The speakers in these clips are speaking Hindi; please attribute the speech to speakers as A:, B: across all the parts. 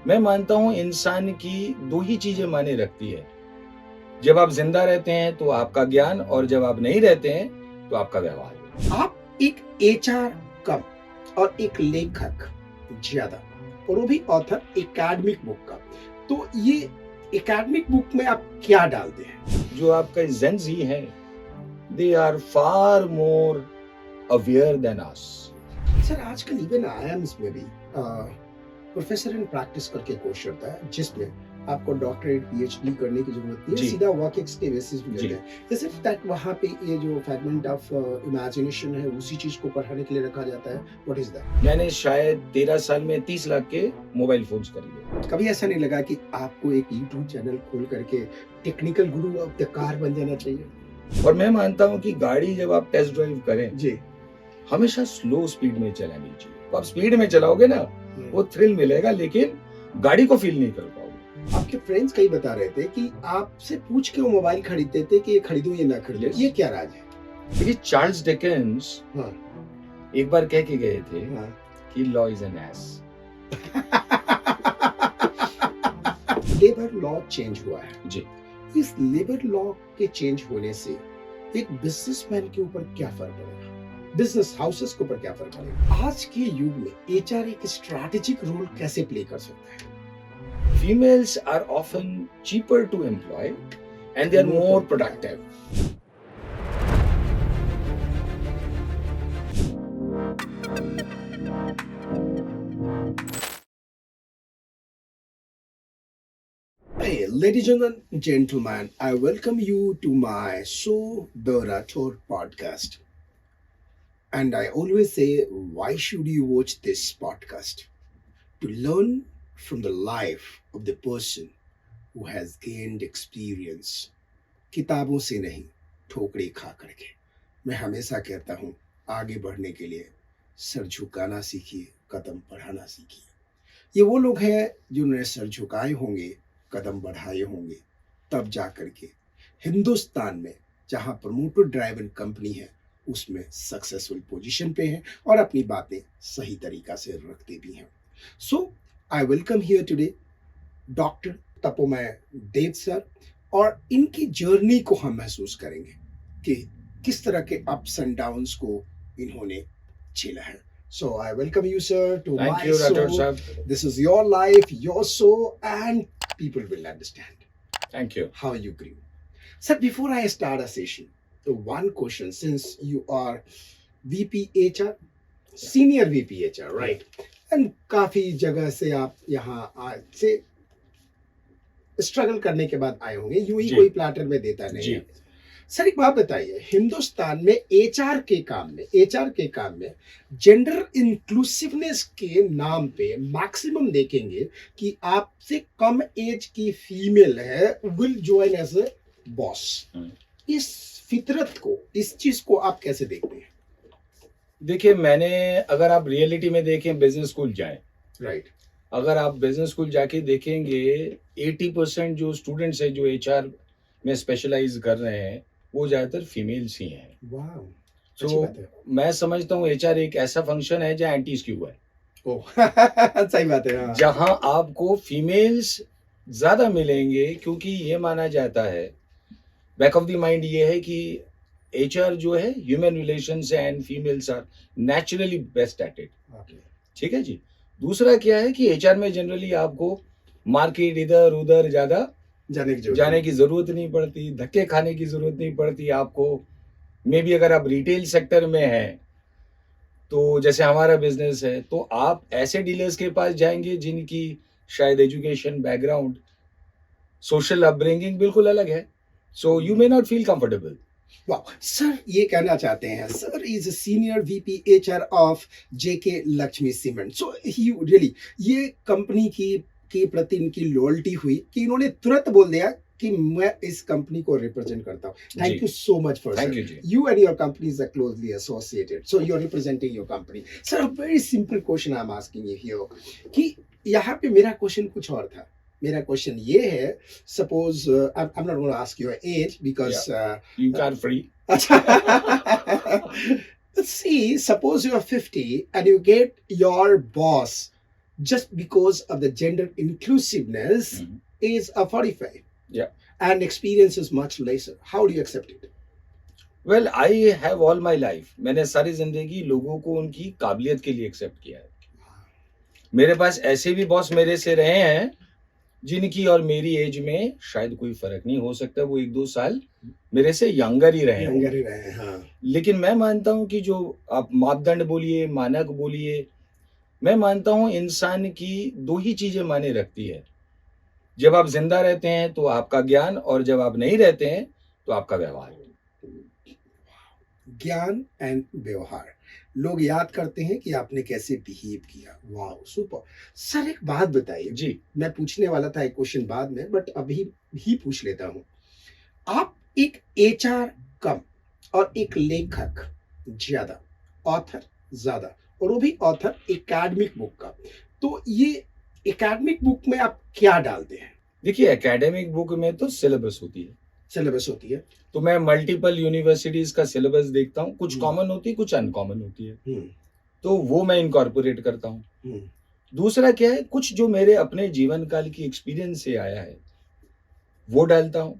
A: मैं मानता हूं इंसान की दो ही चीजें मायने रखती है। जब आप जिंदा रहते हैं तो आपका ज्ञान, और जब आप नहीं रहते हैं तो आपका व्यवहार।
B: आप एक एचआर कम और एक लेखक ज्यादा, और वो भी ऑथर एकेडमिक बुक का। तो ये एकेडमिक बुक में आप क्या डालते हैं?
A: जो आपका जेन जी है, they are far more aware than us.
B: Sir आजकल इवन आईएम्स में भी प्रोफेसर इन प्रैक्टिस करके कोर्स चलता है, जिसमें आपको डॉक्टरेट पीएचडी करने की जरूरत नहीं है,
A: जी।
B: सीधा वर्क एक्सपीरियंसेस भी
A: जी।
B: लेते हैं। जैसे दैट वहाँ पे ये जो फ्रैगमेंट ऑफ इमेजिनेशन है, उसी चीज को पढ़ाने के लिए रखा जाता है। What is that?
A: मैंने शायद 13 साल में 30 लाख के मोबाइल फोन्स खरीदे।
B: कभी ऐसा नहीं लगा कि आपको एक यूट्यूब चैनल खोल करके technical Guru of the car बन जाना चाहिए?
A: और मैं मानता हूं कि गाड़ी जब आप टेस्ट ड्राइव करें,
B: जी।
A: हमेशा स्लो स्पीड में चलानी चाहिए। तो आप स्पीड में चलाओगे ना, वो थ्रिल मिलेगा, लेकिन गाड़ी को फील नहीं कर पाओगे।
B: आपके फ्रेंड्स कई बता रहे थे कि आपसे पूछ के वो मोबाइल खरीदते थे कि ये खरीदूं या ना खरीदूं।
A: Yes.
B: ये क्या राज है?
A: देखिए, चार्ल्स डिकेंस
B: हाँ।
A: एक बार कह के गए थे
B: हाँ।
A: कि law is an S.
B: Labour law change हुआ है
A: जी।
B: इस लेबर लॉ के चेंज होने से एक बिजनेसमैन के ऊपर क्या फर्क पड़ेगा? बिजनेस हाउसेस के ऊपर क्या फर्क पड़ेगा? आज के युग में एचआर एक स्ट्रैटेजिक रोल कैसे प्ले कर सकता है?
A: Females are often cheaper to employ and they are more productive.
B: Hey, ladies and gentlemen, I welcome you to my show, The Rathore Podcast. And I always say, why should you watch this podcast? To learn from the life of the person who has gained experience. किताबों से नहीं, ठोकरे खा करके। मैं हमेशा कहता हूँ, आगे बढ़ने के लिए सर झुकाना सीखिए, कदम बढ़ाना सीखिए। ये वो लोग हैं जिन्होंने सर झुकाए होंगे, कदम बढ़ाए होंगे, तब जा करके हिंदुस्तान में जहां प्रमोटर ड्राइवन कंपनी है, उसमें सक्सेसफुल पोजीशन पे हैं और अपनी बातें सही तरीका से रखते भी हैं। So I welcome here today doctor Tapomay Dev sir, और इनकी जर्नी को हम महसूस करेंगे कि किस तरह के अप्स एंड डाउन्स को इन्होंने झेला है। So I welcome you, sir, to
A: Thank
B: my
A: you, Rathore
B: show.
A: Sahab.
B: This is your life, your show, and people will understand
A: Thank you.
B: how you grew. Sir, before I start a session, the one question, since you are VP HR, senior VP HR, right? And काफी जगह से आप यहाँ आज से स्ट्रगल करने के बाद आए होंगे, यूं ही
A: जी।
B: कोई प्लाटर में देता नहीं है। सर एक बात बताइए, हिंदुस्तान में एचआर के काम में जेंडर इंक्लूसिवनेस के नाम पे मैक्सिमम देखेंगे कि आपसे कम एज की फीमेल है will join as a boss. इस फितरत को, इस चीज को आप कैसे देखते हैं?
A: देखिए, मैंने, अगर आप रियलिटी में देखें, बिजनेस स्कूल जाएं,
B: राइट।
A: अगर आप बिजनेस स्कूल जाके देखेंगे, 80% जो स्टूडेंट्स हैं जो एचआर में स्पेशलाइज कर रहे हैं, वो ज्यादातर फीमेल्स ही हैं।
B: वाह,
A: तो मैं समझता हूँ एचआर एक ऐसा फंक्शन है जहाँ एंटी स्क्यू है।
B: ओह सही बात है।
A: जहां आपको फीमेल्स ज्यादा मिलेंगे, क्योंकि ये माना जाता है, बैक ऑफ द माइंड ये है कि एचआर जो है ह्यूमन रिलेशंस है and females are naturally best at it. ठीक है जी। दूसरा क्या है कि एचआर में जनरली आपको मार्केट इधर उधर ज्यादा जाने की जरूरत नहीं पड़ती, धक्के खाने की जरूरत नहीं पड़ती आपको। मे बी अगर आप रिटेल सेक्टर में हैं, तो जैसे हमारा बिजनेस है, तो आप ऐसे डीलर्स के पास जाएंगे जिनकी शायद एजुकेशन बैकग्राउंड, सोशल अपब्रिंगिंग बिल्कुल अलग है। So you may not feel comfortable.
B: वाह, सर ये कहना चाहते हैं, sir is senior VP HR of JK Lakshmi cement. So he really, ये कंपनी की प्रति इनकी लॉयल्टी हुई कि इन्होंने तुरंत बोल दिया कि मैं इस कंपनी को रिप्रेजेंट करता हूँ। Thank you so much for you and your companies are closely associated, so you're representing your company. Sir, a very simple question I'm asking you here कि यहाँ पे मेरा क्वेश्चन कुछ और था। मेरा क्वेश्चन ये है, suppose I'm not going to ask your age because
A: you are free.
B: See, suppose you are 50 and you get your boss just because of the gender inclusiveness
A: Mhm.
B: is a 45
A: Yeah.
B: and experience is much lesser. How do you accept it?
A: Well I have all my life, मैंने सारी जिंदगी लोगों को उनकी काबिलियत के लिए एक्सेप्ट किया है। मेरे पास ऐसे भी बॉस मेरे से रहे हैं जिनकी और मेरी एज में शायद कोई फर्क नहीं हो सकता, वो 1-2 साल मेरे से यंगर ही रहे हों।
B: यंगर ही रहे हैं, हाँ।
A: लेकिन मैं मानता हूँ कि जो आप मापदंड बोलिए, मानक बोलिए, मैं मानता हूँ इंसान की 2 ही चीज़ें मायने रखती है। जब आप ज़िंदा रहते हैं तो आपका ज्ञान, और जब आप नहीं रहते हैं तो आपका व्यवहार।
B: ज्ञान एंड व्यवहार। लोग याद करते हैं कि आपने कैसे बिहेव किया। Wow, super. सर एक बात बताइए,
A: जी,
B: मैं पूछने वाला था एक क्वेश्चन बाद में, बट अभी ही पूछ लेता हूँ। आप एक एचआर कम और एक लेखक ज्यादा, ऑथर ज्यादा, और वो भी ऑथर एकेडमिक बुक का, तो ये एकेडमिक बुक में आप क्या डालते हैं?
A: देखिए एकेडमिक बुक में तो सिलेबस होती है,
B: सिलेबस होती है।
A: तो मैं मल्टीपल यूनिवर्सिटीज़ का सिलेबस देखता हूँ, कुछ
B: हुँ।
A: कॉमन होती है, कुछ अनकॉमन होती है,
B: हम्म,
A: तो वो मैं इनकॉर्पोरेट करता हूँ।
B: हम्म,
A: दूसरा क्या है, कुछ जो मेरे अपने जीवन काल की एक्सपीरियंस से आया है, वो डालता हूँ,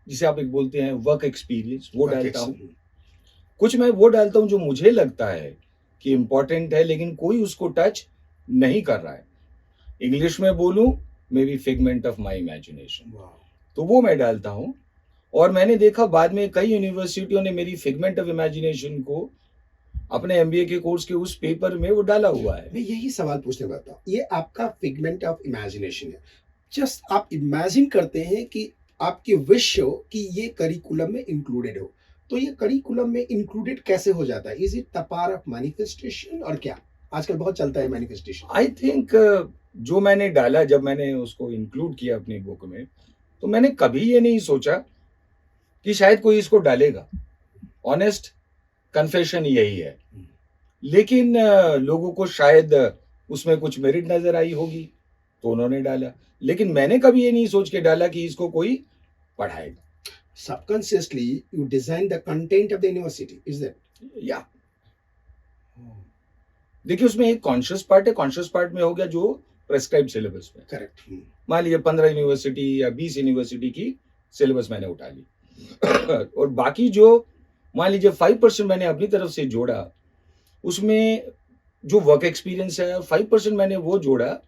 A: जिसे आप एक बोलते हैं वर्क एक्सपीरियंस, वो डालता हूँ। कुछ मैं वो डालता हूँ जो मुझे लगता है कि इम्पोर्टेंट है, लेकिन कोई उसको टच नहीं कर रहा है। इंग्लिश में बोलूँ, may be figment of my imagination,
B: wow,
A: तो वो मैं डालता हूँ। और मैंने देखा बाद में कई यूनिवर्सिटियों ने मेरी फिगमेंट ऑफ इमेजिनेशन को अपने एमबीए के कोर्स के उस पेपर में वो डाला हुआ है।
B: मैं यही सवाल पूछने वाला था। ये आपका फिगमेंट ऑफ इमेजिनेशन है, जस्ट आप इमेजिन करते हैं कि आपकी विश हो कि ये करिकुलम में इंक्लूडेड हो, तो ये करिकुलम में इंक्लूडेड कैसे हो जाता है? Is it the power of manifestation और क्या? आजकल बहुत चलता है मैनिफेस्टेशन।
A: आई थिंक जो मैंने डाला, जब मैंने उसको इंक्लूड किया अपनी बुक में, तो मैंने कभी ये नहीं सोचा कि शायद कोई इसको डालेगा। ऑनेस्ट कन्फेशन यही है। लेकिन लोगों को शायद उसमें कुछ मेरिट नजर आई होगी, तो उन्होंने डाला। लेकिन मैंने कभी ये नहीं सोच के डाला कि इसको कोई पढ़ाएगा।
B: Subconsciously you design the content of the university, is that?
A: या देखिए उसमें एक कॉन्शियस पार्ट है, कॉन्शियस पार्ट में हो गया जो प्रेस्क्राइब सिलेबस में।
B: करेक्ट।
A: मान लीजिए 15 यूनिवर्सिटी या 20 यूनिवर्सिटी की सिलेबस मैंने उठा ली और बाकी जो मान लीजिए 5% मैंने अपनी तरफ से जोड़ा, उसमें जो वर्क एक्सपीरियंस है, 5% मैंने वो जोड़ा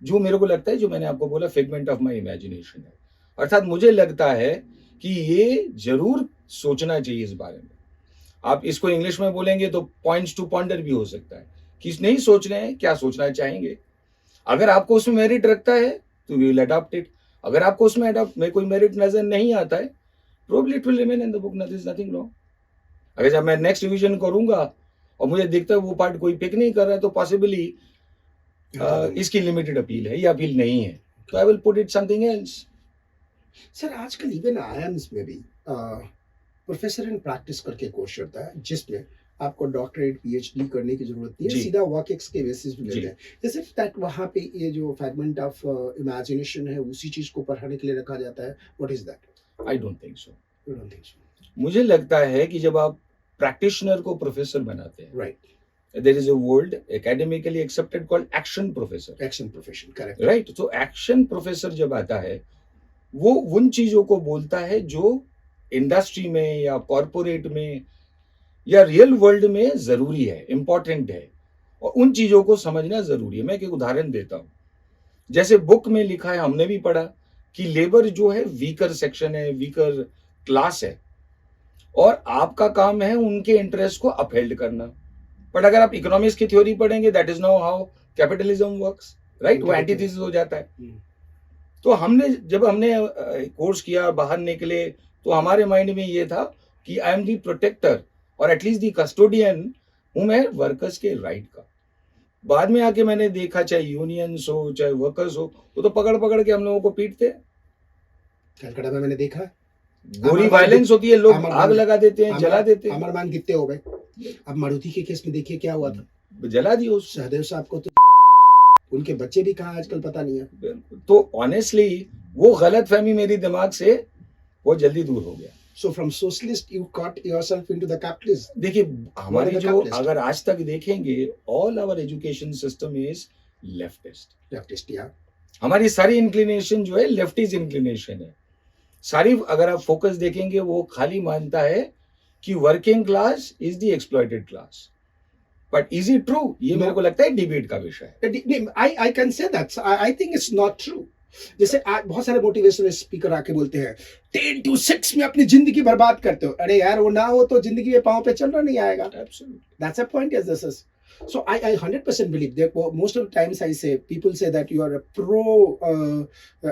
A: जो मेरे को लगता है, जो मैंने आपको बोला फिगमेंट ऑफ माई इमेजिनेशन है। अर्थात मुझे लगता है कि ये जरूर सोचना चाहिए इस बारे में। आप इसको इंग्लिश में बोलेंगे तो पॉइंट्स टू पॉन्डर भी हो सकता है कि नहीं सोच रहे हैं, क्या सोचना चाहेंगे। अगर आपको उसमें मेरिट रखता है तो वी विल अडॉप्ट इट। अगर आपको उसमें अडॉप्ट में कोई मेरिट नजर नहीं आता है, probably it will remain in the book, nothing wrong. अगर जब मैं नेक्स्ट रिवीजन करूंगा और मुझे दिखता है वो पार्ट कोई पिक नहीं कर रहा है, तो पॉसिबली इसकी लिमिटेड अपील है या अपील नहीं है, तो I will put it something else.
B: Sir आजकल इवन आईआईएम्स में भी प्रोफेसर इन प्रैक्टिस करके कोर्स होता है, जिसमें आपको डॉक्टरेट पीएचडी करने की जरूरत नहीं है,
A: जी।
B: सीधा वर्क एक्स के बेसिस पे
A: जी।
B: लेते हैं। जैसे दैट वहाँ पे ये जो फ्रैगमेंट ऑफ इमेजिनेशन है उसी चीज को पढ़ाने के लिए रखा जाता है। What is that?
A: I don't think so.
B: You don't think सो?
A: मुझे लगता है कि जब आप प्रैक्टिशनर को प्रोफेसर बनाते हैं,
B: right,
A: there is a word academically accepted called action professor,
B: action profession, correct.
A: Right. तो एक्शन प्रोफेसर जब आता है, वो उन चीजों को बोलता है जो इंडस्ट्री में या कॉरपोरेट में या रियल वर्ल्ड में जरूरी है, इंपॉर्टेंट है, और उन चीजों को समझना जरूरी है। मैं एक उदाहरण देता हूं। जैसे बुक में लिखा है, हमने भी पढ़ा कि लेबर जो है वीकर सेक्शन है, वीकर क्लास है, और आपका काम है उनके इंटरेस्ट को अपहेल्ड करना। बट अगर आप इकोनॉमिक्स की थ्योरी पढ़ेंगे, that is know how capitalism works, right. वो एंटीथेसिस हो जाता है। तो जब हमने कोर्स किया, बाहर निकले, तो हमारे माइंड में ये था कि आई एम दी प्रोटेक्टर और एटलीस्ट दी कस्टोडियन हूं मैं वर्कर्स के राइट का। बाद में आके मैंने देखा, चाहे यूनियंस हो चाहे वर्कर्स हो, वो तो पकड़ पकड़ के हम लोगों को पीटते हैं।
B: कलकत्ता में मैंने देखा,
A: गोली वायलेंस होती है, लोग आग लगा देते हैं, जला देते हैं।
B: अमर मान कितने हो गए। अब मारुति के केस में देखिए क्या हुआ था,
A: जला दिया उसको।
B: सहदेव साहब को तो उनके बच्चे भी कहाँ आजकल पता नहीं है।
A: तो ऑनेस्टली वो गलत फहमी मेरी दिमाग से वो जल्दी दूर हो गया।
B: So from socialist you got yourself into the capitalist.
A: देखिए हमारी
B: What are the
A: जो
B: capitalists?
A: अगर आज तक देखेंगे, all our education system is leftist.
B: Leftist या
A: हमारी सारी इंक्लिनेशन जो है लेफ्टिस्ट इंक्लिनेशन है। सारी अगर आप फोकस देखेंगे वो खाली मानता है कि working class is the exploited class. But is it true? ये
B: No.
A: मेरे को लगता है डिबेट का विषय है।
B: I can say that I think it's not true. जैसे आज बहुत सारे मोटिवेशनल स्पीकर आके बोलते हैं 10 to 6 में अपनी जिंदगी बर्बाद करते हो। अरे यार वो ना हो तो जिंदगी में पांव पे चलना नहीं आएगा।
A: Absolutely.
B: That's a point, yes, this is. So I 100% believe that most of the times I say, people say that you are a pro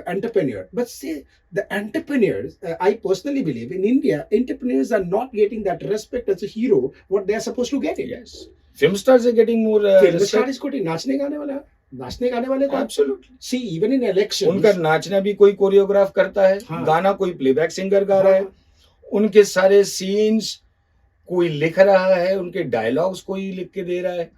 B: entrepreneur. But see, the entrepreneurs, I personally believe in India, entrepreneurs are not getting that respect as a hero, what they are supposed to get it.
A: Yes. Film stars are getting more
B: Film
A: respect.
B: star is good. नाचने गाने वाले को
A: Absolutely.
B: see even in elections.
A: उनका नाचना भी कोई कोरियोग्राफ करता है,
B: हाँ.
A: गाना कोई प्लेबैक सिंगर गा रहा है, उनके सारे सीन्स कोई लिख रहा है, उनके डायलॉग्स कोई लिख के दे रहा है,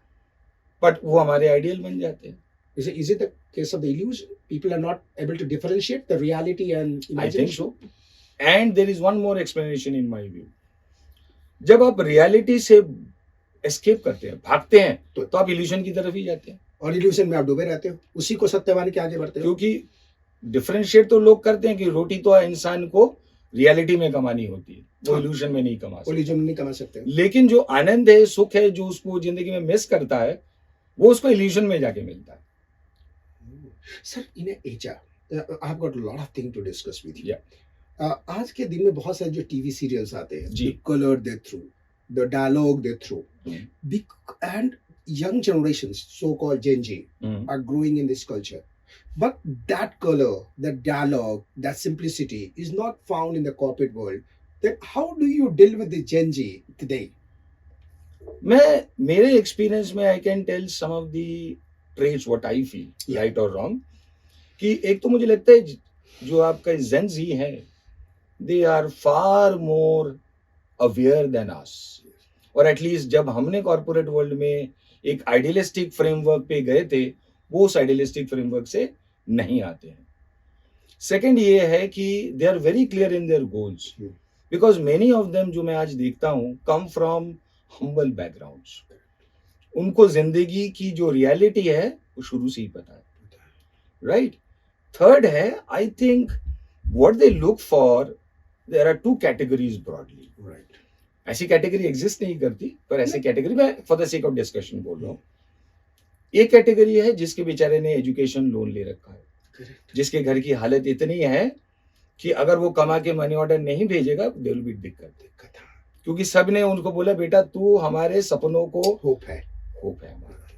A: बट वो हमारे आइडियल बन जाते हैं।
B: Is it the case of the illusion? People are not able to differentiate the reality and
A: I think
B: imagination.
A: so. And there is one more explanation in my view. जब आप रियलिटी से एस्केप करते हैं, भागते हैं, तो आप इल्यूशन की तरफ ही जाते हैं।
B: और इल्यूशन में आप डूबे रहते हो, उसी को सत्य मान के आगे बढ़ते हो।
A: क्योंकि डिफरेंशिएट तो लोग करते हैं कि रोटी तो इंसान को रियलिटी में कमानी होती है, वो इल्यूशन में नहीं कमा सकते।
B: इल्यूशन में नहीं कमा सकते।
A: लेकिन जो आनंद है, सुख है, जो उसको जिंदगी में मिस करता है, वो उसको इल्यूशन में जाके मिलता है।
B: Sir in HR I have got a lot of thing to discuss with you.
A: Yeah.
B: आज के दिन में बहुत सारे जो टीवी सीरियल्स आते हैं,
A: जी।
B: The colour they through, the dialogue they through, and young generations, so-called Gen Z, are growing in this culture. But that color, that dialogue, that simplicity is not found in the corporate world. Then how do you deal with the Gen Z today?
A: मैं मेरे एक्सपीरियंस में I can tell some of the traits what I feel, right और रॉन्ग, कि एक तो मुझे लगता है जो आपका जेन जी है, they are far more aware than us, और एटलीस्ट जब हमने कॉर्पोरेट वर्ल्ड में एक आइडियलिस्टिक फ्रेमवर्क पे गए थे, वो उस आइडियलिस्टिक फ्रेमवर्क से नहीं आते हैं। सेकंड ये है कि they are very clear in their goals, because many of them जो मैं आज देखता हूँ कम फ्रॉम हम्बल बैकग्राउंड्स। उनको जिंदगी की जो रियलिटी है वो शुरू से ही पता है, राइट। थर्ड है, I think what they look for, there are two categories broadly,
B: right.
A: ऐसी कैटेगरी एग्जिस्ट नहीं करती, पर ऐसी कैटेगरी मैं for the sake of discussion बोल रहा हूँ। एक कैटेगरी है जिसके बेचारे ने एजुकेशन लोन ले रखा है, जिसके घर की हालत इतनी है कि अगर वो कमा के मनी ऑर्डर नहीं भेजेगा देयर विल बी दिक्कत, क्योंकि सब ने उनको बोला बेटा तू हमारे सपनों को
B: होप है
A: हमारा।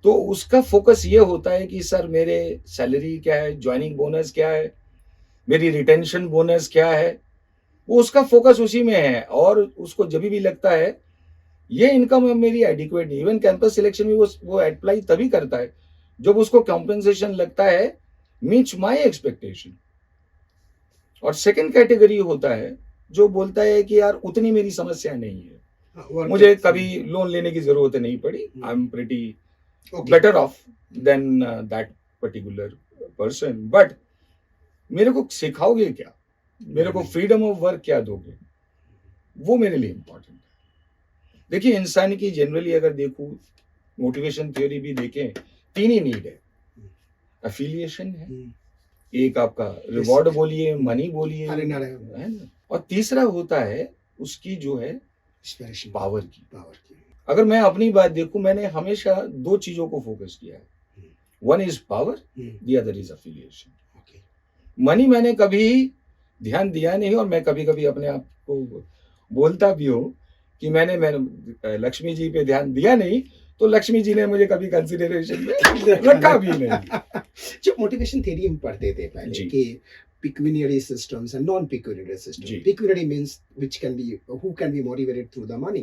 A: तो उसका फोकस ये होता है कि सर मेरे सैलरी क्या है, ज्वाइनिंग बोनस क्या है, मेरी रिटेंशन बोनस क्या है, वो उसका फोकस उसी में है। और उसको जब भी लगता है ये इनकम मेरी एडिक्वेट नहीं, इवन कैंपस सिलेक्शन में वो अप्लाई तभी करता है जब उसको कॉम्पेंसेशन लगता है मीट्स माय एक्सपेक्टेशन। और सेकंड कैटेगरी होता है जो बोलता है कि यार उतनी मेरी समस्या नहीं है, मुझे कभी लोन लेने की जरूरत नहीं पड़ी, I am pretty better off than that particular person, but मेरे को सिखाओगे क्या, मेरे को फ्रीडम ऑफ वर्क क्या दोगे, वो मेरे लिए इंपॉर्टेंट है। देखिए इंसान की जनरली अगर देखूं, मोटिवेशन थ्योरी भी देखें, तीन ही नीड है। एफिलिएशन है, एक आपका रिवॉर्ड बोलिए, मनी बोलिए, है ना, और तीसरा होता है उसकी जो है पावर की। अगर मैं अपनी बात देखूं, मैंने हमेशा दो चीजों को फोकस किया है, one is power, the other is affiliation. Money मैंने कभी ध्यान दिया नहीं, और मैं कभी कभी अपने आप को बोलता भी हूँ कि मैंने लक्ष्मी जी पे ध्यान दिया नहीं, तो लक्ष्मी जी ने मुझे कभी कंसिडरेशन में रखा भी नहीं।
B: जो मोटिवेशन थ्योरी हम पढ़ते थे पहले कि pecuniary systems and non-pecuniary systems. Pecuniary means which can be, who can be motivated through the money.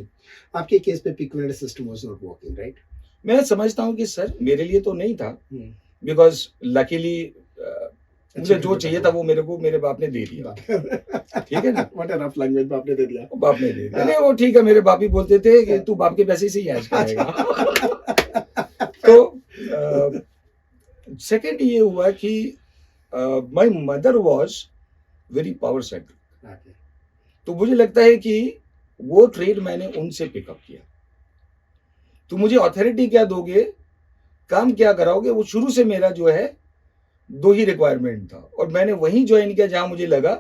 B: आपके केस पे pecuniary system was not working, right?
A: मैं समझता हूँ कि सर मेरे लिए तो नहीं था, because luckily मुझे जो चाहिए था वो मेरे को मेरे बाप ने दे दिया, ठीक है ना।
B: What a rough language, बाप ने दे दिया।
A: बाप ने दे दिया, नहीं वो ठीक है, मेरे बाप ही बोलते थे कि तू बाप के पैसे से ही ऐश करेगा। तो सेकंड ये हुआ कि my mother was very power centric, तो मुझे लगता है कि वो ट्रेड मैंने उनसे पिकअप किया। तो मुझे अथॉरिटी क्या दोगे, काम क्या कराओगे, वो शुरू से मेरा जो है 2 ही रिक्वायरमेंट था और मैंने वहीं ज्वाइन किया जहां मुझे लगा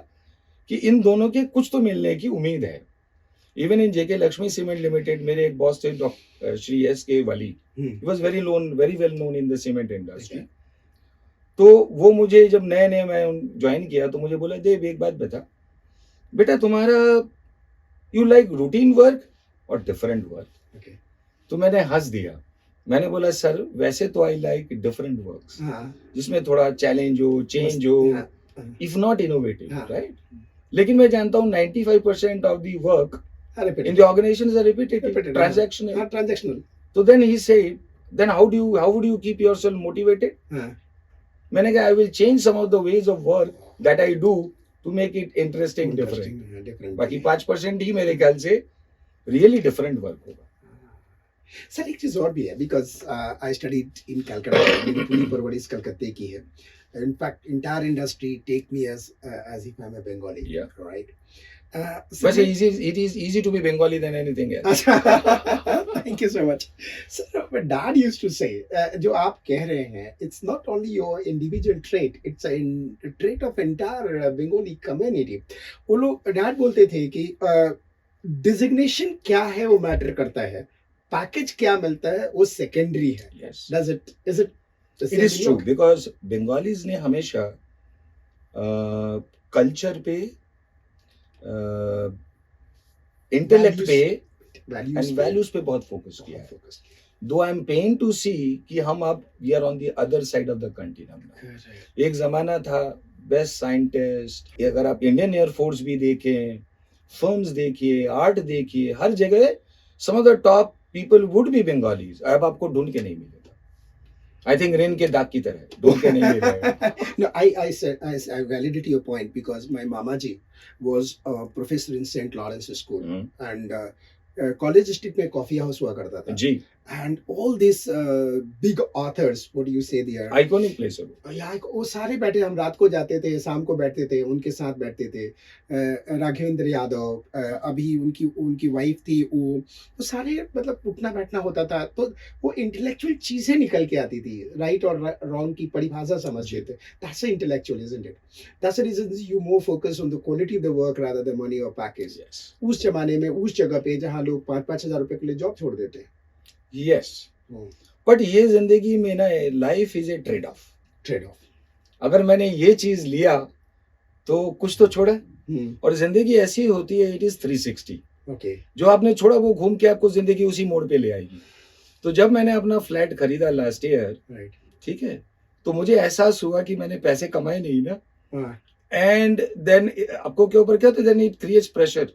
A: कि इन दोनों के कुछ तो मिलने की उम्मीद है। Even in JK Lakshmi cement limited मेरे एक बॉस थे doctor Shri S K Vali, he was very well known in the cement industry. तो वो मुझे जब नए नए मैं ज्वाइन किया तो मुझे बोला, देव एक बात बता बेटा, तुम्हारा यू लाइक रूटीन वर्क और डिफरेंट वर्क?
B: Okay.
A: तो मैंने हंस दिया, मैंने बोला सर वैसे तो आई लाइक डिफरेंट वर्क्स, जिसमें थोड़ा चैलेंज हो, चेंज हो, इफ नॉट इनोवेटिव, राइट? लेकिन मैं जानता हूँ 95% of the work in the organizations are repetitive, transactional. So then he said, then how would you keep yourself motivated? मैंने कहा I will change some of the ways of work that I do to make it interesting, different. बाकी 5% ही मेरे ख्याल से really different work होगा।
B: सर एक चीज और भी है, because I studied in Calcutta, मेरी पूरी परवरिश कलकत्ते की है। In fact entire industry take me as if I am a Bengali, right?
A: वैसे it is easy to be Bengali than anything else.
B: Thank you so much. Sir, my dad used to say, जो आप कह रहे हैं, it's not only your individual trait, it's a trait of entire Bengali community. वो लोग डैड बोलते थे कि डिजिग्नेशन क्या है वो मैटर करता है, पैकेज क्या मिलता है वो सेकेंडरी है।
A: Yes.
B: Is it
A: It is true because Bengalis ने हमेशा कल्चर पे, इंटेलेक्ट पे एंड वैल्यूज पे बहुत फोकस किया है। Though I am pain to see कि हम अब we are on the other side of the continent. एक जमाना था बेस्ट साइंटिस्ट, अगर आप इंडियन एयरफोर्स भी देखें, फिल्म्स देखिए, आर्ट देखिए, हर जगह some of the top people would be Bengalis. अब आपको ढूंढ के नहीं मिलेगा, I think रेन के दाग की तरह ढूंढ के नहीं मिल रहा है।
B: No, I validate your point because my mamaji was a professor in St. Lawrence School, and college street में coffee house हुआ करता था
A: जी,
B: and all these big authors, what do you say there?
A: Iconic place है
B: यार वो सारे बैठे, हम रात को जाते थे, शाम को बैठते थे, उनके साथ बैठते थे। राघवेंद्र यादव, अभी उनकी वाइफ थी, वो सारे मतलब उठना बैठना होता था, तो वो इंटेलेक्चुअल चीजें निकल के आती थी, राइट और रॉन्ग की परिभाषा समझते थे। That's intellectual, isn't it? That's the reason you more focus on the quality of the work rather than money और पैकेज। उस जमाने में उस जगह पे जहाँ लोग 5-5 हजार रुपए के लिए जॉब छोड़ देते।
A: यस, बट ये जिंदगी में ना, life is a trade off. अगर मैंने ये चीज लिया तो कुछ तो छोड़ा, और जिंदगी ऐसी होती है, इट इज 360।
B: ओके,
A: जो आपने छोड़ा वो घूम के आपको जिंदगी उसी मोड़ पे ले आएगी। तो जब मैंने अपना फ्लैट खरीदा लास्ट ईयर,
B: राइट,
A: ठीक है, तो मुझे एहसास हुआ कि मैंने पैसे कमाए नहीं ना, एंड देन आपको के ऊपर क्या होता है, then it creates pressure,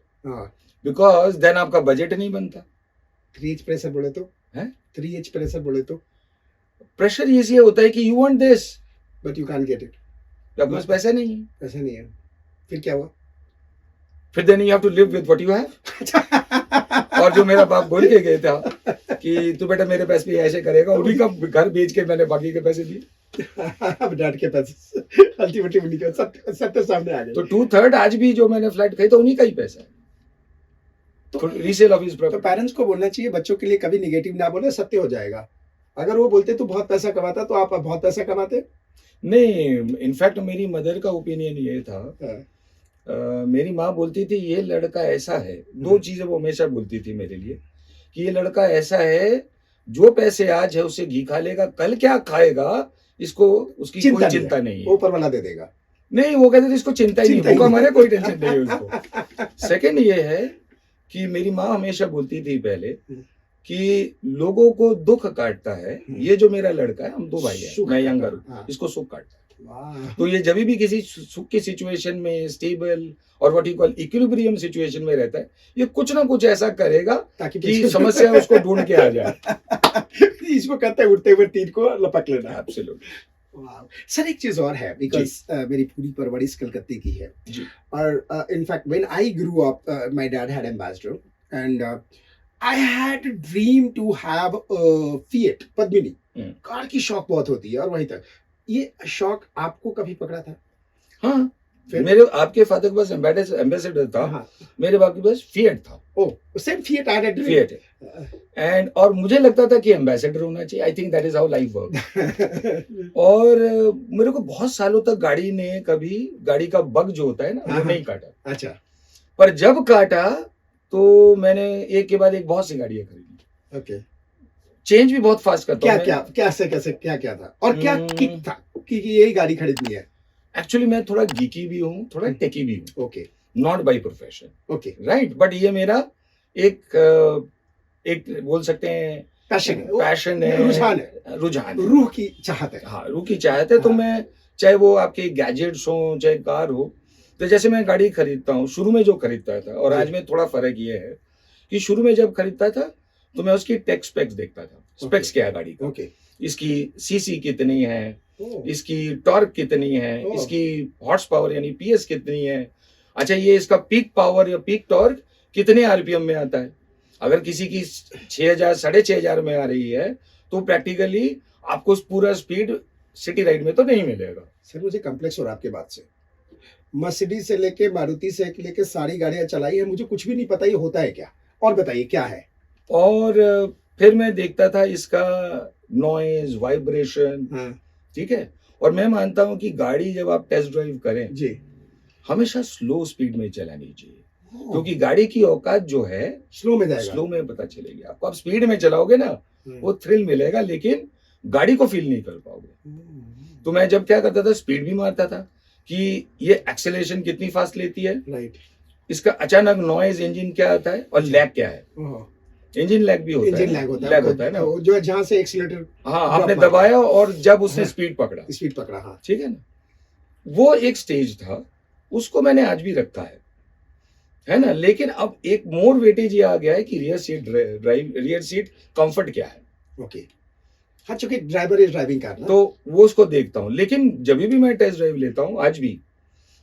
A: because then आपका बजट नहीं बनता।
B: 3H प्रेशर बोले तो
A: हैं?
B: 3H प्रेशर बोले तो
A: प्रेशर ये होता है कि you want this
B: but you can get it,
A: आपके पास पैसा नहीं है।
B: पैसा नहीं है, फिर क्या हुआ?
A: फिर then you have to live with what you have. और जो मेरा बाप बोल के गए था कि तू बेटा मेरे पैसे भी ऐसे करेगा, उन्हीं का घर बेच के मैंने बाकी के पैसे दिए।
B: अब डैड के पैसे अल्टीमेटली उन्हीं का, सत्य सामने आ गए।
A: तो 2/3 आज भी जो मैंने फ्लैट खरीदा उन्हीं का ही पैसा है, तो रीसेल ऑफ हिज
B: तो
A: प्रॉपर्टी।
B: पेरेंट्स को बोलना चाहिए बच्चों के लिए कभी निगेटिव ना बोले, सत्य हो जाएगा। अगर वो बोलते तो बहुत पैसा कमाता, तो आप बहुत पैसा कमाते
A: नहीं, इनफैक्ट मेरी मदर का ओपिनियन ये था, मेरी माँ बोलती थी ये लड़का ऐसा है, 2 चीजें वो हमेशा बोलती थी मेरे लिए, कि ये लड़का ऐसा है जो पैसे आज है उसे घी खा लेगा, कल क्या खाएगा इसको उसकी कोई चिंता नहीं है,
B: ऊपर वाला दे देगा।
A: नहीं, वो कहते थे इसको चिंता ही नहीं, भूखा मरे कोई टेंशन नहीं है उसको। सेकंड ये है कि मेरी माँ हमेशा बोलती थी पहले कि लोगों को दुख काटता है, ये जो मेरा लड़का है, हम 2 भाई हैं, मैं यंगर हूँ, इसको सुख काटता है। तो ये जब भी किसी सुख की सिचुएशन में स्टेबल और what you call equilibrium situation में रहता है, ये कुछ ना कुछ ऐसा करेगा कि समस्या उसको ढूंढ के आ जाए।
B: इसको कहते हैं उठते हुए तीर को लपक लेना।
A: एब्सोल्युटली।
B: सर एक चीज और है, बिकॉज मेरी पूरी परवरिश कलकत्ते की है, और in fact when I grew up my dad had Ambassador and I had dream to have a Fiat Padmini. Car की शौक बहुत होती है, और वहीं तक ये शौक आपको कभी पकड़ा था?
A: हाँ,
B: फिर?
A: मेरे आपके फादर के पास एम्बेसडर था,
B: हाँ।
A: मेरे बाप के पास फिएट था,
B: oh, same Fiat I had
A: Fiat and और मुझे लगता था कि एम्बेसडर होना चाहिए। I think that is how life work. और मेरे को बहुत सालों तक गाड़ी ने कभी गाड़ी का बग जो होता है ना
B: हाँ,
A: वो नहीं काटा,
B: अच्छा,
A: पर जब काटा तो मैंने एक के बाद एक बहुत सी गाड़ियां खरीदी।
B: ओके।
A: चेंज भी बहुत फास्ट करता
B: क्या
A: हूँ मैं।
B: क्या कैसे क्या क्या था और क्या
A: हम्म,
B: किक था कि यही गाड़ी खरीदनी है?
A: एक्चुअली मैं थोड़ा गीकी भी हूँ, थोड़ा टेकी भी हूँ,
B: okay,
A: not by profession,
B: okay,
A: right, but ये मेरा एक एक बोल सकते हैं
B: पैशन है,
A: पैशन है,
B: रुझान है,
A: रुझान है।
B: रूह की चाहत है।
A: हाँ, रूह की चाहत है। तो
B: हाँ।
A: मैं चाहे वो आपके गैजेट्स हो चाहे कार हो, तो जैसे मैं गाड़ी खरीदता हूँ, शुरू में जो खरीदता था और
B: जी।
A: आज में थोड़ा फर्क ये है कि शुरू में जब खरीदता था तो मैं उसकी टेक स्पेक्स देखता था, स्पेक्स क्या है गाड़ी का,
B: ओके,
A: इसकी सीसी कितनी है,
B: ओह,
A: इसकी टॉर्क कितनी है,
B: ओह।
A: इसकी हॉर्स पावर यानी पीएस कितनी है, अच्छा ये इसका पीक पावर या पीक टॉर्क कितने आरपीएम में आता है। अगर किसी की 6000 6500 में आ रही है तो प्रैक्टिकली आपको उस पूरा स्पीड सिटी राइड में तो नहीं मिलेगा।
B: सर मुझे कॉम्प्लेक्स हो रहा है आपके बात से। मर्सिडीज से लेके मारुति से लेके सारी गाड़ियां चलाई है, मुझे कुछ भी नहीं पता ये होता है क्या, और बताइए क्या है?
A: और फिर मैं देखता था इसका नॉइज वाइब्रेशन,
B: हाँ,
A: ठीक है, और मैं मानता हूं कि गाड़ी जब आप टेस्ट ड्राइव करें
B: जी,
A: हमेशा स्लो स्पीड में चलानी चाहिए, क्योंकि गाड़ी की औकात जो है
B: स्लो में जाएगा।
A: स्लो में पता चलेगी आपको। आप स्पीड में चलाओगे ना वो थ्रिल मिलेगा लेकिन गाड़ी को फील नहीं कर पाओगे। तो मैं जब क्या करता था स्पीड भी मारता था कि ये एक्सेलरेशन कितनी फास्ट लेती है,
B: राइट,
A: इसका अचानक नॉइज इंजन क्या आता है और लैग क्या है। इंजन लैग भी होता है,
B: इंजन लैग होता है,
A: लैग होता है ना,
B: वो जो है जहां से एक्सीलरेटर
A: हाँ आपने दबाया और जब उसने
B: हाँ।
A: स्पीड पकड़ा,
B: स्पीड पकड़ा, हाँ,
A: ठीक है ना, वो एक स्टेज था, उसको मैंने आज भी रखा है ना। लेकिन अब एक मोर वेटेज ये आ गया है कि रियर सीट कंफर्ट क्या है,
B: ओके, हाँ, चूंकि ड्राइवर इज ड्राइविंग कार ना,
A: तो वो उसको देखता हूँ। लेकिन जब भी मैं टेस्ट ड्राइव लेता हूँ आज भी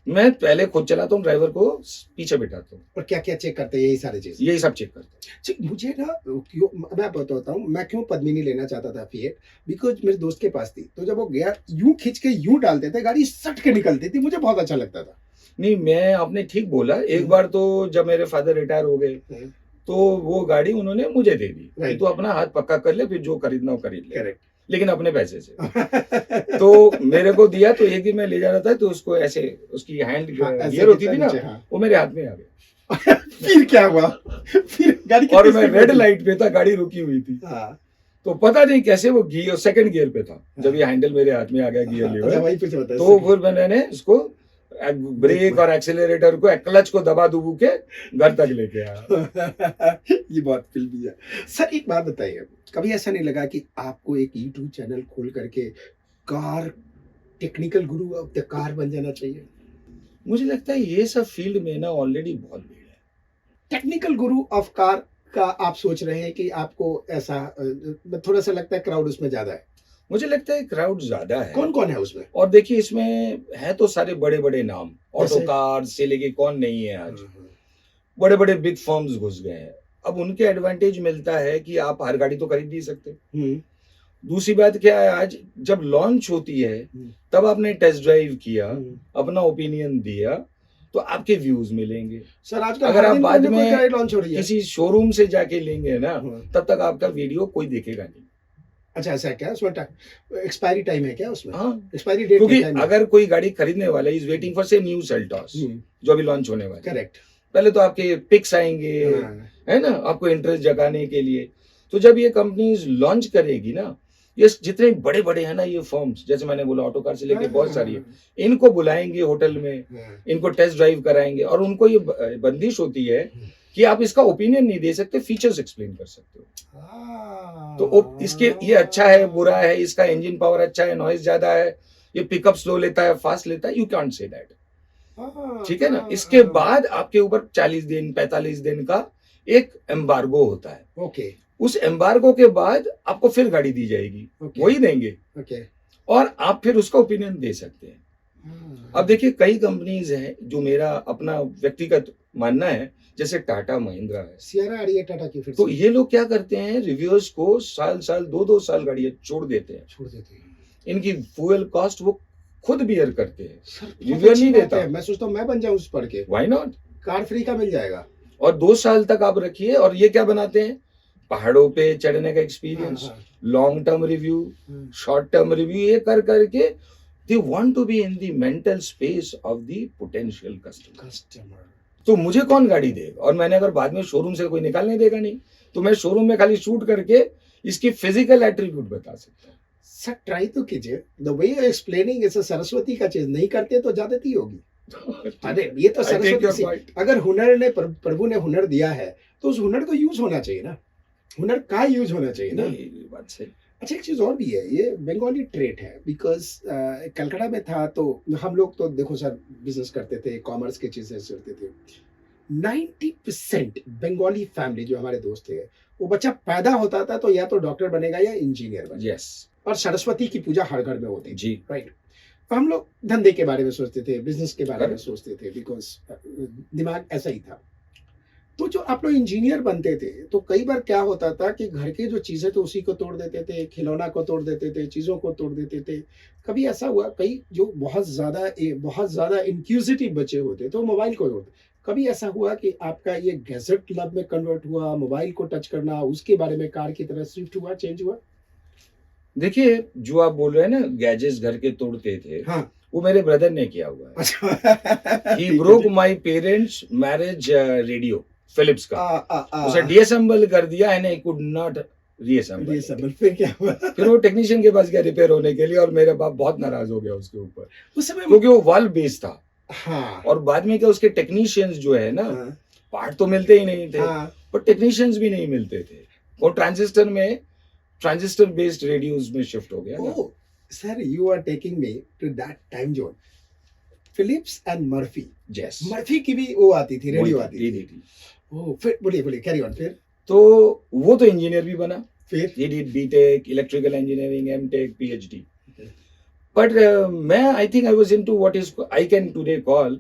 A: मैं पहले खुद चलाता हूँ, ड्राइवर को पीछे बिठाता हूँ,
B: और क्या क्या चेक करते हैं, यही सारी चीज।
A: यही सब चेक करता हूँ।
B: ठीक, मुझे ना क्यों, मैं बताता हूँ मैं क्यों पद्मिनी लेना चाहता था फिएट, बिकॉज मेरे दोस्त के पास थी, तो जब वो गया यूं खींच के यूं डालते थे, गाड़ी सट के निकलती थी, मुझे बहुत अच्छा लगता था।
A: नहीं, मैं आपने ठीक बोला। एक बार तो जब मेरे फादर रिटायर हो गए तो वो गाड़ी उन्होंने मुझे दे दी कि
B: Right.
A: तू अपना हाथ पक्का कर ले, फिर जो खरीदना हो खरीद ले,
B: करेक्ट,
A: लेकिन अपने पैसे से। तो मेरे को दिया, तो एक दिन मैं ले जा रहा था तो उसको ऐसे उसकी हैंड गियर होती थी ना, वो मेरे हाथ में आ गया।
B: फिर क्या हुआ? फिर गाड़ी
A: और
B: कितनी
A: मैं
B: speed
A: रेड
B: में थी?
A: लाइट पे था, गाड़ी रुकी हुई थी,
B: हाँ,
A: तो पता नहीं कैसे वो गियर सेकंड गियर पे था, जब ये हैंडल मेरे हाथ में आ गया गियर
B: अच्छा,
A: लीवर,
B: वही कुछ होता है
A: तो फिर मैंने उसको ब्रेक और एक्सेलरेटर को क्लच को दबा दुबू के घर तक लेके आया।
B: ये बहुत फिल्मी है। सर एक बात बताइए, कभी ऐसा नहीं लगा कि आपको एक यूट्यूब चैनल खोल करके car technical Guru of the car बन जाना चाहिए?
A: मुझे लगता है ये सब फील्ड में ना ऑलरेडी बहुत भीड़ है।
B: टेक्निकल गुरु ऑफ कार का आप सोच रहे हैं कि आपको ऐसा थोड़ा सा लगता है क्राउड उसमें ज्यादा है?
A: मुझे लगता है क्राउड ज्यादा है।
B: कौन कौन है उसमें?
A: और देखिए इसमें है तो सारे बड़े बड़े नाम, ऑटो
B: जैसे?
A: कार से लेके कौन नहीं है आज, बड़े बड़े बिग फर्म्स घुस गए हैं। अब उनके एडवांटेज मिलता है कि आप हर गाड़ी तो खरीद नहीं सकते।
B: हम्म,
A: दूसरी बात क्या है, आज जब लॉन्च होती है तब आपने टेस्ट ड्राइव किया, अपना ओपिनियन दिया, तो आपके व्यूज मिलेंगे।
B: सर आजकल
A: अगर
B: हर
A: आप
B: दिन
A: बाद
B: कोई ना कोई
A: में
B: गाड़ी लॉन्च हो रही है।
A: किसी शोरूम से जाके लेंगे ना,
B: हाँ।
A: तब तक आपका वीडियो कोई देखेगा नहीं।
B: अच्छा ऐसा है क्या? उसमें एक्सपायरी टाइम है क्या उसमें?
A: हाँ,
B: एक्सपायरी डेट
A: क्योंकि अगर कोई गाड़ी खरीदने वाला इज वेटिंग फॉर से न्यू सेल्टॉस जो अभी लॉन्च होने वाला है,
B: करेक्ट,
A: पहले तो आपके पिक्स आएंगे, है ना, आपको इंटरेस्ट जगाने के लिए। तो जब ये कंपनीज लॉन्च करेगी ना, ये जितने बड़े बड़े हैं ना ये फर्म्स, जैसे मैंने बोला ऑटो कार से लेके बहुत सारी है, इनको बुलाएंगे होटल में, इनको टेस्ट ड्राइव कराएंगे, और उनको ये बंदिश होती है कि आप इसका ओपिनियन नहीं दे सकते, फीचर्स एक्सप्लेन कर सकते हो। तो इसके ये अच्छा है बुरा है, इसका इंजन पावर अच्छा है नॉइज ज्यादा है, ये पिकअप स्लो लेता है फास्ट लेता है, यू कैंट से दैट, ठीक है ना। इसके बाद आपके ऊपर 40 दिन 45 दिन का एक एम्बार्गो होता है।
B: ओके,
A: उस एम्बार्गो के बाद आपको फिर गाड़ी दी जाएगी, वही देंगे,
B: ओके,
A: और आप फिर उसका ओपिनियन दे सकते हैं। अब देखिए कई कंपनीज हैं जो मेरा अपना व्यक्तिगत मानना है, जैसे टाटा महिंद्रा है,
B: सियरा आ रही है टाटा की फिर
A: तो
B: से।
A: ये लोग क्या करते हैं, रिव्यूअर्स को साल साल 2-2 साल गाड़ियां छोड़ देते हैं।
B: छोड़ देते हैं।
A: इनकी फ्यूल कॉस्ट वो खुद बियर करते हैं,
B: सर बहुत
A: रिव्यू
B: अच्छी
A: नहीं
B: बात
A: देता।
B: है, मैं सोचता हूँ मैं बन जाऊँ उस पढ़ के,
A: व्हाई नॉट?
B: कार फ्री का मिल जाएगा।
A: और 2 साल तक आप रखिए, और ये क्या बनाते हैं, पहाड़ों पे चढ़ने का
B: हाँ
A: एक्सपीरियंस,
B: हाँ
A: लॉन्ग टर्म रिव्यू,
B: हाँ।
A: शॉर्ट टर्म रिव्यू, ये कर करके they want to be in the mental space of the potential customer.
B: Customer
A: तो मुझे कौन गाड़ी देगा? और मैंने अगर बाद में शोरूम से कोई निकालने देगा नहीं, तो मैं शोरूम में खाली शूट करके इसकी फिजिकल एट्रीब्यूट बता सकता हूँ।
B: सर ट्राई तो कीजिए, the way you explaining is Saraswati का चीज, नहीं करते तो ज्यादती होगी। अरे ये तो
A: I take
B: सरस्वती
A: your
B: से,
A: point.
B: अगर हुनर ने प्रभु ने हुनर दिया है तो उस हुनर को यूज होना चाहिए ना, हुनर का यूज होना चाहिए ना।
A: नहीं, ये बात सही।
B: अच्छा एक चीज और भी है, ये बंगाली ट्रेट है, बिकॉज कलकत्ता में था तो हम लोग तो देखो सर बिजनेस करते थे, कॉमर्स के चीजें करते थे। 90% बंगाली फैमिली जो हमारे दोस्त थे, वो बच्चा पैदा होता था तो या तो डॉक्टर बनेगा या इंजीनियर बनेगा,
A: यस
B: और सरस्वती की पूजा हर घर में होती थी,
A: जी,
B: राइट। तो हम लोग धंधे के बारे में सोचते थे, बिजनेस के बारे में
A: Correct.
B: सोचते थे, बिकॉज दिमाग ऐसा ही था। तो जो आप लोग इंजीनियर बनते थे तो कई बार क्या होता था कि घर की जो चीजें तो उसी को तोड़ देते थे, खिलौना को तोड़ देते थे, चीजों को तोड़ देते थे। कभी ऐसा हुआ, कई जो बहुत ज्यादा इंक्यूजिटिव बच्चे होते तो मोबाइल को तोड़ते, कभी ऐसा हुआ कि आपका ये गैजेट क्लब में कन्वर्ट हुआ, मोबाइल को टच करना, उसके बारे में कार की तरह शिफ्ट हुआ, चेंज हुआ?
A: देखिए जो आप बोल रहे हैं ना, गैजेट्स घर के तोड़ते थे,
B: हाँ
A: वो मेरे ब्रदर ने किया हुआ है।
B: अच्छा
A: ही broke my parents marriage radio Philips का, उसे
B: आ
A: डिसअसेंबल कर दिया and I could not reassemble.
B: ये सब फिर क्या हुआ?
A: फिर वो टेक्नीशियन के पास गया रिपेयर होने के लिए, और मेरा बाप बहुत नाराज हो गया उसके ऊपर,
B: उस समय
A: क्योंकि वो वाल बेस था।
B: हाँ
A: और बाद में क्या, उसके टेक्नीशियंस जो है ना,
B: हाँ
A: पार्ट तो मिलते ही नहीं थे,
B: हाँ
A: पर टेक्नीशियंस भी नहीं मिलते थे। वो ट्रांजिस्टर बेस्ड रेडियोज में शिफ्ट हो गया ना।
B: Oh, sir, you are taking me to that time zone. Philips and Murphy.
A: Yes.
B: Murphy की भी वो आती थी, रेडियो आती थी।
A: DDT।
B: ओह, फिर बोलिए बोलिए, कैरी ऑन। फिर
A: तो वो तो इंजीनियर भी बना,
B: फिर
A: he did BTech, electrical engineering, MTech, PhD। But मैं I think I was into what is I can today call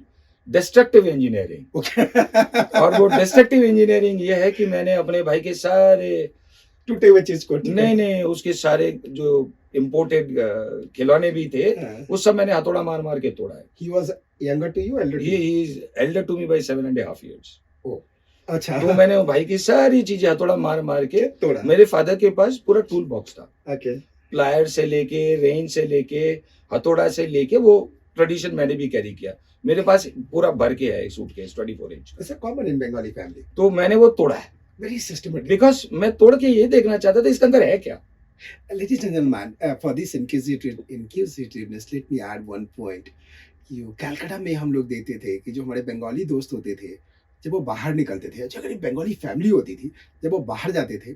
A: destructive engineering।
B: Okay
A: और वो destructive engineering ये है कि मैंने अपने भाई के सारे,
B: टूटे हुए चीज को ठीक
A: नहीं नहीं, उसके सारे जो इम्पोर्टेड खिलौने भी थे,
B: है।
A: वो सब मैंने हथौड़ा मार मार के तोड़ा है।
B: He was younger to you, elder to
A: He
B: you?
A: is elder to me by 7.5 years।
B: अच्छा
A: तो मैंने वो भाई की सारी चीजें हथौड़ा मार मार के,
B: तोड़ा।
A: मेरे फादर के पास पूरा टूल बॉक्स था,
B: ओके
A: प्लायर से लेके, रेंज से लेके, हथौड़ा से लेके, वो ट्रेडिशन मैंने भी कैरी किया। मेरे पास पूरा भर के है सूटकेस 24 इंच।
B: ऐसा कॉमन इन बंगाली फैमिली,
A: तो मैंने वो तोड़ा है,
B: वेरी सिस्टमैटिक।
A: बिकॉज मैं तोड़ के ये देखना चाहता था इसके अंदर है क्या।
B: Ladies and gentlemen, for this inquisitiveness, let me add one point. कि वो कलकत्ता में हम लोग देखते थे कि जो हमारे बंगाली दोस्त होते थे, जब वो बाहर निकलते थे, जो अगर बंगाली फैमिली होती थी, जब वो बाहर जाते थे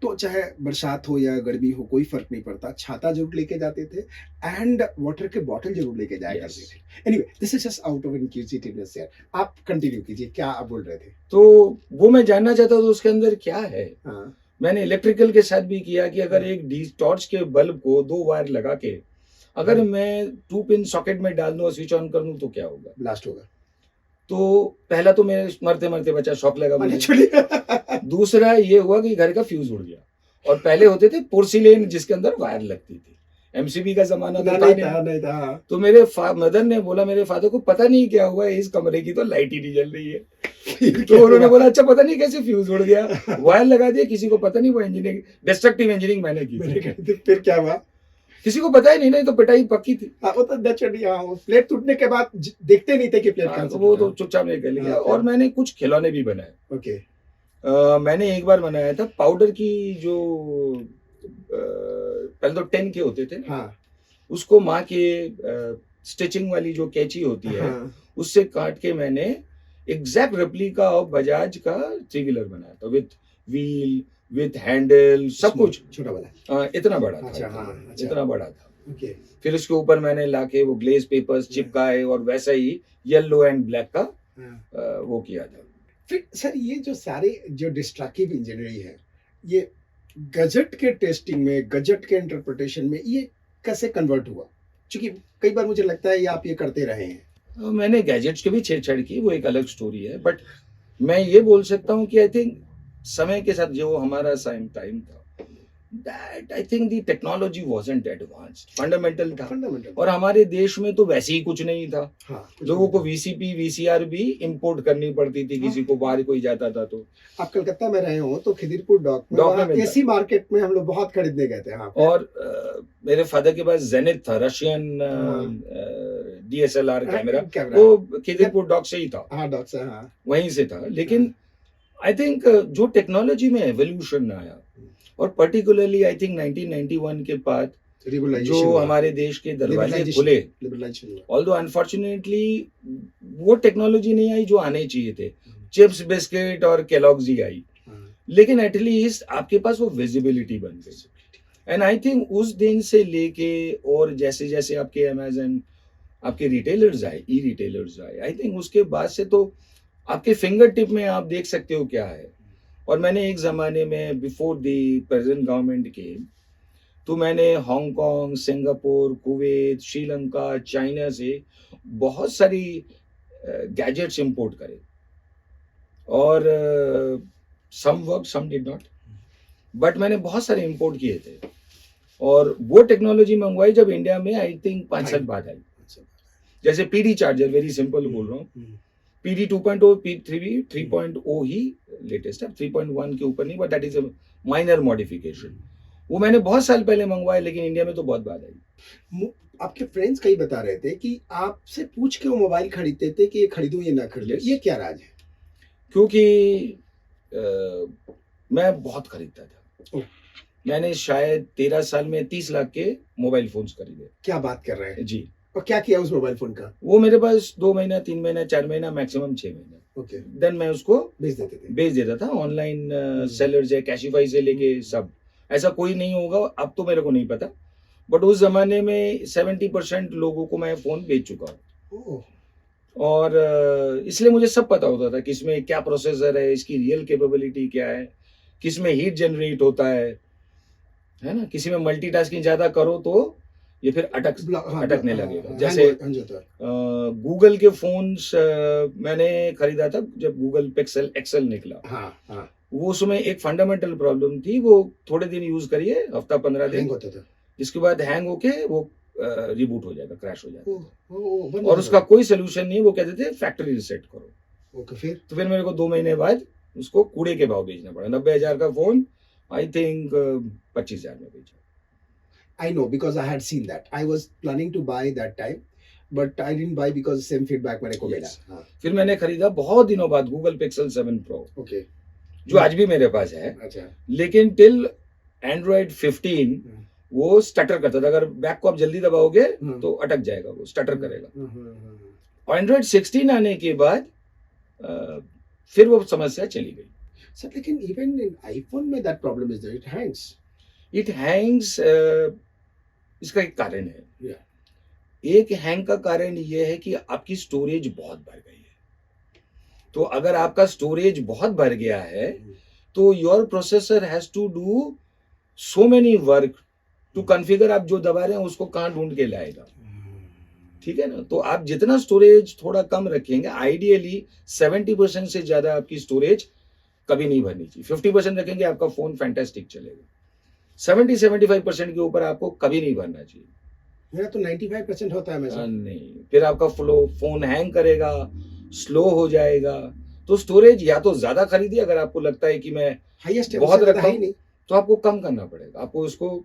B: तो चाहे बरसात हो या गर्मी हो कोई फर्क नहीं पड़ता, छाता जरूर लेके जाते थे एंड वाटर के बॉटल जरूर लेके जाया
A: Yes.
B: करते थे। Anyway, this is just out of inquisitiveness यार। आप कंटिन्यू कीजिए, क्या आप बोल रहे थे?
A: तो वो मैं जानना चाहता था उसके अंदर क्या है।
B: हाँ
A: मैंने इलेक्ट्रिकल के साथ भी किया कि अगर एक टॉर्च के बल्ब को 2 वायर लगा के अगर मैं 2 पिन सॉकेट में डाल दूं और स्विच ऑन कर दूं तो क्या होगा।
B: ब्लास्ट होगा।
A: तो पहला तो मेरे मरते मरते बचा, शॉक लगा मुझे।
B: छोड़िए।
A: दूसरा ये हुआ कि घर का फ्यूज उड़ गया, और पहले होते थे पोर्सिलेन जिसके अंदर वायर लगती थी, एमसीबी का जमाना तो था
B: नहीं
A: नहीं।
B: था, नहीं था।
A: तो मेरे मदर ने बोला मेरे फादर को, पता नहीं क्या हुआ है, इस कमरे की तो लाइट ही नहीं जल रही है। तो उन्होंने बोला अच्छा पता नहीं कैसे फ्यूज उड़ गया, वायर लगा दिया, किसी को पता नहीं, वो इंजीनियरिंग, डिस्ट्रक्टिव इंजीनियरिंग मैंने की थी।
B: फिर क्या हुआ?
A: किसी को पता ही नहीं, नहीं तो पिटाई पक्की थी।
B: हाँ, वो तो नेचुरली, हाँ, वो प्लेट टूटने के बाद देखते नहीं थे कि प्लेट कहाँ
A: हाँ,
B: से
A: तो वो
B: टूटा।
A: तो चुपचाप निकल गया।
B: हाँ,
A: और मैंने कुछ खिलौने भी बनाए।
B: ओके
A: मैंने एक बार बनाया था पाउडर की जो पहले तो 10 के होते थे ना,
B: हाँ
A: उसको माँ के स्टिचिंग वाली जो कैंची होती है
B: हाँ
A: उससे काट के मैंने एग्जैक्ट रेप्लिका ऑफ बजाज का 3 व्हीलर बनाया था, विथ व्हील, विथ हैंडल, सब कुछ।
B: छोटा वाला।
A: इतना बड़ा था।
B: अच्छा, हाँ, अच्छा।
A: इतना बड़ा था।
B: ओके
A: फिर उसके ऊपर मैंने लाके वो ग्लेज पेपर्स चिपकाए, और वैसा ही येलो एंड ब्लैक का
B: हाँ।
A: वो किया था।
B: फिर सर ये जो सारे जो डिस्ट्रक्टिव इंजीनियरिंग है, ये गजट के टेस्टिंग में, गजट के इंटरप्रिटेशन में ये कैसे कन्वर्ट हुआ? क्योंकि कई बार मुझे लगता है ये आप ये करते रहे हैं।
A: मैंने गैजेट्स की भी छेड़छाड़ की, वो एक अलग स्टोरी है। बट मैं ये बोल सकता हूँ कि आई थिंक समय के साथ जो हमारा टाइम था, that I think the technology wasn't advanced, fundamental था।
B: फंडामेंटल।
A: और हमारे देश में तो वैसे ही कुछ नहीं था।
B: हाँ, कुछ
A: लोगों
B: नहीं
A: को
B: था।
A: वीसीपी वीसीआर भी इंपोर्ट करनी पड़ती थी, किसी को बाहर कोई जाता था तो।
B: आप कलकत्ता में रहे हो तो खिदिरपुर डॉक में
A: डॉक में
B: वहाँ
A: मिलता
B: एसी मार्केट में हम लोग बहुत खरीदने गए थे। हाँ,
A: और मेरे फादर के पास जेनिथ था, रशियन
B: हाँ।
A: DSLR camera,
B: camera.
A: वो खिदिरपुर डॉक से ही था,
B: हाँ, डॉक से। हाँ,
A: वहीं से था। लेकिन आई थिंक जो टेक्नोलॉजी में एवोल्यूशन आया, और पर्टिकुलरली आई थिंक 1991 के बाद
B: रिबलाइजेशन
A: जो
B: हुआ।
A: हमारे देश के दरवाजे
B: लिबरलाइजेशन
A: खुले,
B: लिबरलाइजेशन हुआ।
A: ऑल्दो अनफॉर्चुनेटली वो टेक्नोलॉजी नहीं आई जो आने चाहिए थे। चिप्स बिस्किट और केलॉग्स ही आई,
B: हाँ,
A: लेकिन एटलीस्ट आपके पास वो विजिबिलिटी बन गई। एंड आई थिंक उस दिन से लेके और जैसे जैसे आपके अमेजन, आपके रिटेलर्स आए, ई रिटेलर्स आए, आई थिंक उसके बाद से तो आपके फिंगर टिप में आप देख सकते हो क्या है। और मैंने एक जमाने में बिफोर द प्रेजेंट गवर्नमेंट के, तो मैंने Hong Kong, Singapore, Kuwait, Sri Lanka, China से बहुत सारी गैजेट्स इंपोर्ट करे, और some work some did not, but मैंने बहुत सारे इंपोर्ट किए थे। और वो टेक्नोलॉजी मंगवाई जब इंडिया में आई थिंक 5 साल बाद आई। जैसे पीडी चार्जर, वेरी सिंपल बोल रहा हूँ, पीडी 2.0, पी 3.0 ही लेटेस्ट है, 3.1 के ऊपर नहीं, but that is a minor modification. वो मैंने बहुत साल पहले मंगवाया, लेकिन इंडिया में तो बहुत बाद आई।
B: आपके फ्रेंड्स कई बता रहे थे कि आपसे पूछ के वो मोबाइल खरीदते थे कि ये खरीदूं या ना खरीदूं।
A: Yes.
B: ये क्या राज है?
A: क्योंकि मैं बहुत खरीदता था।
B: ओह।
A: मैंने शायद 13 साल में 30 लाख के मोबाइल फोन्स खरीदे।
B: क्या बात कर रहे हैं?
A: जी।
B: और क्या किया उस मोबाइल फोन का?
A: वो मेरे पास 2 महीना, 3 महीना, 4 महीना, मैक्सिमम 6 महीना,
B: ओके,
A: देन मैं उसको
B: बेच देते थे।
A: बेच देता था। ऑनलाइन सेलर्स है, कैशिफाई से लेके सब, ऐसा कोई नहीं होगा, अब तो मेरे को नहीं पता, बट उस जमाने में 70% लोगों को मैं फोन बेच चुका हूँ।
B: ओह,
A: और इसलिए मुझे सब पता होता था कि इसमें क्या प्रोसेसर है, इसकी रियल कैपेबिलिटी क्या है, किस में हीट जनरेट होता है ना। किसी में मल्टीटास्किंग ज्यादा करो तो ये फिर अटकने लगेगा। जैसे गूगल के फोन्स मैंने खरीदा था जब गूगल पिक्सल एक्सेल निकला।
B: हाँ, हाँ,
A: वो उसमें एक फंडामेंटल प्रॉब्लम थी, वो थोड़े दिन यूज करिए, हफ्ता 15 दिन,
B: हैंग होता था।
A: जिसके बाद हैंग होके वो रिबूट हो जाएगा, क्रैश हो जाएगा।
B: बंद
A: और
B: हो
A: उसका
B: जाता
A: कोई सोल्यूशन नहीं, वो कहते थे फैक्ट्री रिसेट करो।
B: था। ओके, फिर
A: तो फिर मेरे को 2 महीने बाद उसको कूड़े के भाव बेचना पड़ा। 90,000 का फोन आई थिंक 25,000 में बेचा।
B: I know because I had seen that. I was planning to buy that time, but I didn't buy because same feedback मेरे को मिला।
A: Yes.
B: हाँ,
A: फिर मैंने खरीदा बहुत दिनों बाद गूगल पिक्सल 7 प्रो,
B: ओके,
A: जो आज भी मेरे पास है,
B: अच्छा,
A: लेकिन टिल एंड्रॉइड 15 वो स्टटर करता था। अगर बैक को आप जल्दी दबाओगे तो अटक जाएगा, वो स्टटर करेगा। और एंड्रॉइड 16 आने के बाद फिर वो समस्या चली गई।
B: सर लेकिन इवन इन आईफोन में that problem is there, it
A: it hangs, इसका एक कारण है।
B: Yeah.
A: एक हैंग का कारण ये है कि आपकी स्टोरेज बहुत भर गई है। तो अगर आपका स्टोरेज बहुत भर गया है तो your processor has to do so many work to configure, आप जो दबा रहे हैं उसको कहाँ ढूंढ के लाएगा। ठीक है ना। तो आप जितना स्टोरेज थोड़ा कम रखेंगे, आइडियली 70% से ज्यादा आपकी स्टोरेज कभी नहीं भरनी चाहिए। 50% रखेंगे, आपका फोन फैंटास्टिक चलेगा। 70-75% के ऊपर आपको कभी नहीं भरना चाहिए।
B: मेरा तो 95% होता है मेरा।
A: नहीं, फिर आपका फोन हैंग करेगा, स्लो हो जाएगा। तो स्टोरेज या तो ज्यादा खरीदिए, अगर आपको लगता है कि मैं
B: हाईएस्ट
A: बहुत
B: बहुत
A: रखता
B: है
A: हूं,
B: नहीं,
A: तो आपको कम करना पड़ेगा। आपको उसको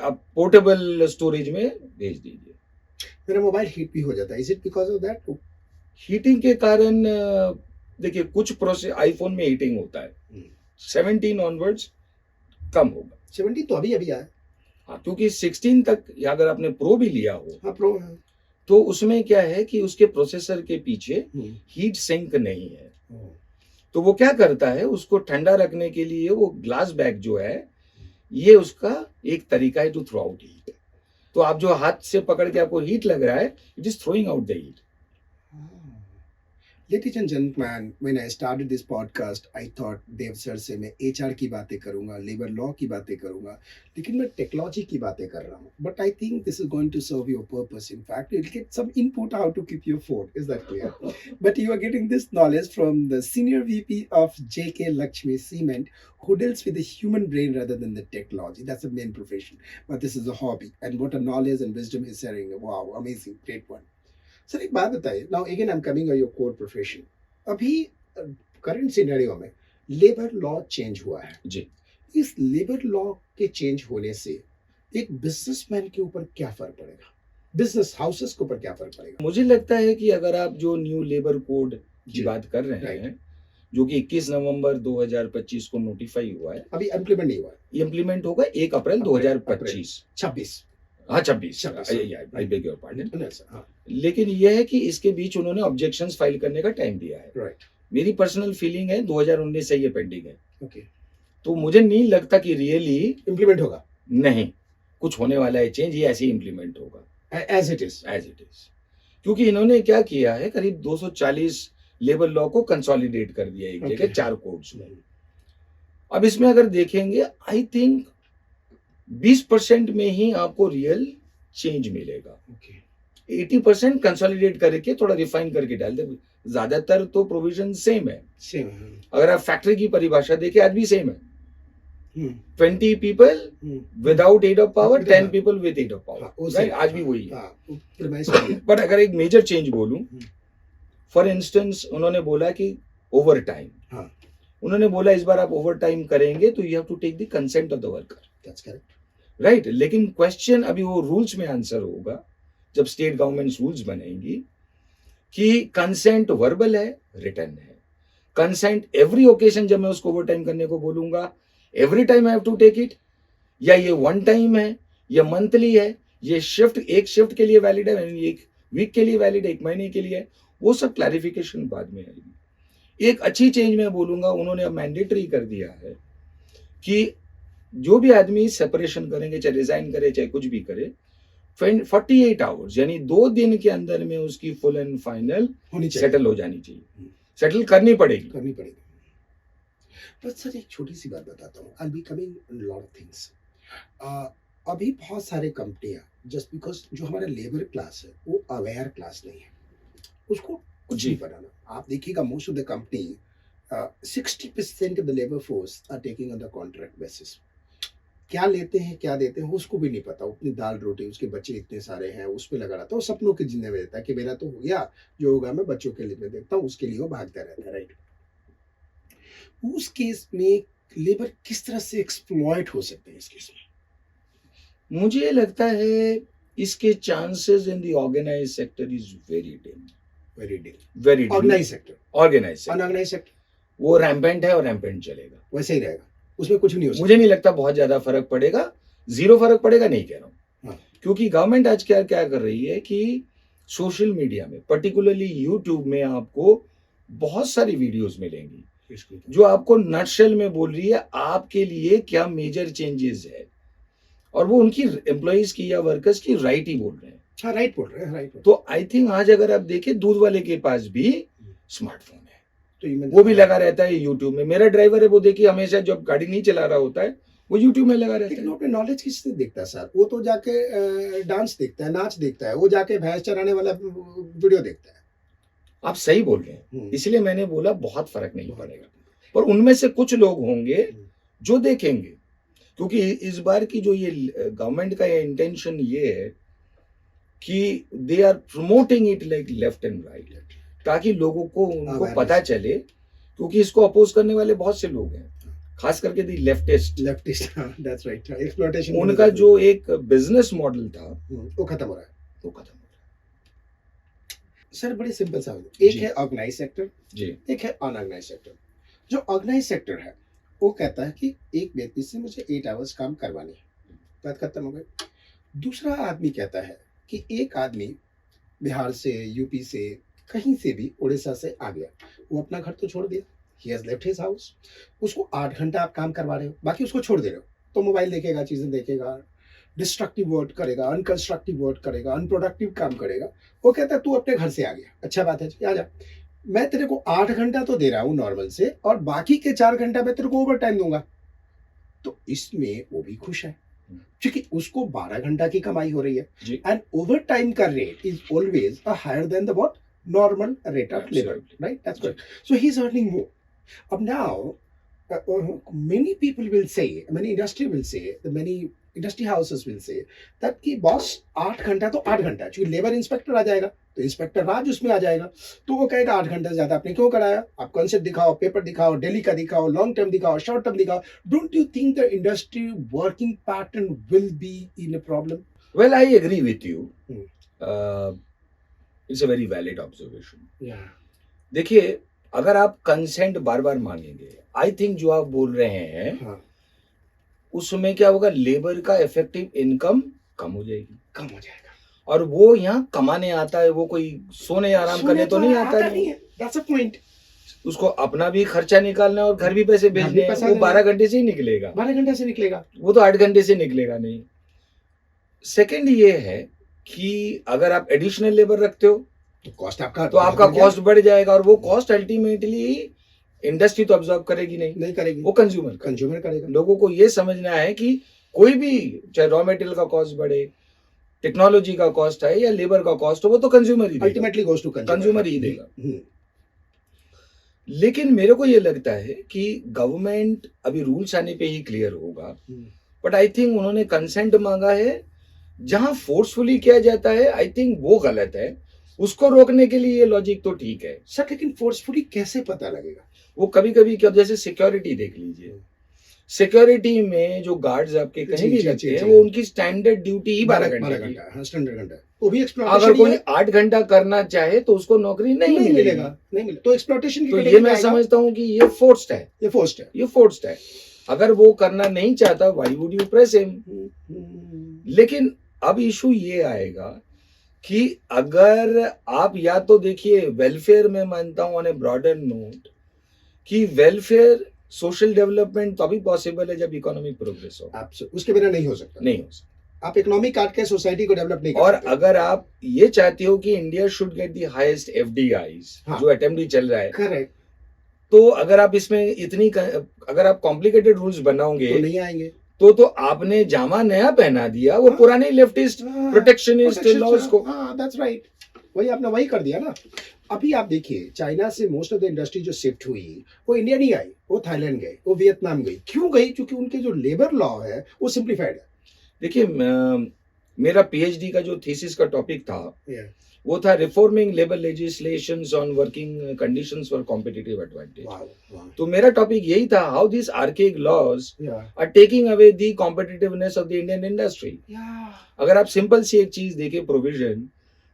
A: आप पोर्टेबल स्टोरेज में भेज दीजिए।
B: मेरा मोबाइल हीट भी हो जाता है। Is it because of that?
A: Heating के कारण देखिए, कुछ प्रोसेस आईफोन में हीटिंग होता है, 17 ऑनवर्ड्स कम होगा।
B: 70 तो अभी अभी आया।
A: हाँ, क्योंकि 16 तक, या अगर आपने प्रो भी लिया हो,
B: हाँ, प्रो
A: तो उसमें क्या है कि उसके प्रोसेसर के पीछे हीट सिंक नहीं है। तो वो क्या करता है, उसको ठंडा रखने के लिए वो ग्लास बैग जो है, ये उसका एक तरीका है टू थ्रो आउट हीट। तो आप जो हाथ से पकड़ के आपको हीट लग रहा है, it is throwing out the heat.
B: Ladies and gentlemen, when I started this podcast, I thought Dev sir से मैं HR की बातें करूंगा, लेबर लॉ की बातें करूंगा, लेकिन मैं टेक्नोलॉजी की बातें कर रहा हूँ. But I think this is going to serve your purpose. In fact, you'll get some input how to keep your phone. Is that clear? But you are getting this knowledge from the senior VP of JK Lakshmi Cement, who deals with the human brain rather than the technology. That's the main profession. But this is a hobby. And what a knowledge and wisdom he's sharing. Wow, amazing, great one. Sir एक बात बताइए, now again I am coming on your core profession. अभी करंट सिनेरियो में लेबर लॉ चेंज हुआ है.
A: जी.
B: इस लेबर लॉ के चेंज होने से एक बिजनेसमैन के ऊपर क्या फर्क पड़ेगा, बिजनेस हाउसेस के ऊपर क्या फर्क पड़ेगा?
A: मुझे लगता है कि अगर आप जो न्यू लेबर कोड की
B: जी.
A: बात कर रहे
B: राइट.
A: हैं, जो कि 21 नवंबर 2025 को नोटिफाई हुआ है,
B: अभी इम्प्लीमेंट नहीं हुआ है.
A: ये इम्प्लीमेंट होगा 1 अप्रैल 2025.
B: 26.
A: हाँ 26.
B: 26.
A: I beg your pardon.
B: हाँ.
A: लेकिन यह है कि इसके बीच उन्होंने ऑब्जेक्शंस फाइल करने का टाइम दिया है.
B: राइट.
A: मेरी पर्सनल फीलिंग है 2019 से ये पेंडिंग है.
B: ओके.
A: तो मुझे नहीं लगता कि रियली
B: इम्प्लीमेंट होगा.
A: नहीं कुछ होने वाला है चेंज, ये ऐसे ही इम्प्लीमेंट होगा
B: एज इट इज.
A: क्योंकि इन्होंने क्या किया है, करीब 240 लेबर लॉ को कंसोलिडेट कर दिया एक जगह 4 कोड्स में. अब इसमें अगर देखेंगे, आई थिंक 20% में ही आपको रियल चेंज मिलेगा.
B: ओके.
A: 80% कंसोलिडेट करके थोड़ा रिफाइन करके डाल दे. ज्यादातर तो प्रोविजन सेम है.
B: सेम.
A: अगर आप फैक्ट्री की परिभाषा देखें, आज भी सेम है. 20 people
B: hmm.
A: Without aid of power,
B: हाँ,
A: 10 people with aid of
B: हाँ,
A: power.
B: वो
A: Right?
B: सही.
A: आज भी वही है.
B: हाँ, premise वही है.
A: बट अगर एक मेजर चेंज बोलूं, फॉर इंस्टेंस उन्होंने बोला कि ओवर टाइम.
B: हाँ.
A: उन्होंने बोला इस बार आप ओवर टाइम करेंगे तो you have to take the consent of the worker.
B: That's correct.
A: Right. लेकिन क्वेश्चन अभी वो रूल्स में आंसर होगा जब स्टेट गवर्नमेंट रूल्स बनेंगी कि कंसेंट वर्बल है, रिटर्न है. कंसेंट एवरी ओकेजन जब मैं उसको ओवर टाइम करने को बोलूंगा, every time I have to take it, या ये वन टाइम है, ये मंथली है, ये शिफ्ट एक शिफ्ट के लिए वैलिड है, एक वीक के लिए वैलिड है, एक महीने के लिए है, वो सब क्लैरिफिकेशन बाद में आएगी. एक अच्छी चेंज मैं बोलूंगा, उन्होंने अब मैंडेटरी कर दिया है कि जो भी आदमी सेपरेशन करेंगे, चाहे रिजाइन करे चाहे कुछ भी करे, 48 आवर्स यानी 2 दिन के अंदर में उसकी फुल एंड फाइनल
B: होनी चाहिए.
A: सेटल हो जानी चाहिए. सेटल करनी पड़ेगी.
B: करनी पड़ेगी. बस सर एक छोटी सी बात बताता हूँ. I be coming lot of things. अभी बहुत सारे कंपनियां जस्ट बिकॉज जो हमारा लेबर क्लास है वो अवेयर क्लास नहीं है, उसको कुछ
A: जी.
B: नहीं पता. आप देखिएगा most of the company 60% of the labour force are taking on the contract basis. क्या लेते हैं क्या देते हैं उसको भी नहीं पता. अपनी दाल रोटी, उसके बच्चे इतने सारे हैं, उस पर लगा रहता है. वो सपनों की जिंदगी में रहता है कि मेरा तो हो गया, जो होगा मैं बच्चों के लिए मैं देखता हूँ, उसके लिए वो भागता रहता है. राइट. उस केस में लेबर किस तरह से एक्सप्लॉइट हो सकते हैं इस केस में?
A: मुझे लगता है इसके chances in the organise sector is very dim. Very
B: organise sector.
A: Organise
B: unorganise sector
A: वो रैम्पेंट है और रैम्पेंट चलेगा.
B: वैसे ही रहेगा, उसमें कुछ नहीं हो सकता.
A: मुझे नहीं लगता बहुत ज्यादा फर्क पड़ेगा. 0 फर्क पड़ेगा नहीं कह रहा हूँ.
B: हाँ.
A: क्योंकि गवर्नमेंट आज क्या क्या कर रही है कि सोशल मीडिया में, पर्टिकुलरली यूट्यूब में, आपको बहुत सारी वीडियोस मिलेंगी जो आपको नटशेल में बोल रही है आपके लिए क्या मेजर चेंजेस है, और वो उनकी एम्प्लॉइज की या वर्कर्स की राइट ही बोल रहे हैं.
B: हाँ, राइट बोल रहे हैं. राइट.
A: तो आई थिंक आज अगर आप देखें, दूध वाले के पास भी स्मार्टफोन है,
B: तो
A: वो भी लगा रहता है यूट्यूब में. मेरा ड्राइवर है, वो देखिए हमेशा जब गाड़ी नहीं चला रहा होता है वो यूट्यूब में लगा रहता
B: लेकिन
A: है.
B: अपने नॉलेज किससे देखता है सर? वो तो जाके डांस देखता है, नाच देखता है, वो जाके भैंस चराने वाला वीडियो देखता है.
A: आप सही बोल रहे हैं. इसलिए मैंने बोला बहुत फर्क नहीं पड़ेगा. पर उनमें से कुछ लोग होंगे जो देखेंगे, क्योंकि इस बार की जो ये गवर्नमेंट का इंटेंशन ये है कि they are promoting it like left and right, ताकि लोगों को उनको पता चले. क्योंकि इसको अपोज करने वाले बहुत से लोग हैं, खास करके दी लेफ्टिस्ट.
B: That's right. एक्सप्लॉइटेशन.
A: उनका जो एक बिजनेस मॉडल था
B: वो खत्म हो रहा है.
A: वो खत्म हो रहा
B: सर बड़े सिंपल सा एक
A: जी.
B: है ऑर्गेनाइज सेक्टर,
A: है. जी.
B: एक है अनऑर्गेनाइज सेक्टर. जो ऑर्गेनाइज सेक्टर है वो कहता है कि एक व्यक्ति से मुझे 8 आवर्स काम करवानी है, बात खत्म हो गई. दूसरा आदमी कहता है कि एक आदमी बिहार से, यूपी से, कहीं से भी, उड़ीसा से आ गया, वो अपना घर तो छोड़ दिया, he has left his house. उसको 8 घंटा आप काम करवा रहे हो, बाकी उसको छोड़ दे रहे हो, तो मोबाइल देखेगा, चीजें देखेगा, डिस्ट्रक्टिव वर्ड करेगा, अनकंस्ट्रक्टिव वर्ड करेगा, अनप्रोडक्टिव काम करेगा. वो कहता है तू अपने घर से आ गया, अच्छा बात है, आ जा. मैं तेरे को 8 घंटा तो दे रहा हूँ नॉर्मल से, और बाकी के 4 घंटा मैं तेरे को ओवर टाइम दूंगा, तो इसमें वो भी खुश है क्योंकि उसको 12 घंटा की कमाई हो रही है.
A: जी.
B: एंड ओवर टाइम का rate is always higher than the what normal rate of labour,
A: Absolutely.
B: Right? That's
A: जी.
B: Correct. So he is earning more. अब now many people will say, many industry will say, many industry houses will say that कि बॉस 8 घंटा तो 8 घंटा, क्योंकि लेबर इंस्पेक्टर आ जाएगा तो इंस्पेक्टर राज उसमें आ जाएगा, तो वो कहेगा 8 घंटा से ज्यादा आपने क्यों कराया, आप कॉन्सेप्ट दिखाओ, पेपर दिखाओ, डेली का दिखाओ, लॉन्ग टर्म दिखाओ, शॉर्ट टर्म दिखाओ. Don't you think the industry working pattern will be in a problem?
A: Well, I agree with you.
B: Hmm.
A: It's a very valid observation.
B: या
A: देखिए, अगर आप कंसेंट बार बार मांगेंगे, आई थिंक जो आप बोल रहे हैं
B: हाँ,
A: उसमें क्या होगा, लेबर का इफेक्टिव इनकम कम हो जाएगी,
B: कम हो जाएगा.
A: और वो यहाँ कमाने आता है, वो कोई सोने आराम करने तो नहीं आता
B: नहीं
A: है.
B: है. That's a point.
A: उसको अपना भी खर्चा निकालना है और घर भी पैसे भेजने हैं.
B: पैसा
A: वो
B: देना है.
A: 12 घंटे से ही निकलेगा,
B: 12 घंटे से निकलेगा.
A: वो तो 8 घंटे से निकलेगा नहीं. सेकंड ये है कि अगर आप एडिशनल लेबर रखते हो
B: तो कॉस्ट आपका
A: तो आपका कॉस्ट बढ़ जाएगा, और वो कॉस्ट अल्टीमेटली इंडस्ट्री तो ऑब्जर्व करेगी नहीं,
B: नहीं करेगी,
A: वो कंज्यूमर
B: कंज्यूमर करेगा.
A: लोगों को ये समझना है कि कोई भी, चाहे रॉ मटेरियल का कॉस्ट बढ़े, टेक्नोलॉजी का कॉस्ट है या लेबर का कॉस्ट हो, वो तो कंज्यूमर ही देगा,
B: अल्टीमेटली गोस टू
A: कंज्यूमर ही देगा. लेकिन मेरे को ये लगता है कि गवर्नमेंट अभी रूल्स आने पे ही क्लियर होगा, बट आई थिंक उन्होंने कंसेंट मांगा है. जहां फोर्सफुली किया जाता है आई थिंक वो गलत है. उसको रोकने के लिए ये लॉजिक तो ठीक है.
B: सर लेकिन फोर्सफुली कैसे पता लगेगा?
A: वो कभी कभी क्या, जैसे सिक्योरिटी देख लीजिए, सिक्योरिटी में जो गार्ड्स आपके कहीं भी लगते हैं, वो उनकी स्टैंडर्ड ड्यूटी ही 12 घंटे की.
B: हाँ, स्टैंडर्ड घंटा. वो भी
A: अगर
B: एक्सप्लॉइटेशन
A: कोई 8 घंटा करना चाहे तो उसको नौकरी नहीं मिलेगा.
B: नहीं मिलेगा, तो एक्सप्लॉइटेशन
A: तो ये मैं समझता हूँ कि ये फोर्स्ड है,
B: ये फोर्स्ड है.
A: ये फोर्स्ड है. अगर वो करना नहीं चाहता, why would you press him? लेकिन अब इशू ये आएगा कि अगर आप, या तो देखिए, वेलफेयर में मानता हूं ऑन ए ब्रॉडर नोट कि वेलफेयर सोशल डेवलपमेंट तभी पॉसिबल है जब इकोनॉमिक प्रोग्रेस हो.
B: उसके बिना नहीं हो सकता.
A: नहीं हो सकता.
B: आप इकोनॉमिक काट के सोसाइटी को डेवलप नहीं कर
A: और
B: सकते.
A: अगर आप ये चाहते हो कि India should get the highest FDIs,
B: हाँ.
A: जो अटेम्प्ट चल रहा है,
B: करेक्ट,
A: तो अगर आप इसमें अगर आप कॉम्प्लिकेटेड रूल्स बनाओगे
B: तो नहीं आएंगे.
A: तो आपने जामा नया पहना दिया, वो पुराने लेफ्टिस्ट प्रोटेक्शनिस्ट लॉज को.
B: हाँ, दैट्स राइट. वही आपने वही कर दिया ना. अभी आप देखिए, चाइना से मोस्ट ऑफ द इंडस्ट्री जो शिफ्ट हुई, वो इंडिया नहीं आई, वो थाईलैंड गई, वो वियतनाम गई. क्यों गई? क्योंकि उनके जो लेबर लॉ है वो सिंप्लीफाइड है.
A: देखिए, मेरा पीएचडी का जो थीसिस का टॉपिक था,
B: Yeah.
A: वो था reforming labour legislations on working conditions for competitive advantage.
B: Wow, wow.
A: तो मेरा टॉपिक यही था, how this archaic laws
B: Yeah.
A: Are taking away the competitiveness of the Indian industry.
B: Yeah.
A: अगर आप सिंपल सी एक चीज देखें, प्रोविजन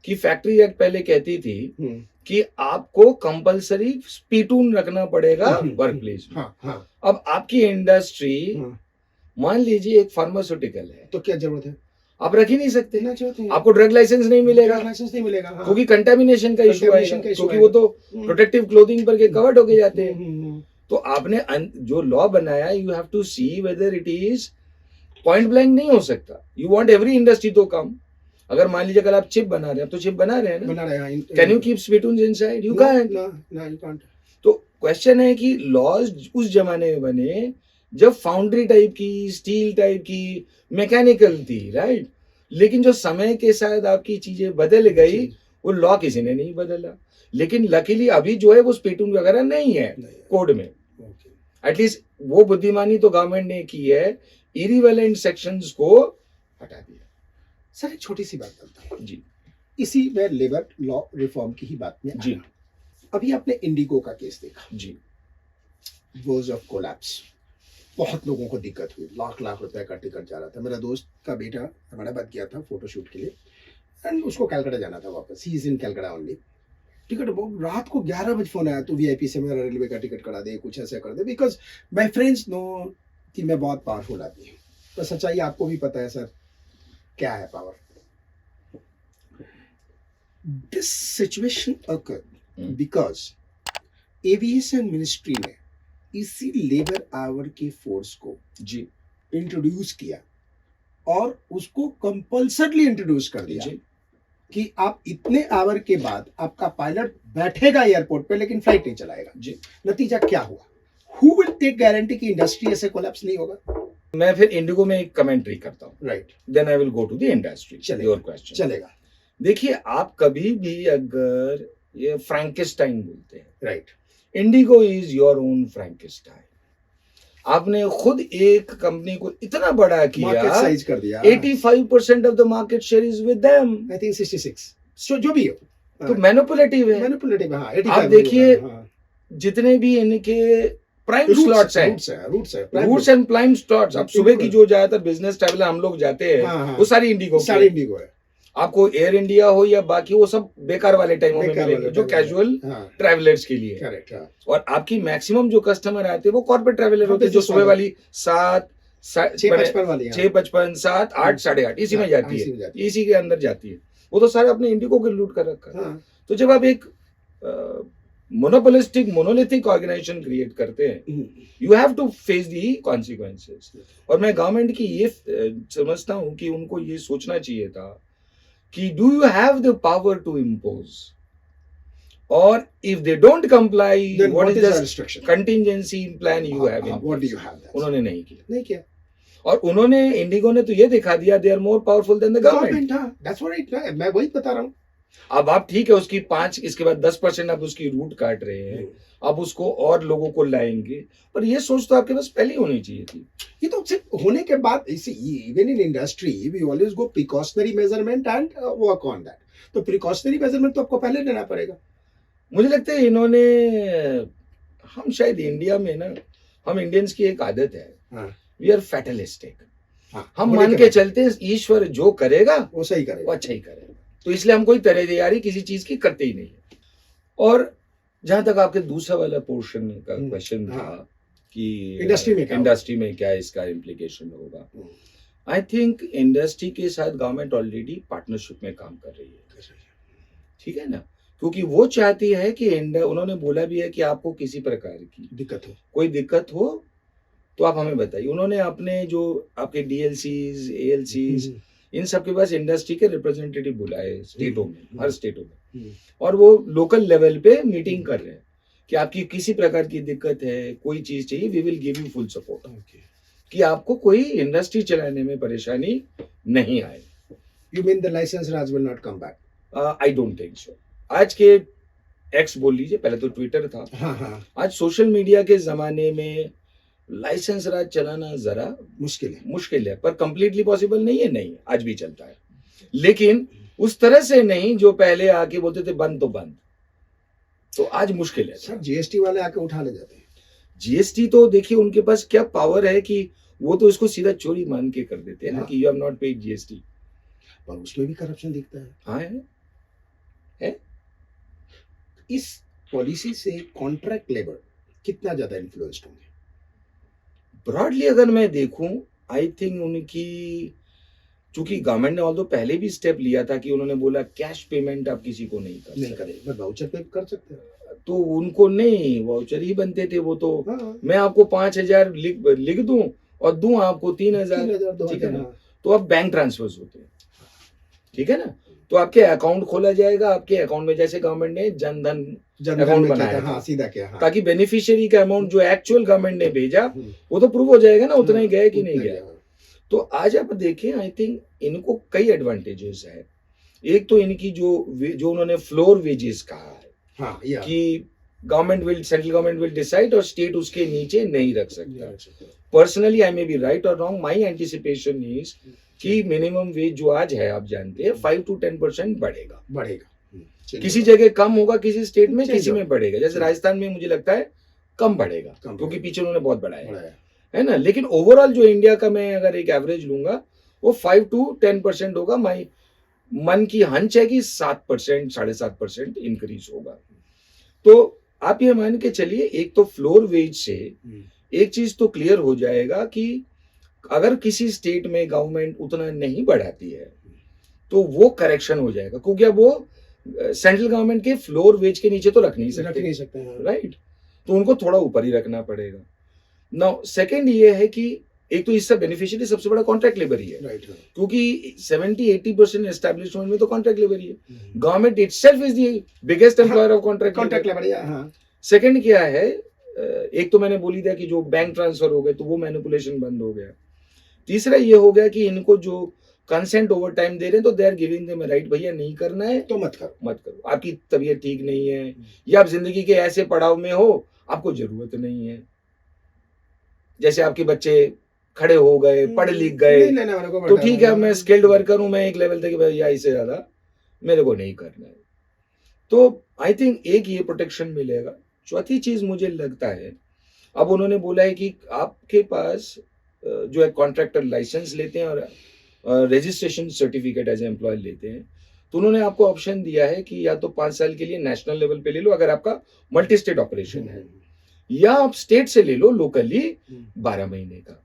A: की फैक्ट्री एक्ट पहले कहती थी कि आपको कंपलसरी स्पीटून रखना पड़ेगा वर्क प्लेस में.
B: हाँ, हाँ.
A: अब आपकी इंडस्ट्री, मान लीजिए एक फार्मास्यूटिकल है,
B: तो क्या जरूरत है?
A: आप रख ही नहीं सकते.
B: ना चाहते हैं.
A: आपको ड्रग लाइसेंस नहीं मिलेगा,
B: लाइसेंस नहीं मिलेगा. हाँ.
A: क्योंकि कंटामिनेशन का इशू
B: Contamination
A: आएगा,
B: का issue
A: क्योंकि
B: आएगा.
A: वो तो प्रोटेक्टिव क्लोथिंग पर के कवर्ड होके जाते हैं.
B: हम्म.
A: तो आपने जो लॉ बनाया, you have to see whether it is point blank नहीं हो सकता. यू वांट एवरी इंडस्ट्री तो कम. अगर मान लीजिए अगर आप चिप बना रहे हैं, तो चिप बना रहे हैं ना,
B: बना रहे हैं.
A: Can you keep spittoons inside? You can't.
B: ना, you can't.
A: तो क्वेश्चन है कि लॉज उस जमाने में बने जब फाउंड्री टाइप की, स्टील टाइप की, मैकेनिकल थी, राइट? लेकिन जो समय के साथ आपकी चीजें बदल गई, वो लॉ किसी ने नहीं बदला. लेकिन लकीली अभी जो है वो स्पीटून वगैरह नहीं है कोड में. एटलीस्ट वो बुद्धिमानी तो गवर्नमेंट ने की है, इरिवेलेंट सेक्शंस को हटा दिया.
B: सर एक छोटी सी बात करता हूँ
A: जी
B: इसी में लेबर लॉ रिफॉर्म की ही बात में
A: जी.
B: आया. अभी आपने इंडिगो का केस देखा,
A: जी
B: वर्ज ऑफ कोलैप्स. बहुत लोगों को दिक्कत हुई, लाख लाख रुपए का टिकट जा रहा था. मेरा दोस्त का बेटा अहमदाबाद गया था फोटोशूट के लिए, एंड उसको कलकत्ता जाना था वापस. He is in Calcutta only. Ticket रात को 11 बजे फोन आया, तो वीआईपी से मेरा रेलवे का टिकट करा दे, कुछ ऐसा कर दे, बिकॉज माई फ्रेंड्स नो कि मैं बहुत पावरफुल आदमी हूँ. तो सच्चाई आपको भी पता है सर क्या है power. This situation occur because aviation ministry ने इसी लेबर आवर के फोर्स को
A: जी
B: इंट्रोड्यूस किया और उसको कंपल्सरली इंट्रोड्यूस कर दिया.
A: जी.
B: कि आप इतने आवर के बाद आपका पायलट बैठेगा एयरपोर्ट पे लेकिन फ्लाइट नहीं चलाएगा,
A: जी
B: नतीजा क्या हुआ? हु विल टेक गारंटी कि इंडस्ट्री ऐसे कोलैप्स नहीं होगा?
A: मैं फिर इंडिगो में एक कमेंट्री करता हूँ,
B: right,
A: then I will go to the industry.
B: चलेगा।
A: योर क्वेश्चन
B: चलेगा।
A: देखिए, आप कभी भी अगर ये फ्रैंकेस्टाइन बोलते हैं,
B: right,
A: IndiGo is your own Frankenstein. आपने खुद एक कंपनी को इतना बड़ा
B: मार्केट
A: किया,
B: साइज कर दिया।
A: 85% of the market share is with them,
B: I think 66, सो जो भी हो
A: तो मैनिपुलेटिव है।
B: मैनिपुलेटिव। हाँ,
A: आप देखिए, जितने भी इनके प्राइम स्लॉट्स हैं, रूट्स एंड प्राइम स्लॉट्स, आप सुबह की जो ज्यादातर बिजनेस ट्रैवलर हम लोग जाते हैं, वो सारी इंडिगो
B: सारी इंडिगो है।
A: आपको एयर इंडिया हो या बाकी, वो सब बेकार वाले टाइमों में मिलेंगे, जो कैजुअल ट्रैवलर्स के लिए।
B: करेक्ट।
A: और आपकी मैक्सिमम जो कस्टमर आते हैं वो कॉर्पोरेट ट्रैवलर होते हैं, जो सुबह वाली 7,
B: 6:55 वाली
A: 6:55, 7, 8, 8:30 इसी में जाती है, इसी के अंदर जाती है। वो तो सारे अपने इंडिगो के लूट कर रखा है। तो जब आप एक मोनोपोलिस्टिक मोनोलिथिक ऑर्गेनाइजेशन क्रिएट करते हैं, you have to face the consequences. और मैं गवर्नमेंट की ये समझता हूँ कि उनको ये सोचना चाहिए था कि do you have the power to impose, और if they don't comply, what is the contingency plan you have in,
B: what do you have?
A: उन्होंने नहीं किया।
B: और
A: उन्होंने, इंडिगो ने तो ये दिखा दिया they are more powerful than the government.
B: That's what मैं वही बता रहा हूँ।
A: अब आप ठीक है, उसकी 5 इसके बाद 10% आप उसकी रूट काट रहे हैं, अब उसको और लोगों को लाएंगे, पर ये सोच तो आपके पास पहले ही होनी चाहिए थी।
B: ये तो सिर्फ होने के बाद, even in industry we always go precautionary measurement and work on that. तो प्रिकॉशनरी मेजरमेंट तो आपको पहले लेना पड़ेगा।
A: मुझे लगता है इन्होंने, हम शायद इंडिया में ना, हम इंडियंस की एक आदत है, वी आर फैटलिस्टिक। हम मान के चलते हैं ईश्वर जो करेगा
B: वो सही करेगा,
A: वो अच्छा ही करेगा, तो इसलिए हम कोई तरह तैयारी किसी चीज की करते ही नहीं है। और जहां तक आपके दूसरा वाला पोर्शन का क्वेश्चन था कि इंडस्ट्री में क्या इसका इम्प्लीकेशन होगा, आई थिंक इंडस्ट्री के साथ गवर्नमेंट ऑलरेडी पार्टनरशिप में काम कर रही है, ठीक है ना, क्योंकि वो चाहती है कि उन्होंने बोला भी है कि आपको किसी प्रकार की कोई दिक्कत हो तो आप हमें बताइए। उन्होंने अपने जो आपके डीएलसीज, एएलसीज, इन सब के पास इंडस्ट्री के रिप्रेजेंटेटिव बुलाए स्टेटों में, हर स्टेटों में, और वो लोकल लेवल पे मीटिंग कर रहे हैं कि आपकी किसी प्रकार की दिक्कत है, कोई चीज चाहिए, we will give you full support, कि आपको कोई इंडस्ट्री चलाने में परेशानी नहीं आए।
B: You mean the licence raj will not come back?
A: I don't think so. आज के एक्स बोल लीजिए, पहले तो ट्विटर था, आज सोशल मीडिया के जमाने में लाइसेंस राज चलाना जरा मुश्किल है, पर कंप्लीटली पॉसिबल नहीं है, नहीं आज भी चलता है, लेकिन उस तरह से नहीं जो पहले आके बोलते थे बंद तो बंद, तो आज मुश्किल है।
B: सर जीएसटी वाले आके उठा ले जाते हैं।
A: जीएसटी तो देखिए उनके पास क्या पावर है कि वो तो इसको सीधा चोरी मान के कर देते हैं ना, कि you have not paid GST,
B: पर उसमें भी करप्शन दिखता है।
A: हाँ है।
B: इस पॉलिसी से कॉन्ट्रैक्ट लेबर कितना ज्यादा इन्फ्लुएंस्ड होंगे?
A: ब्रॉडली अगर मैं देखूं, आई थिंक उनकी, चूंकि गवर्नमेंट ने ऑल्दो पहले भी स्टेप लिया था कि उन्होंने बोला कैश पेमेंट आप किसी को नहीं
B: करें, बट वाउचर पे कर सकते हैं,
A: तो उनको नहीं वाउचर ही बनते थे वो तो। मैं आपको 5,000 लिख दूं और दूं आपको 3,000, ठीक है ना, तो अब बैंक ट्रांसफर्स होते हैं, ठीक है ना, तो आपके अकाउंट खोला जाएगा, आपके अकाउंट में जैसे गवर्नमेंट ने जनधन अकाउंट बनाया
B: सीधा क्या,
A: ताकि बेनिफिशियरी का अमाउंट जो एक्चुअल गवर्नमेंट ने भेजा वो तो प्रूव हो जाएगा ना, उतना ही गया कि नहीं गया। तो आज आप देखें, आई थिंक इनको कई एडवांटेजेस है। एक तो इनकी जो उन्होंने फ्लोर वेजेस कहा है, कि सेंट्रल गवर्नमेंट विल डिसाइड और स्टेट उसके नीचे नहीं रख सकता। Personally I may be right और रॉन्ग, माई एंटिसिपेशन इज कि मिनिमम वेज जो आज है आप जानते हैं 5 to 10% बढ़ेगा। किसी जगह कम होगा, किसी स्टेट में, किसी में बढ़ेगा। जैसे राजस्थान में मुझे लगता है कम बढ़ेगा, क्योंकि पीछे उन्होंने बहुत बढ़ाया है ना, लेकिन ओवरऑल जो इंडिया का मैं अगर एक एवरेज लूंगा वो 5 to 10% होगा। माई मन की हंच है कि 7%, 7.5% इंक्रीज होगा। तो आप ये मान के चलिए, एक तो फ्लोर वेज से एक चीज तो क्लियर हो जाएगा कि अगर किसी स्टेट में गवर्नमेंट उतना नहीं बढ़ाती है तो वो करेक्शन हो जाएगा, क्योंकि अब वो सेंट्रल गवर्नमेंट के फ्लोर वेज के नीचे तो रख नहीं सकते, राइट, तो उनको थोड़ा ऊपर ही रखना पड़ेगा। नाउ सेकंड ये है कि एक तो इससे बेनिफिशियरी सबसे बड़ा कॉन्ट्रैक्ट लेबर ही है,
B: राइट
A: क्योंकि 70-80% एस्टेब्लिशमेंट में तो कॉन्ट्रैक्ट लेबर ही है। Government itself is the biggest employer of
B: contract
A: contract
B: labour. हाँ
A: सेकंड क्या है, एक तो मैंने बोली था कि जो बैंक ट्रांसफर हो गए तो वो मैनिपुलेशन बंद हो गया। तीसरा ये हो गया कि इनको जो कंसेंट ओवर टाइम दे रहे हैं तो they are giving them right, भैया नहीं करना है
B: तो मत करो।
A: मत करो, आपकी तबीयत ठीक नहीं है या आप जिंदगी के ऐसे पड़ाव में हो आपको जरूरत नहीं है। जैसे आपके बच्चे खड़े हो गए, पढ़ लिख गए, तो ठीक है मैं स्किल्ड वर्कर हूं, मैं एक लेवल तक भैया इससे ज्यादा मेरे को नहीं करना है। तो आई थिंक एक ये प्रोटेक्शन मिलेगा। चौथी चीज मुझे लगता है, अब उन्होंने बोला है कि आपके पास जो है कॉन्ट्रैक्टर लाइसेंस लेते हैं और रजिस्ट्रेशन सर्टिफिकेट एज एम्प्लॉय लेते हैं, तो उन्होंने आपको ऑप्शन दिया है कि या तो 5 साल के लिए नेशनल लेवल पे ले लो अगर आपका मल्टी स्टेट ऑपरेशन है, या आप स्टेट से ले लो लोकली 12 महीने का।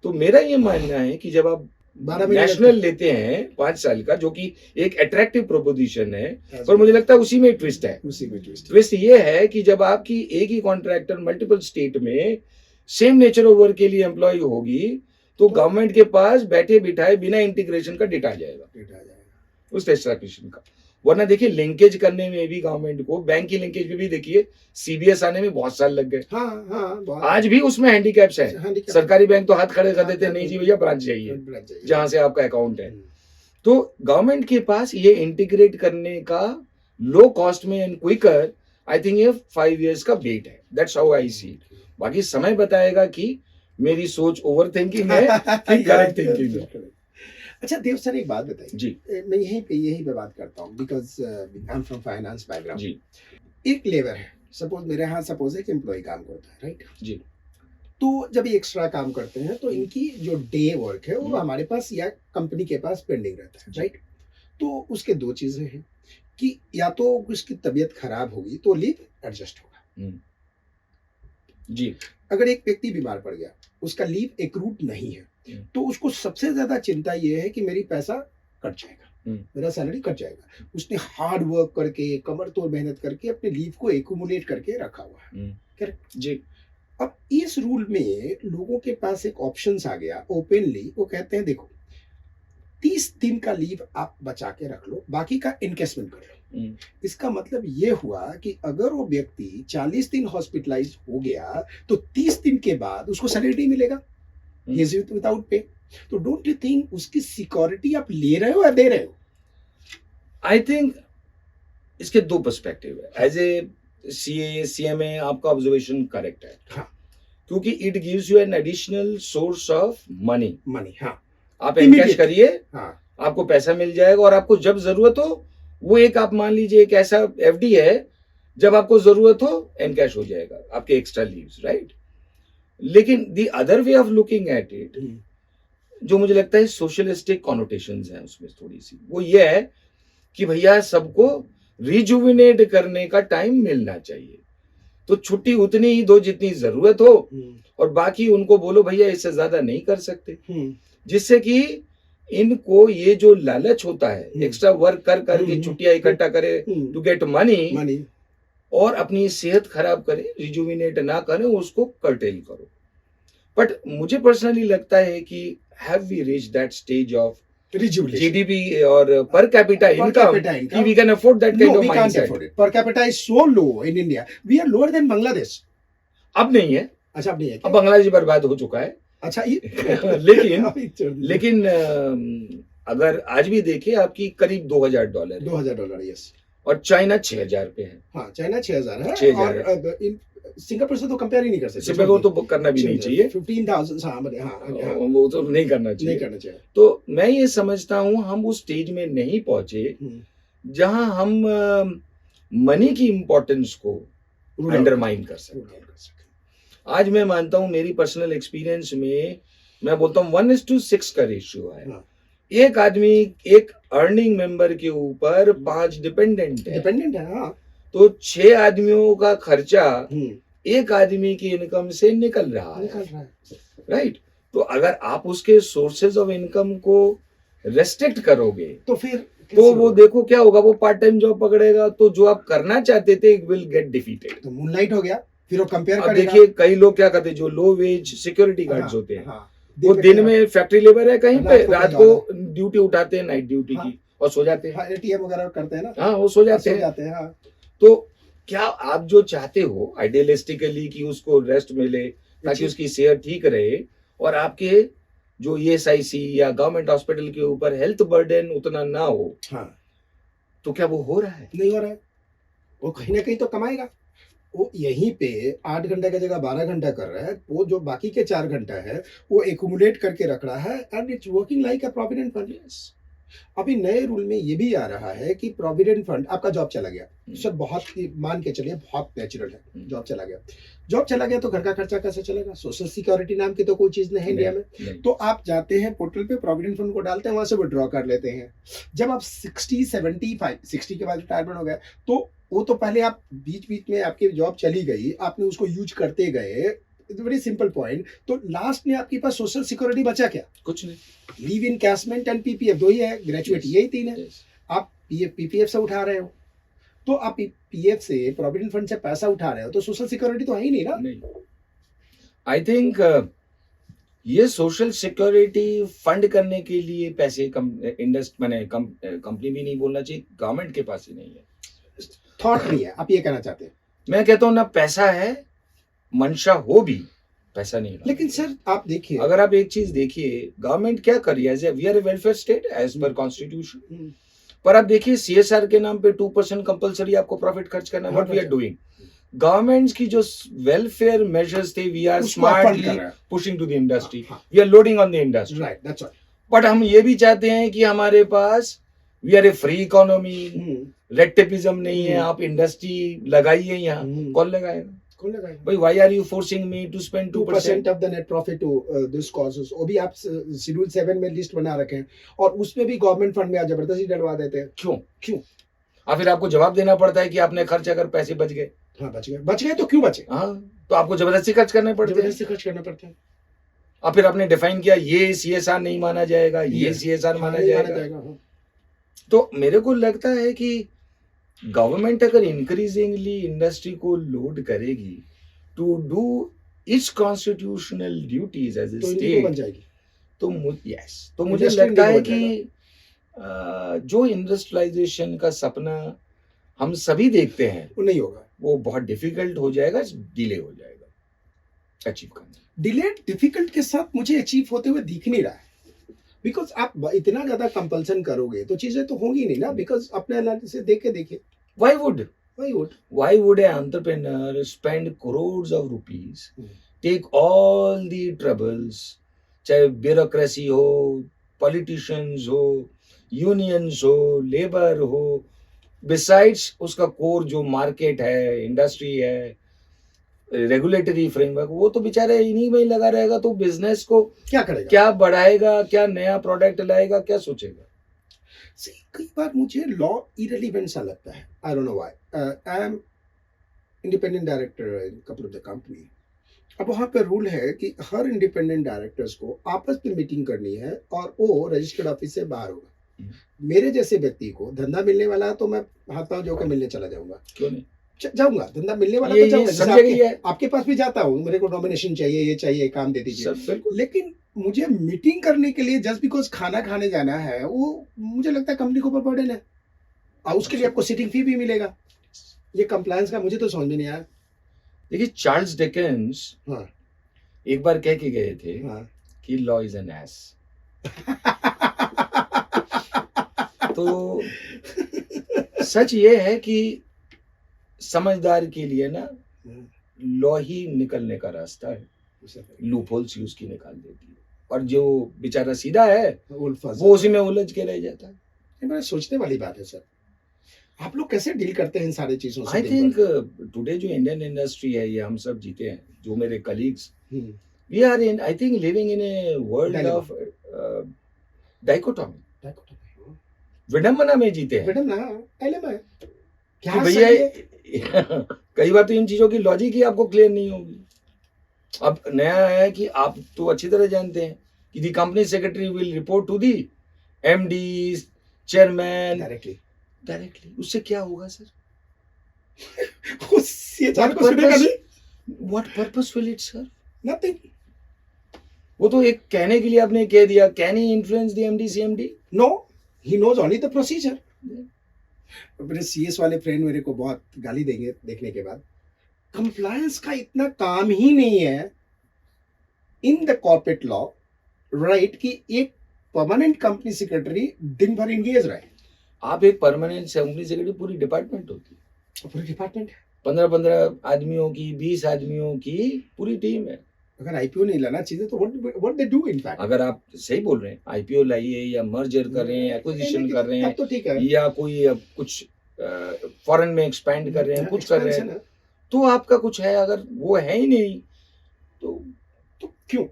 A: तो मेरा ये मानना है कि जब आप
B: 12 महीने
A: नेशनल लेते हैं 5 साल का, जो कि एक अट्रैक्टिव प्रोपोजिशन है, पर मुझे लगता है उसी में ट्विस्ट है।
B: उसी में
A: ट्विस्ट ये है कि जब आपकी एक ही कॉन्ट्रैक्टर मल्टीपल स्टेट में सेम नेचर ऑफ वर्क के लिए एम्प्लॉय होगी तो गवर्नमेंट के पास बैठे बिठाए बिना इंटीग्रेशन का डेटा आ जाएगा उस रजिस्ट्रेशन का। वरना देखिए लिंकेज करने में भी गवर्नमेंट को, बैंक की लिंकेज में भी देखिए सीबीएस आने में बहुत साल लग गए। आज भी उसमें हैंडीकैप्स है। सरकारी बैंक तो हाथ खड़े कर देते, नहीं जी भैया ब्रांच चाहिए जहां से आपका अकाउंट है। तो गवर्नमेंट के पास ये इंटीग्रेट करने का लो कॉस्ट में एंड क्विकर, आई थिंक ये 5 years का वेट है। दैट्स हाउ आई सी। बाकी समय बताएगा कि मेरी सोच ओवर थिंकिंग है कि करेक्ट थिंकिंग है।
B: अच्छा देव सर, एक बात बताइए
A: जी।
B: मैं यही पे बात करता हूँ because I am from finance background
A: जी।
B: एक लेबर है, सपोज मेरे यहाँ सपोज एक एम्प्लॉय काम करता है, राइट
A: जी।
B: तो जब ये एक्स्ट्रा काम करते हैं तो इनकी जो डे वर्क है वो हमारे पास या कंपनी के पास पेंडिंग रहता है, राइट। तो उसके 2 चीजें हैं कि या तो उसकी तबीयत खराब होगी तो लीव एडजस्ट होगा
A: जी।
B: अगर एक व्यक्ति बीमार पड़ गया, उसका लीव एक्रूट नहीं है, तो उसको सबसे ज्यादा चिंता ये है कि मेरी पैसा कट जाएगा, मेरा सैलरी कट जाएगा। उसने हार्ड वर्क करके कमर तोड़ मेहनत करके अपने लीव को एक्यूमुलेट करके रखा हुआ है, करेक्ट जी। अब इस रूल में लोगों के पास एक ऑप्शन आ गया ओपनली, वो कहते हैं देखो 30 दिन का लीव आप बचा के रख लो, बाकी का इनकेसमेंट कर लो। इसका मतलब ये हुआ कि अगर वो व्यक्ति 40 दिन हॉस्पिटलाइज हो गया तो 30 दिन के बाद उसको सैलरी मिलेगा विदाउट पे। तो डोंट यू थिंक उसकी सिक्योरिटी आप ले रहे हो या दे रहे हो?
A: आई थिंक इसके 2 पर्सपेक्टिव है। एज ए सीएमए आपका ऑब्जर्वेशन करेक्ट है।
B: हाँ।
A: क्योंकि it gives you an additional source of money.
B: हाँ।
A: आप एनकैश करिए,
B: हाँ।
A: आपको पैसा मिल जाएगा और आपको जब जरूरत हो, वो एक आप मान लीजिए एक ऐसा एफडी है, जब आपको जरूरत हो एनकैश हो जाएगा आपके एक्स्ट्रा लीव्स, राइट। लेकिन the other way of looking at it, जो मुझे लगता है सोशलिस्टिक कॉनोटेशंस हैं उसमें थोड़ी सी, वो ये है कि भैया सबको रिजुविनेट करने का टाइम मिलना चाहिए, तो छुट्टी उतनी ही दो जितनी जरूरत हो और बाकी उनको बोलो भैया इससे ज्यादा नहीं कर सकते, जिससे कि इनको ये जो लालच होता है एक्स्ट्रा वर्क कर करके छुट्टियां इकट्ठा करे टू गेट मनी और अपनी सेहत खराब करे, रिजुविनेट ना करे, उसको कर्टेल करो। बट मुझे पर्सनली लगता है कि have we reach that stage of GDP और पर कैपिटा इनकम कि we can afford that kind of mindset.
B: Per capita is so low in India, we are lower than Bangladesh.
A: अब नहीं है।
B: अच्छा अब नहीं है,
A: अब बांग्लादेश बर्बाद हो चुका है।
B: अच्छा
A: लेकिन अगर आज भी देखिए आपकी करीब $2000
B: यस,
A: और चाइना 6000 पे है।
B: हाँ चाइना 6000 है
A: 6000
B: और सिंगापुर से तो कंपेयर ही नहीं कर सकते।
A: सिंगापुर तो करना भी नहीं चाहिए,
B: 15,000
A: वो तो नहीं करना चाहिए। तो मैं ये समझता हूँ हम उस स्टेज में नहीं पहुंचे जहां हम मनी की इंपॉर्टेंस को अंडरमाइन कर सकते। आज मैं मानता हूं मेरी पर्सनल एक्सपीरियंस में मैं बोलता हूं 1:6 का रेशियो है। एक आदमी एक अर्निंग मेंबर के ऊपर 5 डिपेंडेंट है।
B: हाँ।
A: तो 6 आदमियों का खर्चा एक आदमी की इनकम से निकल रहा है, राइट। तो अगर आप उसके सोर्सेज ऑफ इनकम को रेस्ट्रिक्ट करोगे तो फिर वो देखो क्या होगा, वो पार्ट टाइम जॉब पकड़ेगा, तो जो आप करना चाहते थे विल गेट डिफीटेड।
B: तो मूनलाइट हो गया, फिर वो कंपेयर करेगा।
A: देखिए कई लोग क्या करते हैं, जो लो वेज सिक्योरिटी गार्ड्स होते हैं, वो दिन में फैक्ट्री लेबर है कहीं पे, रात
B: जा
A: को ड्यूटी उठाते हैं, नाइट ड्यूटी
B: हाँ।
A: की, और सो जाते हैं।
B: एटीएम वगैरह करते हैं ना,
A: हाँ, वो सो जाते
B: सो
A: हैं।
B: जाते हैं। हाँ
A: तो क्या आप जो चाहते हो आइडियलिस्टिकली कि उसको रेस्ट मिले ताकि
B: जी।
A: उसकी सेहत ठीक रहे, और आपके जो ESIC या गवर्नमेंट हॉस्पिटल के ऊपर हेल्थ बर्डन उतना ना हो,
B: हाँ
A: तो क्या वो हो रहा है?
B: नहीं हो रहा है, वो कहीं ना कहीं तो कमाएगा। वो यहीं पे 8 घंटे की जगह 12 घंटा कर रहा है, वो जो बाकी के 4 घंटा है वो एक्यूमुलेट करके रख रहा है, and it's working like a provident fund. अभी नए रूल में ये भी आ रहा है कि प्रोविडेंट फंड, आपका जॉब चला गया सर, बहुत ही मान के चलिए बहुत नेचुरल है, जॉब चला गया, जॉब चला गया तो घर का खर्चा कैसे चलेगा? सोशल सिक्योरिटी नाम की तो कोई चीज नहीं है इंडिया में।
A: नहीं।
B: तो आप जाते हैं पोर्टल पे, प्रोविडेंट फंड को डालते हैं, वहां से विड्रॉ कर लेते हैं। जब आप 60 के बाद रिटायरमेंट हो गया, तो वो तो पहले आप बीच बीच में आपकी जॉब चली गई, आपने उसको यूज करते गए, वेरी सिंपल पॉइंट। तो लास्ट में आपके पास सोशल सिक्योरिटी बचा क्या?
A: कुछ नहीं।
B: लीव इन कैशमेंट एंड पीपीएफ, दो ही है, ग्रेजुएटी यही तीन है।
A: Yes.
B: आप पीपीएफ से उठा रहे हो, तो आप पीएफ से, प्रोविडेंट फंड से पैसा उठा रहे हो, तो सोशल सिक्योरिटी तो है ही नहीं ना।
A: नहीं, आई थिंक ये सोशल सिक्योरिटी फंड करने के लिए पैसे कंपनी भी नहीं बोलना चाहिए, गवर्नमेंट के पास ही नहीं है,
B: थॉट नहीं है, आप ये कहना चाहते हैं।
A: मैं कहता हूँ ना पैसा है, मंशा हो भी, पैसा नहीं है।
B: लेकिन सर आप देखिए,
A: अगर आप एक चीज देखिए, गवर्नमेंट क्या कर रही है, we are a welfare state as per constitution, पर आप देखिए CSR के नाम पे 2% कंपलसरी आपको प्रॉफिट खर्च करना है। What we are doing, governments की जो वेलफेयर मेजर्स थे, we are smartly pushing to the industry, we are loading on the industry,
B: right, that's all.
A: But हम ये भी चाहते हैं कि हमारे पास, we are a free economy, red tapism नहीं है, आप इंडस्ट्री लगाइए यहाँ, कौन लगाएगा?
B: कौन लगाएगा
A: भाई? Why are you forcing me to spend
B: 2% of the net profit to this causes? वो भी आप शेड्यूल 7 में लिस्ट बना रखे हैं, और उसमें भी गवर्नमेंट फंड में आप जबरदस्ती डलवा देते हैं। क्यों?
A: और फिर आपको जवाब देना पड़ता है कि आपने खर्च, अगर पैसे बच गए,
B: हाँ बच गए तो क्यों बचे?
A: हाँ, तो आपको जबरदस्ती खर्च करने पड़ते हैं।
B: जबरदस्ती खर्च करना पड़ता है।
A: और फिर आपने डिफाइन किया ये CSR नहीं माना जाएगा, ये CSR माना जाएगा।
B: हाँ।
A: तो मेरे को लगता है कि गवर्नमेंट अगर इंक्रीजिंगली इंडस्ट्री को लोड करेगी to do its constitutional duties as a
B: तो इनको
A: स्टेट,
B: बन जाएगी।
A: तो मुझे
B: Industry
A: लगता है
B: बन
A: कि जो इंडस्ट्रियलाइजेशन का सपना हम सभी देखते हैं,
B: वो नहीं होगा,
A: वो बहुत डिफिकल्ट हो जाएगा, डिले हो जाएगा अचीव करना।
B: डिलेड डिफिकल्ट के साथ मुझे अचीव होते हुए दिख नहीं रहा है, बिकॉज आप इतना ज्यादा कंपल्सन करोगे तो चीजें तो होंगी नहीं ना, बिकॉज अपने एनालिसिस से देख के देखिए।
A: Why would
B: Why would
A: an entrepreneur spend crores of rupees,
B: Hmm.
A: take all the troubles, चाहे ब्यूरोक्रेसी हो, पॉलिटिशियंस हो, यूनियंस हो, लेबर हो, बिसाइड्स उसका कोर जो मार्केट है, इंडस्ट्री है, रेगुलेटरी फ्रेमवर्क, वो तो बेचारे इन्हीं में ही लगा रहेगा, तो बिजनेस को
B: क्या करेगा?
A: क्या बढ़ाएगा, क्या नया प्रोडक्ट लाएगा, क्या सोचेगा?
B: See, कई बार मुझे लॉ इरेलीवेंट सा लगता है, I don't know why. I am independent director in couple of the company. अब वहाँ पे रूल है कि हर इंडिपेंडेंट डायरेक्टर्स को आपस में मीटिंग करनी है, और वो रजिस्टर्ड ऑफिस से बाहर होगा। मेरे जैसे व्यक्ति को धंधा मिलने वाला है तो मैं हाथ पांव जोड़ के मिलने चला जाऊंगा।
A: क्यों नहीं?
B: जाऊंगा, धंधा मिलने वाला
A: ये
B: तो जाऊंगा।
A: सब
B: जैसे
A: जगह ही है।
B: आपके पास भी जाता हूँ, मेरे को नॉमिनेशन चाहिए, ये चाहिए, काम दे दीजिए।
A: सब बिल्कुल।
B: लेकिन मुझे मीटिंग करने के लिए जस्ट बिकॉज खाना खाने जाना है, वो मुझे लगता है कंपनी के ऊपर बर्डन है, और उसके लिए आपको सिटिंग फी भी मिलेगा। ये कंप्लायंस का मुझे तो समझ में नहीं आया।
A: देखिए, चार्ल्स डिकेंस
B: हाँ
A: एक बार कह के गए थे
B: हाँ
A: कि लॉ इज एन एस। तो सच ये है कि समझदार के लिए ना लॉ ही निकलने का रास्ता है, लूप होल्स यूज की निकाल देती है, और जो बेचारा सीधा है वो उसी में उलझ के रह जाता है।
B: ये बड़ा सोचने वाली बात है सर। आप लोग कैसे डील करते हैं इन सारी चीजों से?
A: आई थिंक टुडे जो इंडियन इंडस्ट्री है, ये हम सब जीते हैं, जो मेरे colleagues, we are in, I think, living in a world of dichotomy, विडंबना में जीते हैं।
B: क्या
A: भैया कई बार तो इन चीजों की लॉजिक ही आपको क्लियर नहीं होगी। अब नया है कि आप तो अच्छी तरह जानते हैं कि the company secretary will report to the MD, chairman directly. उससे क्या होगा sir?
B: What purpose will it serve? Nothing.
A: वो तो एक कहने के लिए आपने कह दिया, can he influence the MD CMD?
B: No, he knows only the procedure. मेरे सीएस वाले फ्रेंड मेरे को बहुत गाली देंगे देखने के बाद। कंप्लायंस का इतना काम ही नहीं है in the corporate law, right, कि एक परमानेंट कंपनी सेक्रेटरी दिन भर इंगेज रहे।
A: आप एक परमानेंट कंपनी सेक्रेटरी, पूरी डिपार्टमेंट होती है,
B: पूरे डिपार्टमेंट,
A: 15-15 आदमियों की, 20 आदमियों की पूरी टीम है।
B: अगर आईपीओ नहीं लाना चाहिए तो what they do in fact?
A: अगर आप सही बोल रहे हैं, आईपीओ लाइए या मर्जर कर रहे हैं, एक्विजिशन कर रहे
B: तब तो ठीक है,
A: हैं, या कोई कुछ फॉरेन में एक्सपैंड कर रहे हैं, कुछ कर रहे हैं, तो आपका कुछ है। अगर वो है ही नहीं तो
B: क्यों?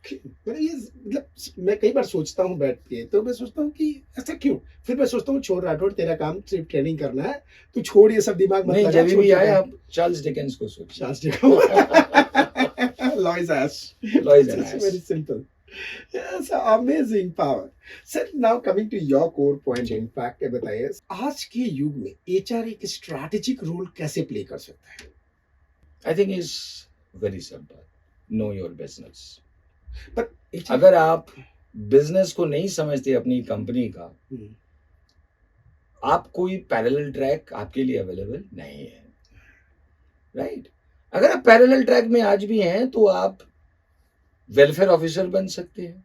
B: मतलब ये, मतलब मैं कई बार सोचता हूँ बैठ के, तो मैं सोचता हूँ कि ऐसा क्यों। फिर मैं सोचता हूँ छोड़ राठौड़, तेरा काम सिर्फ ट्रेनिंग करना है, तू छोड़ ये सब दिमाग मत
A: नहीं।
B: लगा,
A: जब भी आए आप चार्ल्स डिकेंस को सोचिए।
B: Charles Dickens, Lois Ash, very simple. Yes, amazing power. Sir, now coming to your core point, in fact, बताइए आज के युग में एचआर एक स्ट्रैटेजिक रोल कैसे प्ले कर सकता है?
A: I think is very simple, no your business.
B: पर
A: अगर आप बिजनेस को नहीं समझते अपनी कंपनी का, आप कोई पैरेलल ट्रैक आपके लिए अवेलेबल नहीं है, राइट? अगर आप पैरेलल ट्रैक में आज भी हैं तो आप वेलफेयर ऑफिसर बन सकते हैं,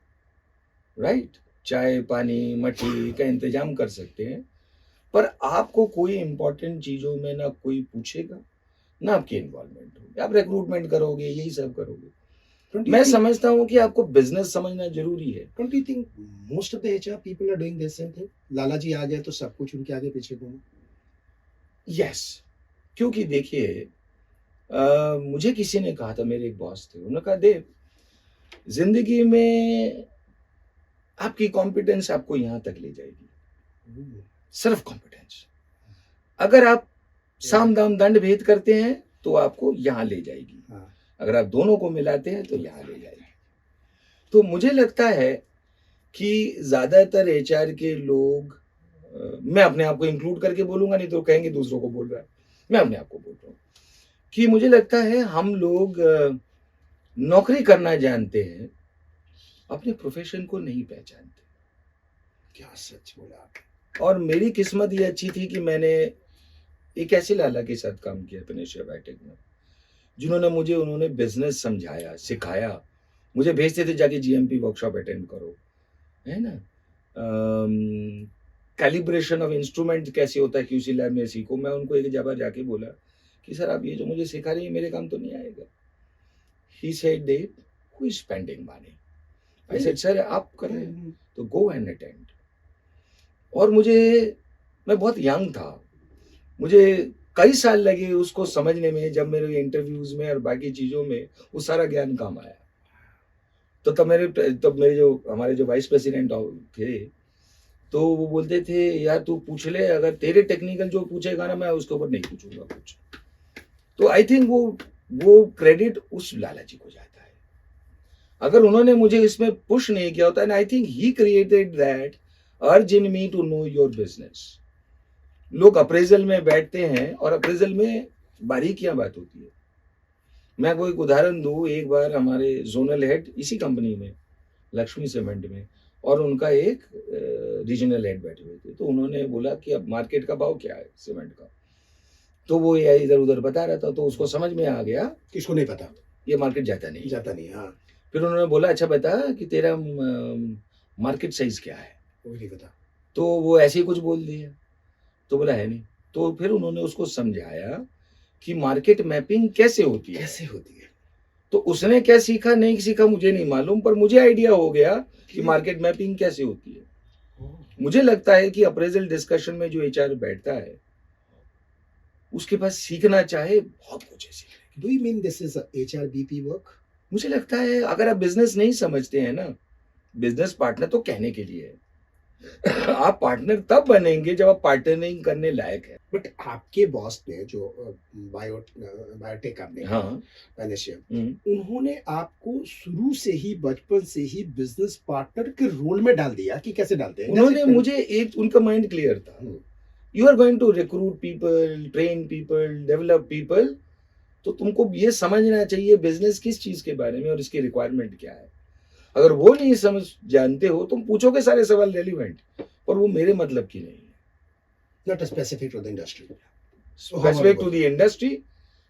A: राइट? चाय पानी मट्टी का इंतजाम कर सकते हैं, पर आपको कोई इंपॉर्टेंट चीजों में ना कोई पूछेगा, ना आपकी इन्वॉल्वमेंट होगी। आप रिक्रूटमेंट करोगे, यही सब करोगे। मैं समझता हूँ कि आपको बिजनेस समझना जरूरी है।
B: Don't you think most of the HR people are doing the same thing? लाला जी आ गए तो सब कुछ उनके आगे पीछे घूमो।
A: यस, क्योंकि देखिए, मुझे किसी ने कहा था, मेरे एक बॉस थे, उन्होंने कहा, देव, जिंदगी में आपकी कॉम्पिटेंस आपको यहां तक ले जाएगी, सिर्फ कॉम्पिटेंस। अगर आप साम दाम दंड भेद करते हैं तो आपको यहां ले जाएगी, अगर आप दोनों को मिलाते हैं तो यहां ले जाएगी। तो मुझे लगता है कि ज्यादातर एचआर के लोग, मैं अपने आप को इंक्लूड करके बोलूंगा, नहीं तो कहेंगे दूसरों को बोल रहा है, मैं अपने आप को बोल रहा हूँ कि मुझे लगता है हम लोग नौकरी करना जानते हैं, अपने प्रोफेशन को नहीं पहचानते।
B: क्या सच बोला आप।
A: और मेरी किस्मत ये अच्छी थी कि मैंने एक ऐसे लाला के साथ काम किया पेनेशिया बायोटेक में, जिन्होंने मुझे, उन्होंने बिजनेस समझाया, सिखाया। मुझे भेजते थे जाके जीएमपी वर्कशॉप अटेंड करो, है ना, कैलिब्रेशन ऑफ इंस्ट्रूमेंट कैसे होता है क्यूसी लैब में सीखो। मैं उनको एक जगह जाके बोला कि सर आप ये जो मुझे सिखा रही है मेरे काम तो नहीं आएगा। He said, Dev, who is spending money? I said, sir आप कर रहे हैं तो गो एंड अटेंड। और मैं बहुत यंग था, मुझे कई साल लगे उसको समझने में, जब मेरे इंटरव्यूज में और बाकी चीजों में वो सारा ज्ञान काम आया। तो तब मेरे जो हमारे जो वाइस प्रेसिडेंट थे, तो वो बोलते थे, यार तू पूछ ले, अगर तेरे टेक्निकल जो पूछेगा ना, मैं उसके ऊपर नहीं पूछूंगा कुछ। तो आई थिंक वो क्रेडिट उस लाला जी को जाता है। अगर उन्होंने मुझे इसमें पुश नहीं किया होता, I think he created that urge in me to know your business. लोग अप्रेजल में बैठते हैं और अप्रेजल में बारीकियां बात होती है। मैं कोई उदाहरण दूं, एक बार हमारे जोनल हेड इसी कंपनी में, लक्ष्मी सीमेंट में, और उनका एक रीजनल हेड बैठे हुए थे, तो उन्होंने बोला कि अब मार्केट का भाव क्या है सीमेंट का। तो वो ये इधर उधर बता रहा था, तो उसको समझ में आ गया,
B: किसको नहीं पता,
A: ये मार्केट जाता नहीं।
B: हाँ।
A: फिर उन्होंने बोला, अच्छा बता कि तेरा मार्केट साइज क्या है?
B: वो नहीं पता।
A: तो वो ऐसे ही कुछ बोल दिया, तो बोला है नहीं। तो फिर उन्होंने उसको समझाया कि मार्केट मैपिंग कैसे होती है। तो उसने क्या सीखा नहीं सीखा मुझे नहीं मालूम, पर मुझे आइडिया हो गया कि मार्केट मैपिंग कैसे होती है। मुझे लगता है कि अप्रेजल डिस्कशन में जो एचआर बैठता है, उसके पास सीखना चाहे बहुत कुछ है।
B: Do you mean this is HR BP work?
A: मुझे लगता है अगर आप बिजनेस नहीं समझते हैं ना, बिजनेस पार्टनर तो कहने के लिए है। आप पार्टनर तब बनेंगे जब आप पार्टनरिंग करने लायक है।
B: बट आपके बॉस ने जो बायोटेक आपने,
A: हाँ,
B: पेनेशिया, उन्होंने आपको शुरू से ही, बचपन से ही बिजनेस पार्टनर के रोल में डाल दिया कि कैसे डालते हैं?
A: उन्होंने मुझे एक, उनका माइंड क्लियर था, you are going to recruit people, train people, develop people, तो तुमको ये समझना चाहिए बिजनेस किस चीज के बारे में और इसकी रिक्वायरमेंट क्या है। अगर वो नहीं समझ जानते हो, तुम पूछोगे सारे सवाल रेलिवेंट, पर वो मेरे मतलब की नहीं है,
B: Not specific to the industry.
A: Specific to the industry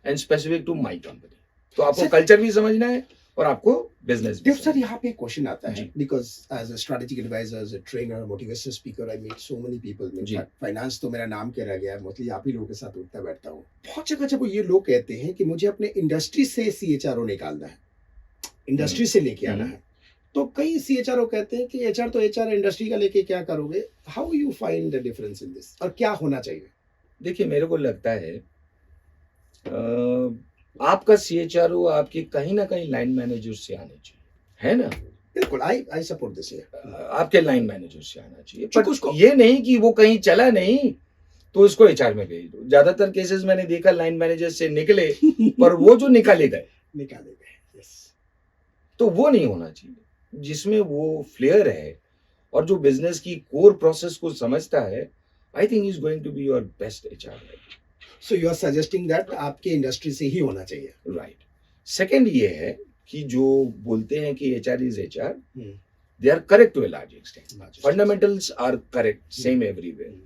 A: and specific to my company. तो आपको कल्चर भी समझना है और आपको बिजनेस भी
B: देव सर, यहाँ पे एक क्वेश्चन आता है,
A: जी।
B: Because as a strategic adviser, as a trainer, motivational speaker, I meet so many people.
A: जी।
B: फाइनेंस तो मेरा नाम के रह गया है, मोस्टली आप ही लोगों के साथ उठता बैठता हूँ। बहुत जगह जब ये लोग कहते हैं कि मुझे अपने इंडस्ट्री से सीएचआरओ निकालना है, इंडस्ट्री से लेके आना है, तो कई सीएचआरओ कहते हैं कि एचआर तो एचआर, इंडस्ट्री का लेके क्या करोगे? How you find the difference in this, और क्या होना चाहिए?
A: देखिए, मेरे को लगता है आपका सीएचआरओ आपके कहीं ना कहीं लाइन मैनेजर से आने चाहिए, है ना?
B: बिल्कुल, आई सपोर्ट दिस।
A: आपके लाइन मैनेजर से आना चाहिए,
B: क्योंकि
A: पर
B: उसको-
A: ये नहीं कि वो कहीं चला नहीं तो इसको एचआर में भेज दो। ज्यादातर केसेस मैंने देखा लाइन मैनेजर से निकले पर वो जो निकाले गए,
B: निकाले गए। यस,
A: तो वो नहीं होना चाहिए। जिसमें वो फ्लेयर है और जो बिजनेस की कोर प्रोसेस को समझता है, I think is going to be your best HR.
B: So you are suggesting that आपके इंडस्ट्री से ही होना चाहिए।
A: राइट। सेकंड ये है कि जो बोलते हैं कि HR is HR, they are correct to a large extent, fundamentals are correct same everywhere,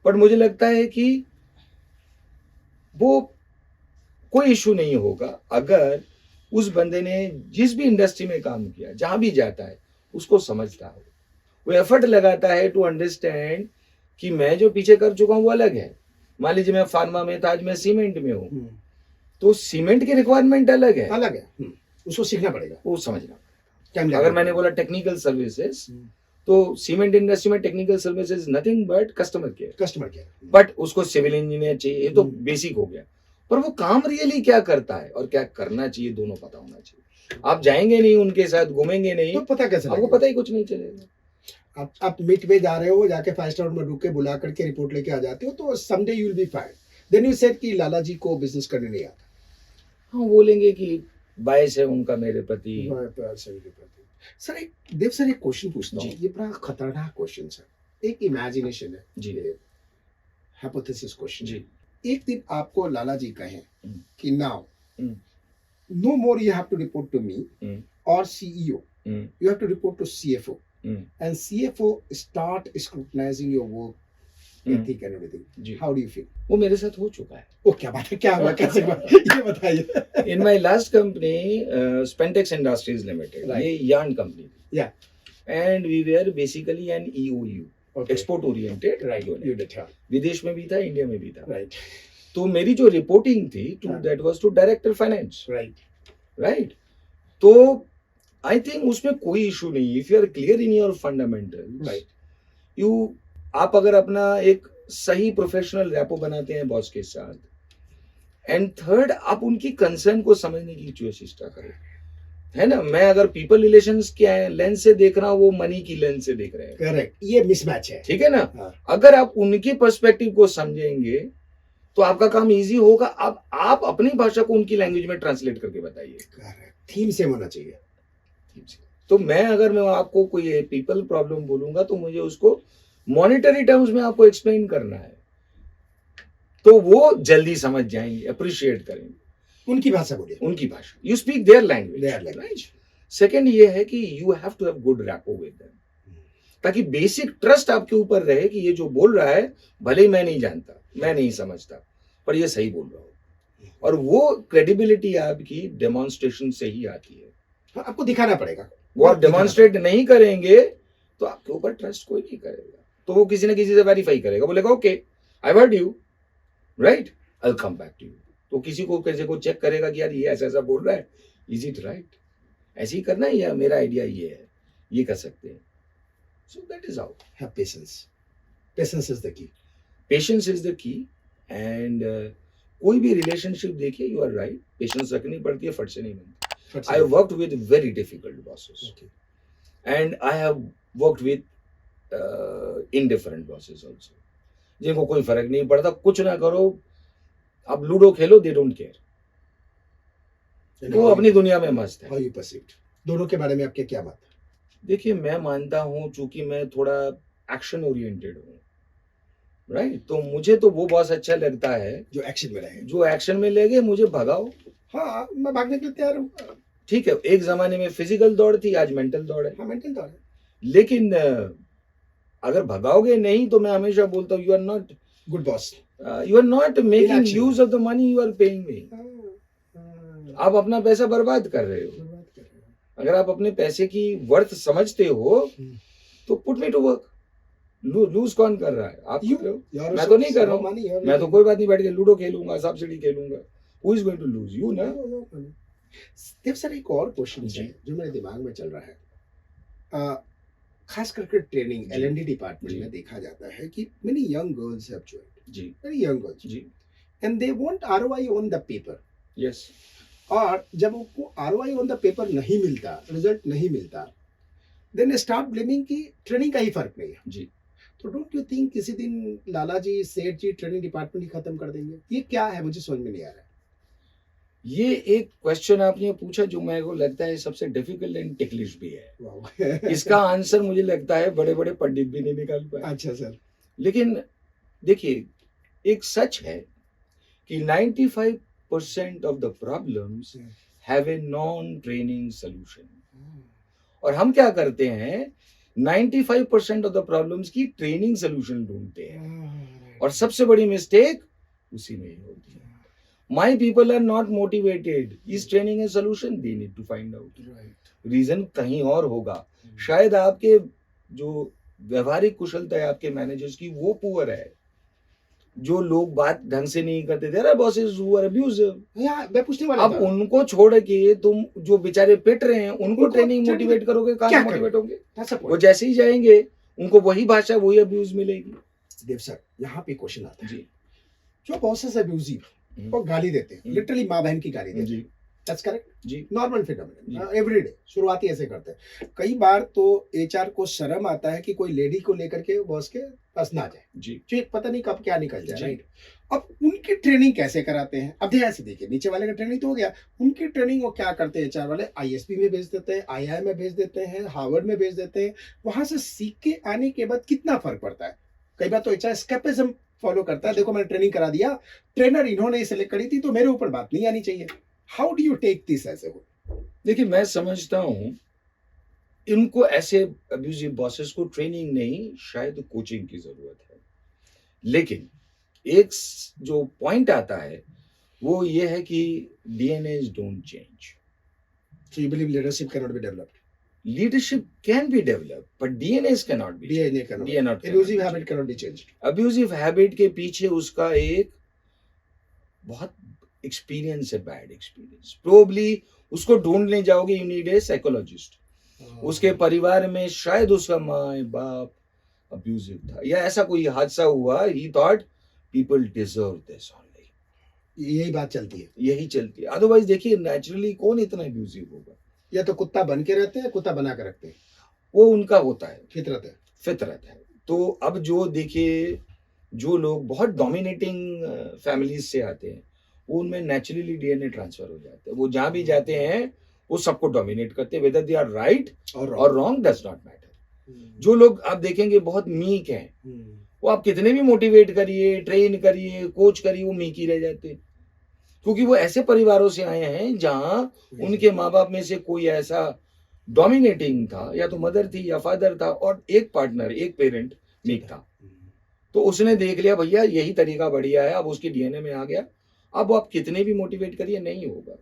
A: पर मुझे लगता है कि वो कोई इशू नहीं होगा अगर उस बंदे ने जिस भी इंडस्ट्री में काम किया, जहां भी जाता है, उसको समझता हो, वो एफर्ट लगाता है टू अंडरस्टैंड कि मैं जो पीछे कर चुका हूं वो अलग है। मान लीजिए मैं फार्मा में था, आज मैं सीमेंट में हूं, तो सीमेंट की रिक्वायरमेंट अलग है,
B: अलग है, उसको सीखना पड़ेगा,
A: वो समझना।
B: टाइम
A: अगर मैंने बोला टेक्निकल सर्विसेज, तो सीमेंट इंडस्ट्री में technical services nothing but customer care,
B: customer care,
A: but उसको सिविल इंजीनियर चाहिए, ये तो बेसिक हो गया, पर वो काम रियली क्या करता है और क्या करना चाहिए दोनों पता होना चाहिए। आप जाएंगे नहीं उनके साथ, घूमेंगे नहीं,
B: तो पता कैसे
A: आपको
B: लगेगा?
A: पता ही कुछ नहीं चलेगा।
B: आप मिड पे जा रहे हो, जाके 5 स्टार में रुक के बुला करके रिपोर्ट लेके आ जाते हो, तो someday you will be fired. Then you said कि लाला जी को बिजनेस करने नहीं आता।
A: हाँ, बोलेंगे कि बायस है उनका मेरे प्रति।
B: सर, एक देव सर, एक क्वेश्चन पूछता हूँ,
A: जी।
B: ये बड़ा खतरनाक क्वेश्चन है, एक इमेजिनेशन है
A: जी।
B: Hypothesis question.
A: जी।
B: एक दिन आपको लाला जी कहें
A: हम्म।
B: कि now
A: hmm.
B: No more you have to report to me
A: hmm.
B: और CEO,
A: hmm.
B: you have to report to CFO,
A: hmm.
B: and CFO start scrutinizing your work ethic and everything.
A: जी।
B: How do you feel?
A: वो मेरे साथ हो चुका है।
B: ओ, क्या बात है, क्या हुआ, कैसे हुआ? ये बताइए।
A: In my last company Spentex industries limited,
B: Right.
A: ये यार्न कंपनी थी,
B: Yeah.
A: And we were basically an EOU,
B: Okay.
A: Export oriented,
B: Right. You did, yeah.
A: विदेश में भी था, इंडिया में भी था।
B: Right.
A: तो मेरी जो रिपोर्टिंग थी टू
B: हाँ।
A: That was to director finance,
B: Right.
A: Right? तो आई थिंक उसमें कोई इशू नहीं, if you are clear in your fundamentals,
B: Right.
A: You, आप अगर अपना एक सही प्रोफेशनल रैपो बनाते हैं बॉस के साथ, एंड थर्ड, आप उनकी कंसर्न को समझने की कोशिश करें, है ना? मैं अगर पीपल रिलेशंस के लेंस से देख रहा हूँ, वो मनी की लेंस से देख रहे हैं,
B: Correct. ये मिसमैच है।
A: ठीक है ना?
B: हाँ।
A: अगर आप उनके पर्सपेक्टिव को समझेंगे तो आपका काम इजी होगा। आप अपनी भाषा को उनकी लैंग्वेज में ट्रांसलेट करके बताइए।
B: Correct. थीम सेम होना चाहिए।
A: तो मैं अगर मैं आपको कोई पीपल प्रॉब्लम बोलूंगा तो मुझे उसको मॉनेटरी टर्म्स में आपको एक्सप्लेन करना है, तो वो जल्दी समझ जाएंगे, अप्रिशिएट करेंगे।
B: उनकी भाषा बोलिए।
A: उनकी भाषा, you speak their language,
B: Their language.
A: Second ये है कि you have to have good rapport with them, ताकि बेसिक ट्रस्ट आपके ऊपर रहे कि ये जो बोल रहा है, भले ही मैं नहीं जानता, मैं नहीं समझता, पर ये सही बोल रहा हूँ। और वो क्रेडिबिलिटी आपकी डेमोन्स्ट्रेशन से ही आती है।
B: हाँ, आपको दिखाना पड़ेगा।
A: वो आप डेमोन्स्ट्रेट नहीं करेंगे तो आपके ऊपर ट्रस्ट कोई नहीं करेगा, तो वो किसी ना किसी से वेरीफाई करेगा, बोलेगा okay I heard you, right, I will come back to you. तो किसी को चेक करेगा कि यार ये ऐसा ऐसा बोल रहा है, इज इट राइट, ऐसे ही करना है या मेरा आइडिया ये है, ये कर सकते हैं। So that is how.
B: Have patience. Patience is the key.
A: Patience is the key, and कोई भी रिलेशनशिप देखिए, यू आर राइट, पेशेंस रखनी पड़ती है, फट से नहीं बनती।
B: But
A: I worked with very difficult bosses,
B: Okay.
A: and I have worked with indifferent bosses also, जिनको कोई फर्क नहीं पड़ता, कुछ ना करो, आप ludo Khelo, they don't care,
B: And
A: वो
B: how
A: अपनी
B: you-
A: दुनिया में मस्त
B: how
A: है।
B: you perceived? दोनों के बारे में आपके क्या बात है?
A: देखिए, मैं मानता हूँ, चूंकि मैं थोड़ा एक्शन ओरिएंटेड हूँ, राइट? तो मुझे तो वो बॉस अच्छा लगता है
B: जो एक्शन में रहे।
A: जो एक्शन में लेगे, मुझे भगाओ।
B: हाँ, मैं भागने के लिए तैयार हूँ।
A: ठीक है, एक जमाने में फिजिकल दौड़ थी, आज मेंटल दौड़ है।
B: हाँ, मेंटल दौड़ है।
A: लेकिन अगर भगाओगे नहीं तो मैं हमेशा बोलता हूँ,
B: good boss.
A: You are not making
B: Inaction.
A: Use of the money you are paying me. आप अपना पैसा बर्बाद कर रहे हो।
B: बर्बाद कर रहे हो।
A: अगर आप अपने पैसे की वर्थ समझते हो
B: हम्म।
A: तो put me to work. Lose कौन कर रहा है? आप
B: You-
A: कर रहे हो।
B: Your
A: मैं तो नहीं कर रहा
B: so
A: हूँ।
B: money, you're
A: मैं तो
B: making.
A: कोई बात नहीं, बैठ के लूडो खेलूंगा, सांप सीढ़ी खेलूंगा। Who is going to lose? You ना।
B: No money. देव सर, एक और क्वेश्चन
A: जी।
B: है जो मेरे दिमाग में चल रहा है। खास करके ट्रेनिंग
A: जी।
B: L&D डिपार्टमेंट
A: जी।
B: में देखा जाता है कि many young girls have joined,
A: जी
B: very young girls,
A: जी
B: and they want ROI on the paper.
A: Yes
B: और जब उनको ROI on the paper नहीं मिलता, रिजल्ट नहीं मिलता, then they start blaming कि ट्रेनिंग का ही फर्क नहीं है।
A: जी।
B: तो डोंट यू थिंक किसी दिन लाला जी, सेठ जी ट्रेनिंग डिपार्टमेंट ही खत्म कर देंगे? ये क्या है, मुझे समझ में नहीं आ रहा है।
A: ये एक क्वेश्चन आपने पूछा जो मेरे को लगता है सबसे डिफिकल्ट एंड टिकलिश भी है।
B: वाह।
A: इसका आंसर मुझे लगता है बड़े बड़े पंडित भी नहीं निकाल पाए।
B: अच्छा सर।
A: लेकिन देखिए, एक सच है कि 95% of the problems have a non training solution. और हम क्या करते हैं, 95% ऑफ द प्रॉब्लम्स की ट्रेनिंग सोल्यूशन ढूंढते हैं, और सबसे बड़ी मिस्टेक उसी में ही होती है। My people are not motivated. Is training a solution? They need to find out. Reason कहीं और होगा। शायद आपके जो व्यवहारिक कुशलता है आपके मैनेजर्स की, वो पुअर है। जो लोग बात ढंग से नहीं करते, there are bosses who are abusive.
B: यार मैं पूछने वाला
A: अब
B: था।
A: उनको छोड़ के तुम जो बेचारे पिट रहे हैं उनको ट्रेनिंग मोटिवेट करोगे,
B: क्या
A: कहाँ मोटिवेट होंगे?
B: That's the
A: वो
B: point.
A: जैसे ही जाएंगे उनको वही भाषा, वही अब्यूज मिलेगी।
B: देव सर, यहाँ पे क्वेश्चन आता है।
A: जी
B: जो बॉसेस अब्यूजिव और गाली देते हैं, लिटरली माँ बहन की गाली देते
A: जी
B: हैं, दैट्स करेक्ट,
A: जी
B: नॉर्मल फिनोमेनन, एवरीडे शुरुआती ऐसे करते हैं। कई बार तो एचआर को शर्म आता है कि कोई लेडी को लेकर के बॉस के पास ना जाए,
A: जी
B: जो पता नहीं कब क्या निकल जाए,
A: जी।
B: राइट? अब उनकी ट्रेनिंग कैसे कराते हैं? अब ध्यान से देखिए, नीचे वाले का ट्रेनिंग तो हो गया, उनकी ट्रेनिंग वो क्या करते हैं एचआर वाले? आईएसपी में भेज देते हैं, आईआई में भेज देते हैं, हार्वर्ड में भेज देते हैं। वहां से सीख के आने के बाद कितना फर्क पड़ता है? कई बार तो एचआर स्केपिज्म फॉलो करता है, देखो मैंने ट्रेनिंग करा दिया, ट्रेनर इन्होंने सेलेक्ट करी थी तो मेरे ऊपर बात नहीं आनी चाहिए। How do you take this as a whole?
A: देखिए, मैं समझता हूँ इनको ऐसे अब्यूजिव बॉसेस को ट्रेनिंग नहीं, शायद कोचिंग की जरूरत है। लेकिन एक जो पॉइंट आता है वो ये है कि DNAs don't change.
B: So you believe leadership cannot be developed?
A: Leadership can be developed, but DNAs cannot be changed.
B: DNA cannot.
A: DNA cannot
B: Elusive
A: be
B: habit cannot be changed.
A: Abusive habit के पीछे उसका एक बहुत एक्सपीरियंस है, बैड एक्सपीरियंस। प्रोबली उसको ढूंढने जाओगे, यू नीड ए साइकोलॉजिस्ट। उसके परिवार में शायद उसका माँ बाप अब्यूजिव था, या ऐसा कोई हादसा हुआ, ही thought people deserve this only.
B: यही बात चलती है।
A: यही चलती है। अदरवाइज देखिए, नेचुरली कौन इतना अब्यूजिव होगा?
B: या तो कुत्ता बन के रहते हैं, कुत्ता बना के रखते हैं,
A: वो उनका होता है,
B: फितरत है।
A: फितरत है। तो अब जो देखिए, जो लोग बहुत डोमिनेटिंग फैमिलीज से आते हैं, वो उनमें नेचुरली डीएनए ट्रांसफर हो जाता है। वो जहां भी जाते हैं वो सबको डोमिनेट करते हैं, वेदर दे आर राइट और रॉन्ग डज नॉट मैटर। जो लोग आप देखेंगे बहुत मीक हैं, वो आप कितने भी मोटिवेट करिए, ट्रेन करिए, कोच करिए, वो मीक ही रह जाते हैं, क्योंकि वो ऐसे परिवारों से आए हैं जहां उनके माँ बाप में से कोई ऐसा डोमिनेटिंग था, या तो मदर थी या फादर था, और एक पार्टनर, एक पेरेंट मीक था। तो उसने देख लिया भैया यही तरीका बढ़िया है, अब उसके डीएनए में आ गया, अब आप कितने भी मोटिवेट करिए नहीं होगा।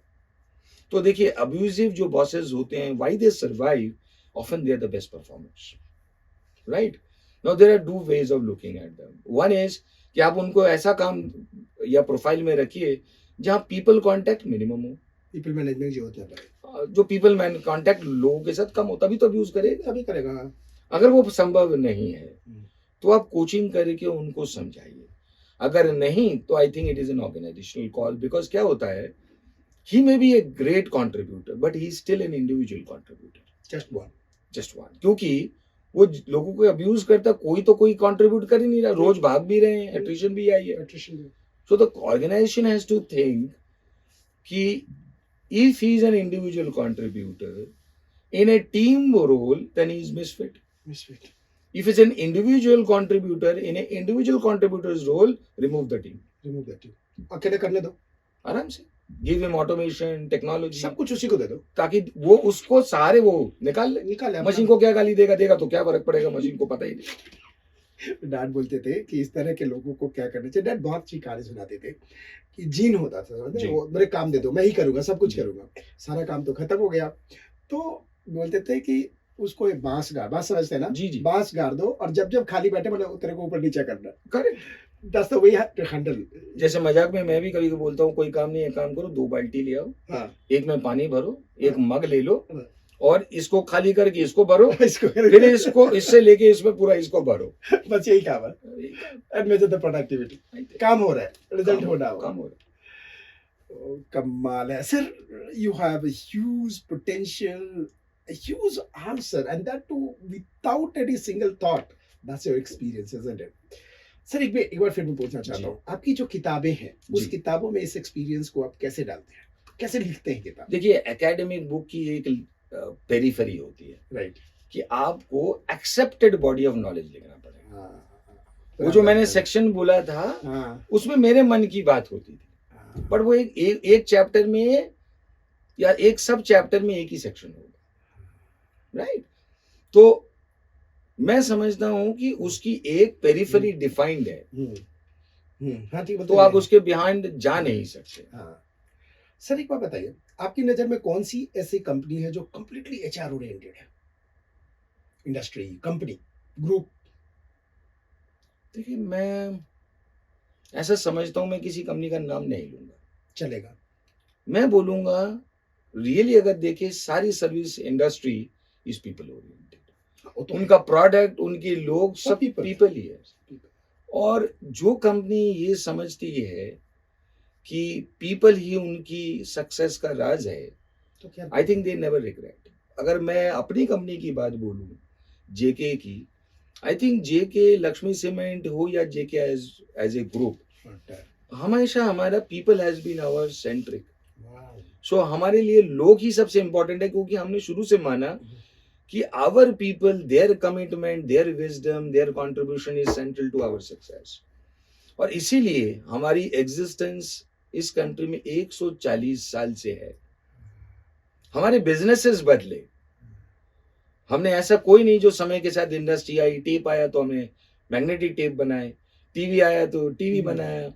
A: तो देखिए, अब्यूजिव जो बॉसेस होते हैं, why they survive, often they are the best performers, right? Now there are two ways of looking at them. One is कि आप उनको ऐसा काम या प्रोफाइल में रखिए जहां पीपल कांटेक्ट मिनिमम हो।
B: पीपल मैनेजमेंट जो होता है,
A: जो पीपल मैन कांटेक्ट लोगों के साथ कम हो, तभी तो अब्यूज करेगा।
B: अभी करेगा।
A: अगर वो संभव नहीं है तो आप कोचिंग करके उनको समझाइए। अगर नहीं तो I think it is an organisational call, because क्या होता है, he may be a great contributor but he is still an individual contributor, just one. क्योंकि वो लोगों को अब्यूज करता, कोई तो कोई कंट्रीब्यूट कर ही नहीं रहा, रोज भाग भी रहे हैं, एट्रिशन भी आई है। So the organization has to think कि if he is an individual contributor in a team role, then he is misfit. If it's an individual contributor, in an individual contributor's role, remove the team.
B: Remove that अकेले करने दो,
A: आराम से गिव हिम ऑटोमेशन टेक्नोलॉजी,
B: सब कुछ उसी को दे दो,
A: ताकि वो उसको सारे वो निकाल ले.
B: निकाले.
A: मशीन को क्या गाली देगा देगा तो क्या फर्क पड़ेगा, मशीन को पता ही नहीं.
B: डैड बोलते थे कि इस तरह के लोगों को क्या करना चाहिए. डैड बहुत अच्छी कहानी सुनाते थे कि जीन होता था, समझते
A: जी.
B: हैं? वो मेरे काम दे दो, मैं ही करूंगा, सब कुछ करूंगा. सारा काम तो खत्म हो गया, तो बोलते थे कि उसको एक बांस गाड़, बांस समझते हैं ना,
A: जी जी
B: बांस गाड़ दो और जब जब खाली बैठे मतलब तेरे को ऊपर नीचे करना.
A: Correct.
B: That's the way to handle.
A: जैसे मजाक में मैं भी कभी बोलता हूँ, कोई काम नहीं है, काम करो, 2 बाल्टी ले आओ,
B: हाँ.
A: एक में पानी भरो, एक
B: हाँ.
A: मग ले लो
B: हाँ.
A: और इसको खाली करके इसको भरो,
B: इसको
A: फिर इसको इससे लेके इसमें पूरा इसको भरो.
B: बस यही काम है. And measure the productivity. काम हो रहा है, रिजल्ट हो रहा
A: काम हो रहा है.
B: कमाल है sir. You have a huge potential, a huge answer, and that too without any single thought. That's your experience, isn't it? Sir एक बार फिर मैं पूछना चाहता
A: जी.
B: हूँ, आपकी जो किताबें हैं उस
A: जी.
B: किताबों में इस एक्सपीरियंस को आप कैसे डालते हैं, कैसे लिखते हैं किताब?
A: देखिए, एकेडमिक बुक की एक पेरीफेरी होती है
B: राइट.
A: कि आपको एक्सेप्टेड बॉडी ऑफ नॉलेज लिखना पड़ेगा.
B: हाँ.
A: वो जो मैंने सेक्शन बोला था,
B: हाँ.
A: उसमें मेरे मन की बात होती थी,
B: हाँ.
A: बट वो एक चैप्टर में या एक सब चैप्टर में एक ही सेक्शन होगा. राइट. तो मैं समझता हूं कि उसकी एक पेरीफेरी डिफाइंड है,
B: हाँ ठीक,
A: तो आप उसके बिहाइंड जा नहीं सकते.
B: हाँ. सर एक बात बताइए, आपकी नजर में कौन सी ऐसी कंपनी है जो कंप्लीटली एचआर ओरिएंटेड है? Industry, company, group?
A: देखिए, मैं ऐसा समझता हूं, मैं किसी कंपनी का नाम नहीं लूंगा,
B: चलेगा.
A: मैं बोलूंगा रियली अगर देखे सारी service industry is people oriented.
B: वो तो
A: उनका प्रोडक्ट, उनके लोग,
B: सब
A: सब
B: people.
A: पीपल ही है. और जो कंपनी ये समझती है कि पीपल ही उनकी सक्सेस का राज है,
B: तो क्या
A: I think they never regret. अगर मैं अपनी कंपनी की बात बोलूं, जेके की, I think JK, Lakshmi cement हो या जेके एज ए ग्रुप, हमेशा हमारा people has been our centric. So हमारे लिए लोग ही सबसे इंपॉर्टेंट है, क्योंकि हमने शुरू से माना कि our people, their commitment, their wisdom, their contribution is central to our success. और इसीलिए हमारी एग्जिस्टेंस इस कंट्री में 140 साल से है. हमारे बिजनेसेस बदले, हमने ऐसा कोई नहीं जो समय के साथ इंडस्ट्री आई, टेप आया तो हमने मैग्नेटिक टेप बनाए, टीवी आया तो टीवी बनाया,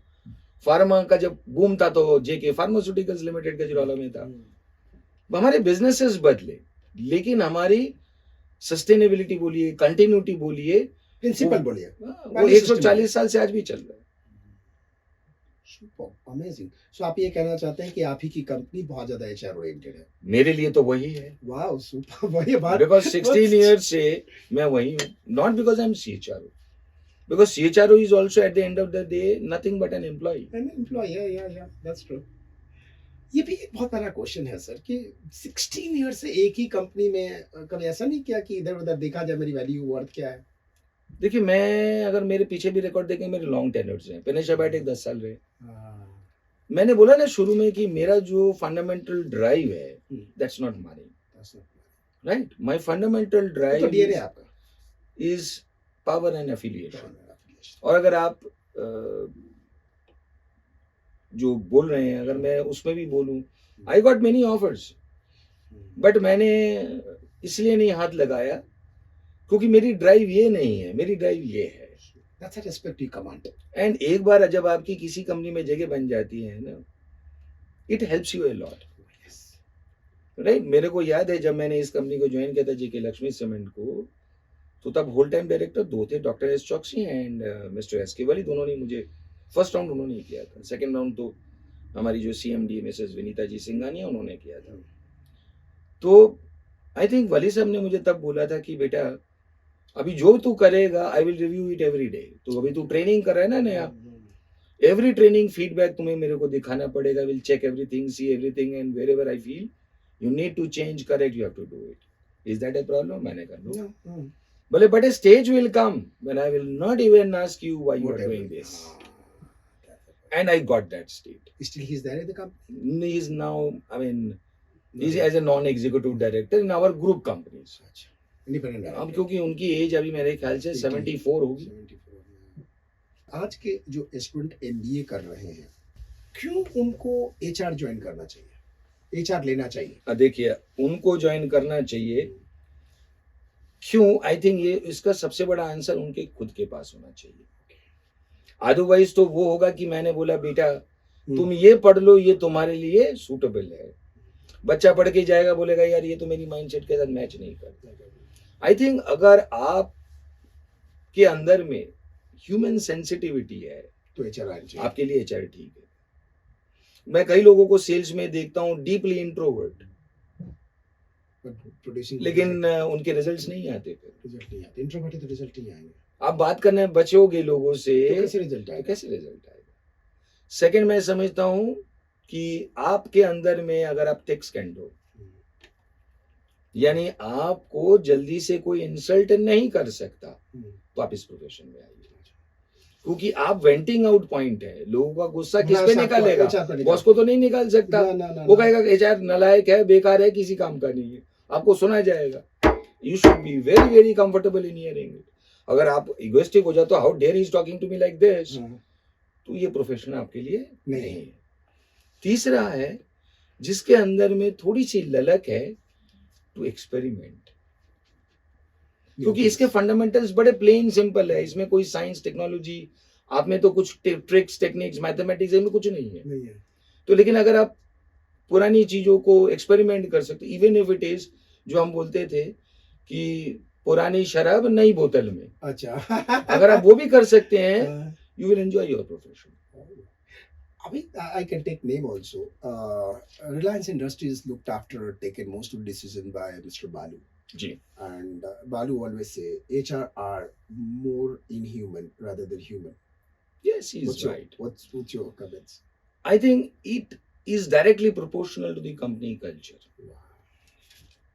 A: फार्मा का जब बूम था तो जेके फार्मास्यूटिकल्स लिमिटेड गजरौला में था. हमारे बिजनेसेस बदले, लेकिन हमारी सस्टेनेबिलिटी बोलिए, कंटिन्यूटी बोलिए,
B: प्रिंसिपल बोलिए,
A: वो 140 साल से आज भी चल रहा है.
B: Super amazing. सो आप ये कहना चाहते हैं कि आप ही की कंपनी बहुत ज्यादा एचआर ओरिएंटेड है?
A: मेरे लिए तो वही है.
B: Wow, super. वही बात,
A: बिकॉज 16 इयर्स से मैं वही हूँ. Not because I am CHRO, because CHRO is also at the end of the day nothing but an employee.
B: An employee. या दैट्स ट्रू. ये भी एक बहुत बड़ा क्वेश्चन है सर कि 16 ईयर से एक ही कंपनी में कभी ऐसा नहीं किया कि इधर उधर देखा जाए मेरी वैल्यू वर्थ क्या है?
A: देखिए, मैं अगर मेरे पीछे भी रिकॉर्ड देखें, मेरे लॉन्ग टेन्योर्स हैं. पेनेशाबाटिक 10 साल रहे. मैंने बोला ना शुरू में कि मेरा जो फंडामेंटल ड्राइव है, that's not money. Right. My fundamental
B: तो
A: ड्राइव
B: डीएनए आपका
A: इज पावर एंड एफिलिएशन. और अगर आप जो बोल रहे हैं, अगर मैं उसमें भी बोलूं, I got many offers, but मैंने इसलिए नहीं हाथ लगाया क्योंकि मेरी ड्राइव ये नहीं है, मेरी ड्राइव ये है.
B: That's a respect you command.
A: And एक बार जब आपकी किसी कंपनी में जगह बन जाती है ना, it helps you a lot. Right. मेरे को याद है जब मैंने इस कंपनी को ज्वाइन किया था, जेके लक्ष्मी सीमेंट को, तो तब होल टाइम डायरेक्टर 2 थे, डॉक्टर एस चौकसी एंड मिस्टर एस के वली. दोनों ने मुझे फर्स्ट राउंड उन्होंने ही किया था, सेकंड राउंड तो हमारी जो सीएमडी मिसेस विनीता जी सिंघानिया उन्होंने किया था. तो आई थिंक वली साहब ने मुझे तब बोला था कि बेटा, अभी जो तू करेगा I will review it every day. तो अभी तू ट्रेनिंग कर रहा है ना नया, एवरी ट्रेनिंग फीडबैक तुम्हें मेरे को दिखाना पड़ेगा. Will check everything, see everything, and wherever I feel you need to change, correct, you have to do it. Is that a problem? मैंने कहा नो. बोले but a stage will come when I will not even ask you why you are doing this. And I got that state.
B: Still he's there in the company?
A: He is now, I mean, he's as a non-executive director in our group companies.
B: Independent
A: अब
B: डायरेक्टर।
A: क्योंकि उनकी एज अभी मेरे ख्याल से 74 होगी।
B: 74। आज के जो स्टूडेंट एमबीए कर रहे हैं, क्यों उनको एचआर ज्वाइन करना चाहिए, एचआर लेना चाहिए?
A: देखिए, उनको ज्वाइन करना चाहिए क्यों, आई थिंक ये इसका सबसे बड़ा आंसर उनके खुद के पास होना चाहिए। अदरवाइज तो वो होगा कि मैंने बोला बेटा तुम ये पढ़ लो, ये तुम्हारे लिए सूटेबल है, बच्चा पढ़ के जाएगा बोलेगा यार ये तो मेरी माइंडसेट के साथ मैच नहीं करता। आई थिंक अगर आप के अंदर में ह्यूमन सेंसिटिविटी है
B: तो एचआर आना चाहिए।
A: आपके लिए एचआर ठीक है। मैं कई लोगों को सेल्स में देखता हूँ डीपली इंट्रोवर्ट,
B: प्रोड्यूसिंग
A: लेकिन उनके रिजल्ट्स नहीं आते। फिर
B: रिजल्ट नहीं आते, इंट्रोवर्ट है तो रिजल्ट नहीं आएंगे।
A: आप बात करने बचोगे लोगों से
B: तो कैसे रिजल्ट
A: तो
B: आएगा?
A: कैसे रिजल्ट आएगा? सेकंड, मैं समझता हूं कि आपके अंदर में अगर आप थिक स्किन्ड हो, यानी आपको जल्दी से कोई इंसल्ट नहीं कर सकता, तो आप इस प्रोफेशन में आइए, क्योंकि आप वेंटिंग आउट पॉइंट है। लोगों का गुस्सा किस पे निकालेगा? बॉस को तो नहीं निकाल सकता। वो कहेगा एचआर नालायक है, बेकार है, किसी काम का नहीं है, आपको सुना जाएगा। You should be very very comfortable in hearing it. अगर आप इगोइस्टिक हो जाते हो, how dare he is talking to me like this, तो ये प्रोफेशन आपके लिए नहीं है। तीसरा है जिसके अंदर में थोड़ी सी ललक है, टू एक्सपेरिमेंट, क्योंकि इसके फंडामेंटल्स बड़े प्लेन सिंपल है। इसमें कोई साइंस टेक्नोलॉजी, आप में तो कुछ ट्रिक्स टेक्निक्स मैथमेटिक्स में कुछ नहीं है। तो लेकिन अगर आप पुरानी चीजों को एक्सपेरिमेंट कर सकते, इवन इफ इट इज जो हम बोलते थे कि पुरानी शराब नई बोतल में,
B: अच्छा
A: अगर आप वो भी कर सकते हैं, you will enjoy your profession.
B: Abhi, I can take name also. Reliance Industries looked after, taken most of the decision by Mr. Balu.
A: Ji.
B: And Balu always say HR are more inhuman rather than human.
A: Yes, he is right.
B: What's your comments?
A: I think it is directly proportional to the company culture.
B: Wow.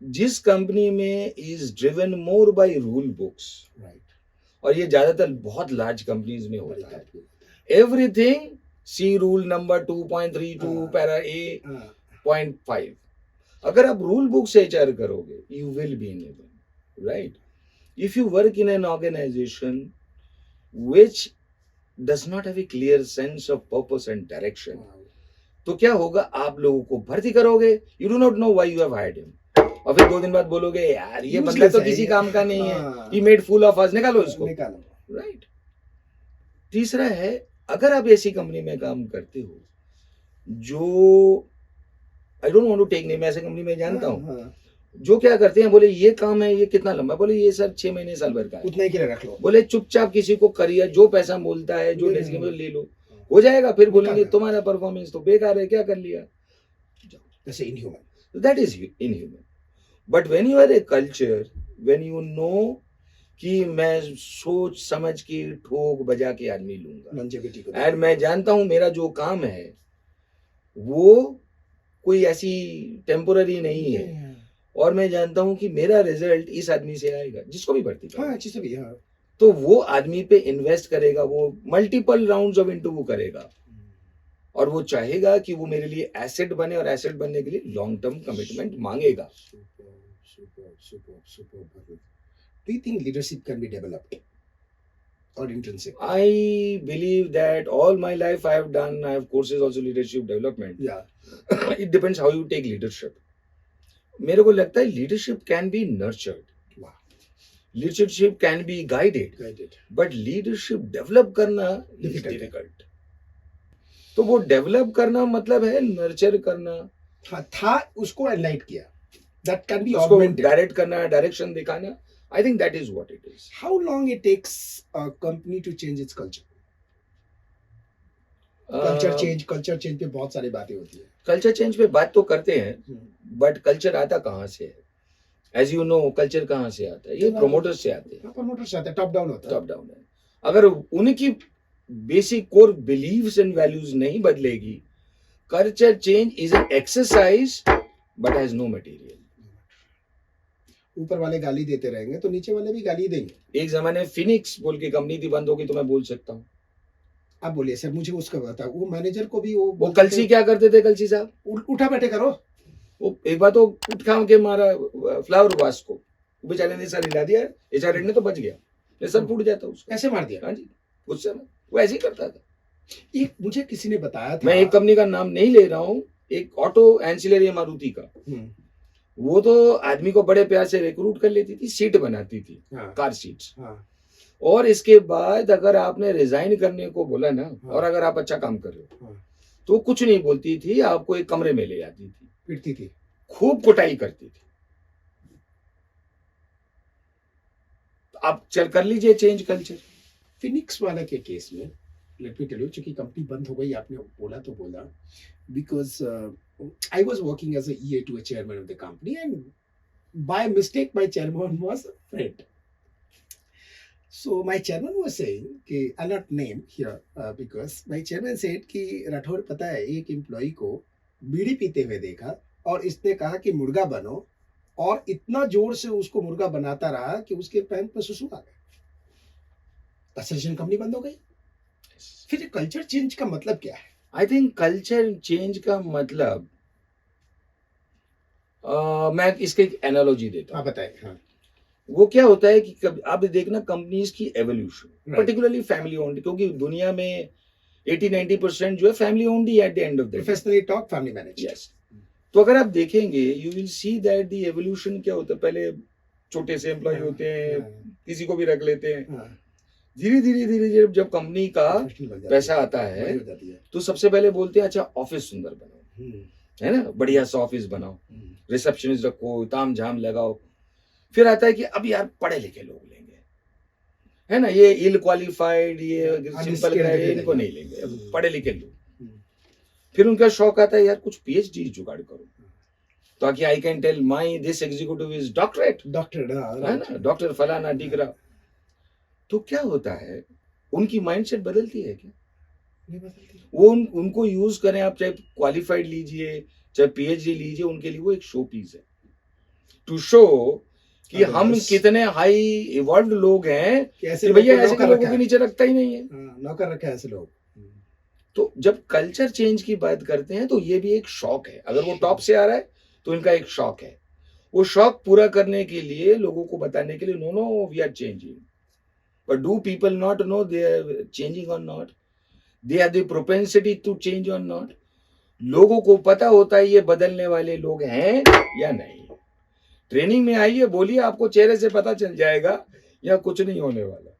A: जिस कंपनी में is driven more by rule books.
B: Right.
A: और ये ज्यादातर बहुत लार्ज कंपनीज में होता है। Everything see rule number 2.32 para A 0.5। अगर आप रूल बुक से एचआर करोगे, you will be unable, right? If you work in an organisation which does not have a clear sense of purpose and direction, तो क्या होगा? आप लोगों को भर्ती करोगे, you do not know why you have hired him, और फिर 2 दिन बाद बोलोगे यार ये बंदा तो किसी काम का नहीं है, he made fool of us, निकालो इसको, राइट? तीसरा है, अगर आप ऐसी कंपनी में काम करते हो जो, I don't want to take name, ऐसे कंपनी में जानता हूँ जो क्या करते हैं, बोले ये काम है, ये कितना लंबा, बोले ये सर 6 महीने साल भर का है,
B: उतना ही के लिए रख लो,
A: बोले चुपचाप किसी को करिए, जो पैसा बोलता है, जो डेजिग्नेशन ले लो, हो जाएगा। फिर बोलेंगे तुम्हारा परफॉर्मेंस तो बेकार है, क्या कर लिया?
B: That's inhuman.
A: That is inhuman. But when you are a culture, when you know कि मैं सोच समझ के ठोक बजा के आदमी लूंगा, एंड मैं जानता हूं मेरा जो काम है वो कोई ऐसी टेम्पोररी नहीं है, और मैं जानता हूं कि मेरा रिजल्ट इस आदमी से आएगा, जिसको भी भर्ती करेगा, तो वो आदमी पे इन्वेस्ट करेगा, वो मल्टीपल राउंड्स ऑफ इंटरव्यू करेगा, और वो चाहेगा कि वो मेरे लिए एसेट बने, और एसेट बनने के लिए लॉन्ग टर्म कमिटमेंट मांगेगा।
B: Do you think leadership can be developed or intrinsic?
A: I believe that all my life I have courses also leadership development.
B: Yeah.
A: It depends how you take leadership. मेरे को लगता है leadership can be nurtured.
B: Wow.
A: Leadership can be guided. But leadership develop करना is difficult. तो वो develop करना मतलब है nurture करना,
B: था उसको enlight किया. That can be
A: उसको
B: augmented.
A: direct करना, direction दिखाना. I think that is what it is.
B: How long it takes a company to change its culture? Culture change पे बहुत सारी बातें होती है.
A: कल्चर चेंज पे बात तो करते हैं, बट कल्चर आता कहाँ से है? एज यू नो, कल्चर कहाँ से आता है? ये प्रोमोटर्स से आते हैं.
B: प्रमोटर्स आते हैं, टॉप डाउन होता है.
A: टॉप डाउन है. अगर उनकी basic core believes and values नहीं बदलेगी, culture change is an exercise but has no material.
B: ऊपर वाले गाली देते रहेंगे तो नीचे वाले भी गाली देंगे.
A: एक जमाने फिनिक्स बोल के कंपनी थी, बंद होगी, तो मैं बोल सकता हूँ.
B: आप बोलिए सर, मुझे उसका बता. वो मैनेजर को भी वो
A: कलसी क्या करते थे? कलसी साहब
B: उठा बैठे करो.
A: वो एक बार तो उठा के मारा फ्लावर वास को, बेचारे ने सर हिला दिया, एचआर हेड ने तो बच गया, नहीं सर फूट जाता उसका।
B: ऐसे मार दिया।
A: हाँ जी, गुस्से में वो ऐसे ही करता था।
B: एक मुझे किसी ने बताया था,
A: मैं एक कंपनी का नाम नहीं ले रहा हूँ, एक ऑटो एंसिलरी मारुति का, वो तो आदमी को बड़े प्यार से रिक्रूट कर लेती थी, सीट बनाती थी,
B: हाँ,
A: कार सीट्स,
B: हाँ,
A: और इसके बाद अगर आपने रिजाइन करने को बोला ना,
B: हाँ,
A: और अगर आप अच्छा काम कर रहे हो,
B: हाँ,
A: तो कुछ नहीं बोलती थी, आपको एक कमरे में ले जाती थी,
B: पिटती थी।
A: खूब कुटाई करती थी। आप चल कर लीजिए चेंज कल्चर।
B: फिनिक्स वाला के केस में लेट मी टेल यू, चूंकि कंपनी बंद हो गई, आपने बोला तो बोला, because I was working as a EA to a chairman of the company and by mistake my chairman was a friend. So my chairman was saying कि I'll not name here because my chairman said कि राठौर पता है एक एम्प्लॉय को बीड़ी पीते हुए देखा और इसने कहा कि मुर्गा बनो, और इतना जोर से उसको मुर्गा बनाता रहा कि उसके पैंट में सुसु आ गया. सजेशन कंपनी बंद हो गई. फिर कल्चर चेंज का मतलब क्या है?
A: आई थिंक कल्चर चेंज का मतलब मैं इसके एक एनालॉजी देता
B: हाँ
A: हूँ।
B: बताए. हाँ
A: वो क्या होता है कि आप देखना कंपनीज की evolution,
B: Right.
A: Particularly family owned, क्योंकि दुनिया में 80-90% जो है family owned he eight the end of the day.
B: Professionally talk family manage.
A: Yes. तो अगर आप देखेंगे you will see that the evolution क्या होता है, पहले छोटे से एम्प्लॉय होते हैं, किसी को भी रख लेते हैं, धीरे धीरे धीरे धीरे जब कंपनी का पैसा आता है तो सबसे पहले बोलते हैं अच्छा ऑफिस सुंदर बनाओ, है ना, बढ़िया सा ऑफिस बनाओ, रिसेप्शनिस्ट रखो, ताम झाम लगाओ. फिर आता है कि अब यार पढ़े लिखे लोग लेंगे, है ना, ये इल क्वालिफाइड, ये सिंपल ग्रेजुएट, इनको नहीं लेंगे, अब पढ़े लिखे लोग. फिर उनका शौक आता है यार कुछ PhD जुगाड़ करो, ताकि I can tell my this executive is doctorate,
B: doctor,
A: है ना, डॉक्टर फलाना टिकरा. तो क्या होता है, उनकी माइंडसेट बदलती है क्या?
B: नहीं बदलती.
A: वो उनको यूज करें, आप चाहे क्वालिफाइड लीजिए चाहे PhD लीजिए, उनके लिए वो एक शो पीस है, टू शो कि हम कितने हाई इवॉल्व्ड लोग हैं, कि भैया ऐसे के लोगों के नीचे रखता ही नहीं है.
B: नौकर रखे ऐसे लोग.
A: तो जब कल्चर चेंज की बात करते हैं तो ये भी एक शौक है. अगर वो टॉप से आ रहा है तो इनका एक शौक है, वो शौक पूरा करने के लिए लोगों को बताने के लिए no no we are changing. But do people not know they are changing और नॉट, they have the propensity to change और नॉट. लोगों को पता होता है ये बदलने वाले लोग हैं या नहीं. ट्रेनिंग में आइए, बोलिए, आपको चेहरे से पता चल जाएगा या कुछ नहीं होने वाला.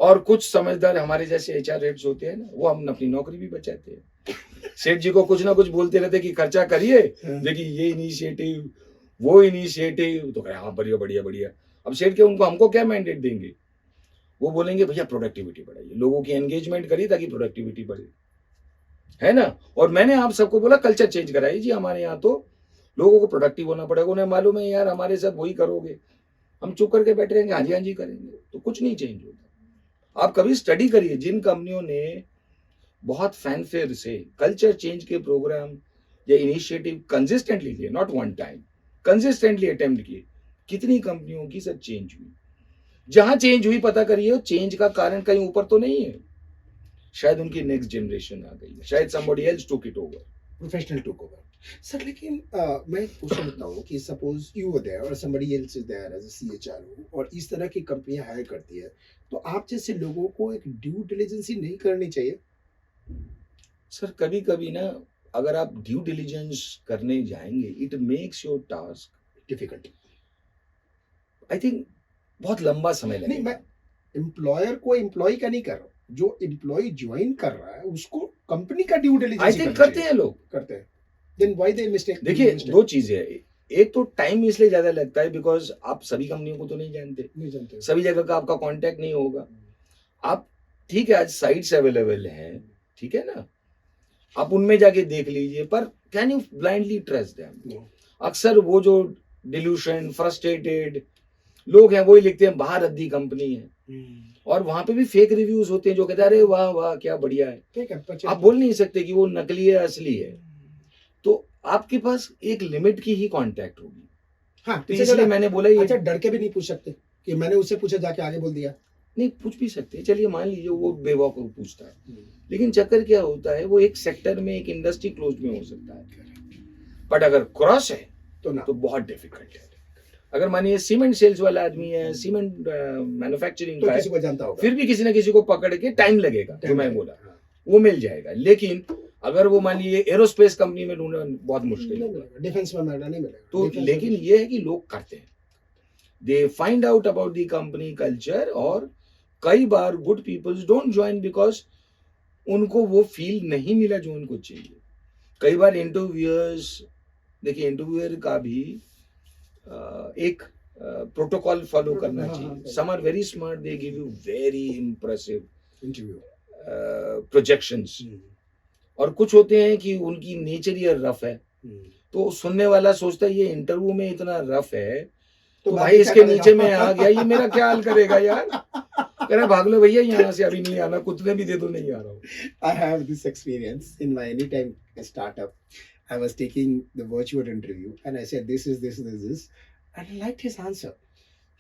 A: और कुछ समझदार हमारे जैसे HR हेड्स होते हैं ना, वो हम अपनी नौकरी भी बचाते हैं. सेठ जी को कुछ ना कुछ बोलते रहते कि खर्चा करिए, देखिए ये इनिशिएटिव वो इनिशिएटिव, तो कहे हाँ बढ़िया बढ़िया बढ़िया. अब सेठ के उनको हमको क्या मैंडेट देंगे? वो बोलेंगे भैया प्रोडक्टिविटी बढ़ाइए, लोगों की एंगेजमेंट करिए ताकि प्रोडक्टिविटी बढ़े, है ना. और मैंने आप सबको बोला कल्चर चेंज कराइए जी, हमारे यहाँ तो लोगों को प्रोडक्टिव होना पड़ेगा. उन्हें मालूम है यार हमारे साथ वही करोगे, हम चुप करके बैठे रहेंगे, हाँ जी करेंगे, तो कुछ नहीं चेंज होता. आप कभी स्टडी करिए जिन कंपनियों ने बहुत फैनफेयर से कल्चर चेंज के प्रोग्राम या इनिशिएटिव कंसिस्टेंटली लिए, not one time, consistently attempt किए, कितनी कंपनियों की सब चेंज हुई. जहां चेंज हुई पता करिए चेंज का कारण कहीं ऊपर तो नहीं है, शायद उनकी नेक्स्ट जनरेशन आ गई, शायद somebody else took it over.
B: Professional took over. Sir लेकिन मैं पूछ सकता हूँ कि सपोज यू वर देयर और somebody else is there as a CHRO और इस तरह की कंपनियां हायर करती है, तो आप जैसे लोगों को एक ड्यू डिलिजेंस ही नहीं करनी चाहिए?
A: सर कभी कभी ना अगर आप ड्यू डिलिजेंस करने जाएंगे, it makes your task
B: difficult.
A: I think बहुत लंबा समय
B: नहीं, मैं
A: लगेगा.
B: एम्प्लॉयर को एम्प्लॉय का नहीं कर रहा हूँ, जो एम्प्लॉय ज्वाइन कर रहा है उसको कंपनी का ड्यू
A: आई
B: डिलिजेंस
A: थिंक करते हैं लोग.
B: करते हैं. Then why they mistake?
A: देखिए दो चीजें है, एक तो टाइम इसलिए ज्यादा लगता है बिकॉज आप सभी कंपनियों को तो नहीं जानते,
B: नहीं जानते.
A: सभी जगह का आपका कांटेक्ट नहीं होगा. आप ठीक है आज साइट्स अवेलेबल हैं, ठीक है ना, आप उनमें जाके देख लीजिए, पर can you blindly trust them? अक्सर वो जो डिल्यूशन फ्रस्ट्रेटेड लोग हैं वही लिखते हैं बाहर अद्दी कंपनी है, और वहां पे भी फेक रिव्यूज होते हैं जो कहते हैं अरे वाह वाह क्या बढ़िया है.
B: ठीक है,
A: आप बोल नहीं सकते कि वो नकली है असली है. तो आपके पास एक लिमिट की ही कांटेक्ट होगी.
B: हाँ,
A: तो इसलिए मैंने बोला ये.
B: अच्छा, डर के भी नहीं पूछ सकते कि मैंने उससे पूछा जाके आगे बोल दिया?
A: नहीं पूछ भी सकते, चलिए मान लीजिए वो बेवकूफ पूछता है, लेकिन चक्कर क्या होता है वो एक सेक्टर में एक इंडस्ट्री क्लोज में हो सकता है, बट अगर क्रॉस है
B: तो ना,
A: तो बहुत डिफिकल्ट है. अगर मानिए सीमेंट सेल्स वाला आदमी है, सीमेंट मैन्युफैक्चरिंग
B: तो
A: का
B: किसी
A: है,
B: को जानता होगा,
A: फिर भी किसी ना किसी को पकड़ के टाइम लगेगा, जो
B: टाइम
A: मैं
B: लगेगा,
A: बोला
B: हाँ।
A: वो मिल जाएगा। लेकिन अगर वो मान लीजिए एरोस्पेस कंपनी में ढूंढना बहुत मुश्किल
B: नहीं
A: होगा।
B: मिलेगा, डिफेंस में मिलेगा, नहीं मिलेगा।
A: तो
B: डिफेंस
A: लेकिन
B: में
A: ये है कि लोग करते हैं, they find out about the company culture, और कई बार good peoples don't join because उनको वो फील नहीं मिला जो उनको चाहिए। कई बार इंटरव्यूअर्स, देखिए इंटरव्यूअर का भी एक प्रोटोकॉल फॉलो
B: Protocol,
A: करना
B: हाँ, हाँ,
A: चाहिए।
B: हाँ।
A: Some are very smart, they give you very impressive
B: interview,
A: projections, और कुछ होते हैं कि उनकी नेचर ही रफ है, तो सुनने वाला सोचता है ये इंटरव्यू में इतना रफ है तो
B: बाद
A: भाई
B: में क्या
A: इसके
B: करेगा?
A: नीचे में आ गया, ये मेरा क्या हाल करेगा यार। कह रहे भाग लो भैया यहाँ से, अभी नहीं आना, कुतने भी दे दो, नहीं आ रहा हूँ।
B: I have this experience in my anytime startup. I was taking the virtual interview and I said, this is this, this, this. And I liked his answer.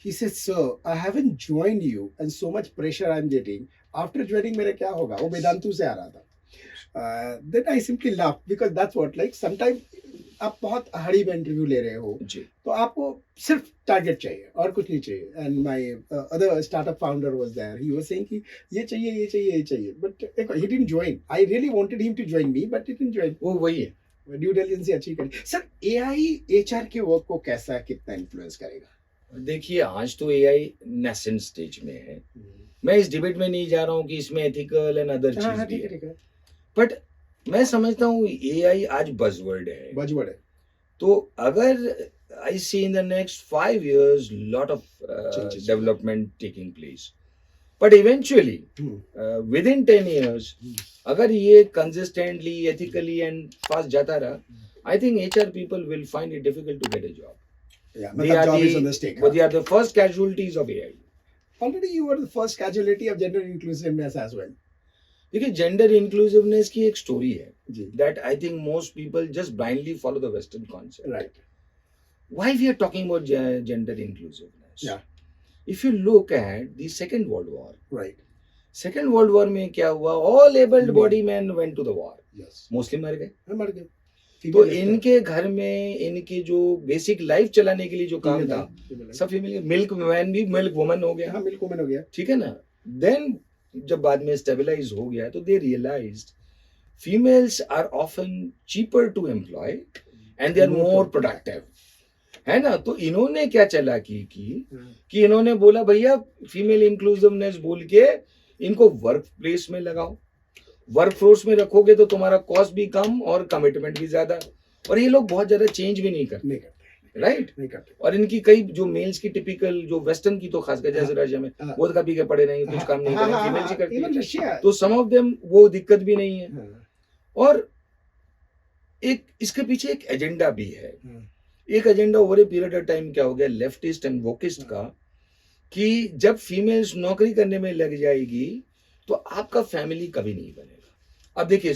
B: He said, sir, I haven't joined you and so much pressure I'm getting. After joining, मेरा क्या होगा? वो वेदांतु से आ रहा था. Then I simply laughed because that's what, like, sometimes आप बहुत हड़ी में इंटरव्यू ले रहे हो
A: जी,
B: तो आपको सिर्फ टारगेट चाहिए और कुछ नहीं चाहिए. And my other startup founder was there, he was saying कि ये चाहिए ये चाहिए ये चाहिए, but he didn't join. I really wanted him to join me but he didn't join.
A: वो वही है।
B: ड्यू डिलिजेंस अच्छी करी. सर, एआई एचआर के वर्क को कैसा कितना इन्फ्लुएंस करेगा?
A: देखिए आज तो एआई नेसेंट स्टेज में है, मैं इस डिबेट में नहीं जा रहा हूँ कि इसमें एथिकल एंड अदर
B: हाँ
A: चीज
B: हाँ,
A: भी
B: ठीक है
A: है,
B: ठीक है.
A: बट मैं समझता हूँ एआई आज बजवर्ड है।
B: बजवर्ड है.
A: तो अगर I see in the next 5 years lot of
B: Changes.
A: development taking place, but eventually within 10 years अगर ये consistently, ethically and fast जाता रहा, I think HR people will find it difficult to get a job.
B: Yeah,
A: They
B: मतलब
A: are
B: job is on
A: the,
B: the stake.
A: but they are the first casualties of AI.
B: Already you were the first casualty of gender inclusiveness as well.
A: देखिए जेंडर इंक्लूसिवनेस की एक स्टोरी है
B: जी.
A: that I think most people just blindly follow the Western concept.
B: Right.
A: Why we are talking about gender inclusiveness?
B: Yeah.
A: If you look at the Second World War,
B: Right.
A: Second world war में क्या हुआ, all abled
B: Hmm.
A: Body man went to the war,
B: Yes.
A: Mostly मर गए।
B: हम मर गए.
A: तो
B: Female
A: इनके घर में इनके जो बेसिक लाइफ चलाने के लिए जो काम था
B: female
A: सब फीमेल, मिल्क मैन भी मिल्क वुमन हो गया,
B: हाँ, मिल्क वुमन हो गया.
A: ठीक है ना। देन जब बाद में स्टेबलाइज हो गया तो they realised females are often cheaper to employ and they are
B: More
A: more
B: productive.
A: Productive, है ना। तो इन्होंने क्या चालाकी की
B: हाँ.
A: कि इन्होंने बोला भैया फीमेल इंक्लूसिवनेस बोल के इनको वर्क प्लेस में लगाओ, वर्क फोर्स में रखोगे तो तुम्हारा कॉस्ट भी कम और कमिटमेंट भी ज्यादा, और ये लोग बहुत ज्यादा चेंज भी नहीं करते,
B: नहीं करते.
A: राइट।
B: नहीं करते.
A: और इनकी कई जो मेल्स की टिपिकल जो वेस्टर्न की तो खासकर जैसे रशिया में
B: हाँ.
A: वोदका पी के पड़े नहीं, कुछ काम नहीं करें, फीमेल्स ही करती
B: इवन
A: है,
B: रशिया.
A: तो सम ऑफ देम वो दिक्कत भी नहीं है।
B: हाँ.
A: और एक इसके पीछे एक एजेंडा भी है,
B: हाँ.
A: एक agenda over a period of time क्या हो गया लेफ्टिस्ट एंड वोकिस्ट का, कि जब फीमेल्स नौकरी करने में लग जाएगी तो आपका फैमिली कभी नहीं बनेगा। अब देखिए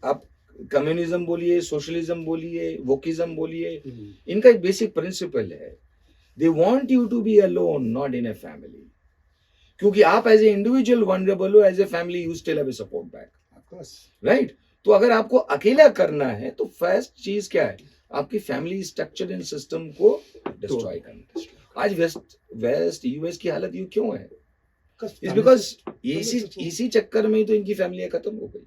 A: आप कम्युनिज्म बोलिए, सोशलिज्म बोलिए, वोकिज्म बोलिए, इनका एक बेसिक प्रिंसिपल है, they want you to be alone not in a family, क्योंकि आप एज ए इंडिविजुअल वनरेबल हो, as a family you still have a support back,
B: Of course.
A: Right. तो अगर आपको अकेला करना है तो फर्स्ट चीज क्या है, आपकी फैमिली स्ट्रक्चर एंड सिस्टम को डिस्ट्रॉय करना। आज वेस्ट यूएस की हालत यूं क्यों है, इज बिकॉज इसी चक्कर में ही तो इनकी फैमिलियां खत्म हो गई।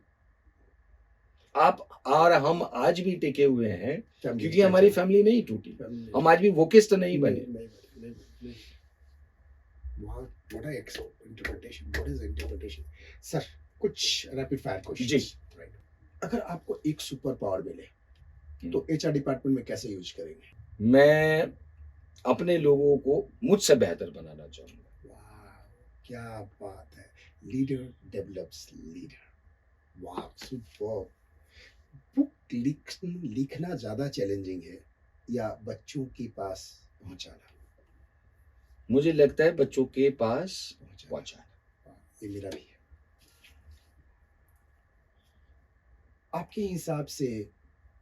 A: आप और हम आज भी टिके हुए हैं क्योंकि हमारी फैमिली नहीं टूटी, हम आज भी वोकिस्ट नहीं बने।
B: What a interpretation. What is interpretation? Sir, कुछ रैपिड फायर क्वेश्चन
A: जी।
B: राइट. अगर आपको एक सुपर पावर मिले तो एचआर डिपार्टमेंट में कैसे यूज करेंगे?
A: मैं अपने लोगों को मुझसे बेहतर बनाना चाहूंगा।
B: वाह, क्या बात है. Leader develops leader. वाह, सुपर. बुक लिखना ज्यादा चैलेंजिंग है या बच्चों के पास पहुंचाना?
A: मुझे लगता है बच्चों के पास पहुंचाना।
B: ये मेरा भी है. आपके हिसाब से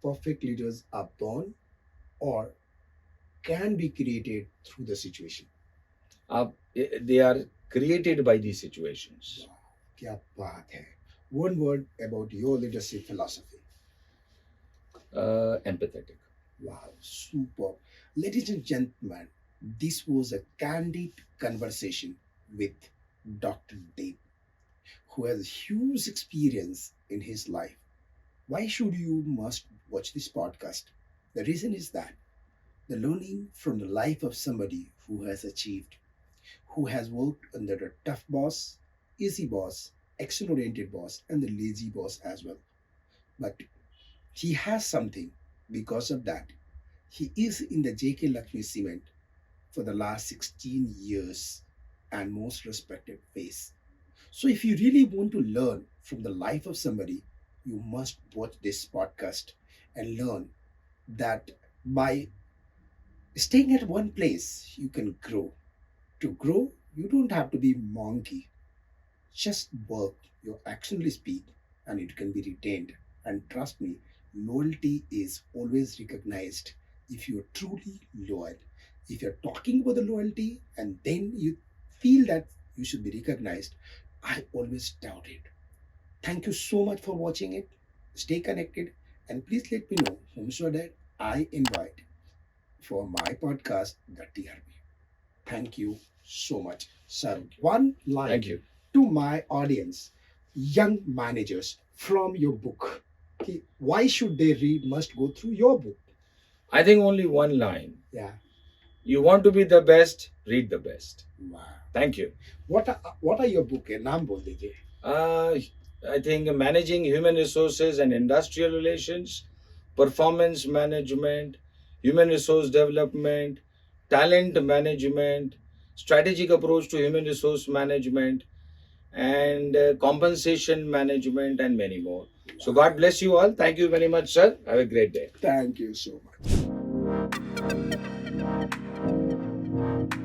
B: परफेक्ट लीडर्स आर बोर्न और can be created through the situation?
A: आप they are created by the situations.
B: क्या बात है. One word about your leadership philosophy.
A: Empathetic.
B: Wow, super. Ladies and gentlemen, This was a candid conversation with Dr. Dave, who has huge experience in his life. Why should you must watch this podcast? The reason is that the learning from the life of somebody who has achieved, who has worked under a tough boss, easy boss, action oriented boss, and the lazy boss as well. But he has something because of that. He is in the JK Lakshmi Cement for the last 16 years and most respected face. So, if you really want to learn from the life of somebody, you must watch this podcast and learn that by staying at one place, you can grow. To grow, you don't have to be monkey. Just work, your action will speak, and it can be retained. And trust me, loyalty is always recognized if you're truly loyal. If you're talking about the loyalty and then you feel that you should be recognized, I always doubt it. Thank you so much for watching it. Stay connected and please let me know whomsoever I invite for my podcast, The TRP. Thank you so much. Sir, one line
A: Thank you.
B: to my audience, young managers, from your book. Okay, why should they read, must go through your book?
A: I think only one line.
B: Yeah.
A: You want to be the best, read the best.
B: Wow.
A: Thank you.
B: What are your book के नाम बोल दीजिए.
A: I think managing human resources and industrial relations, performance management, human resource development, talent management, strategic approach to human resource management, and compensation management, and many more. So, God bless you all. Thank you very much, sir. Have a great day.
B: Thank you so much.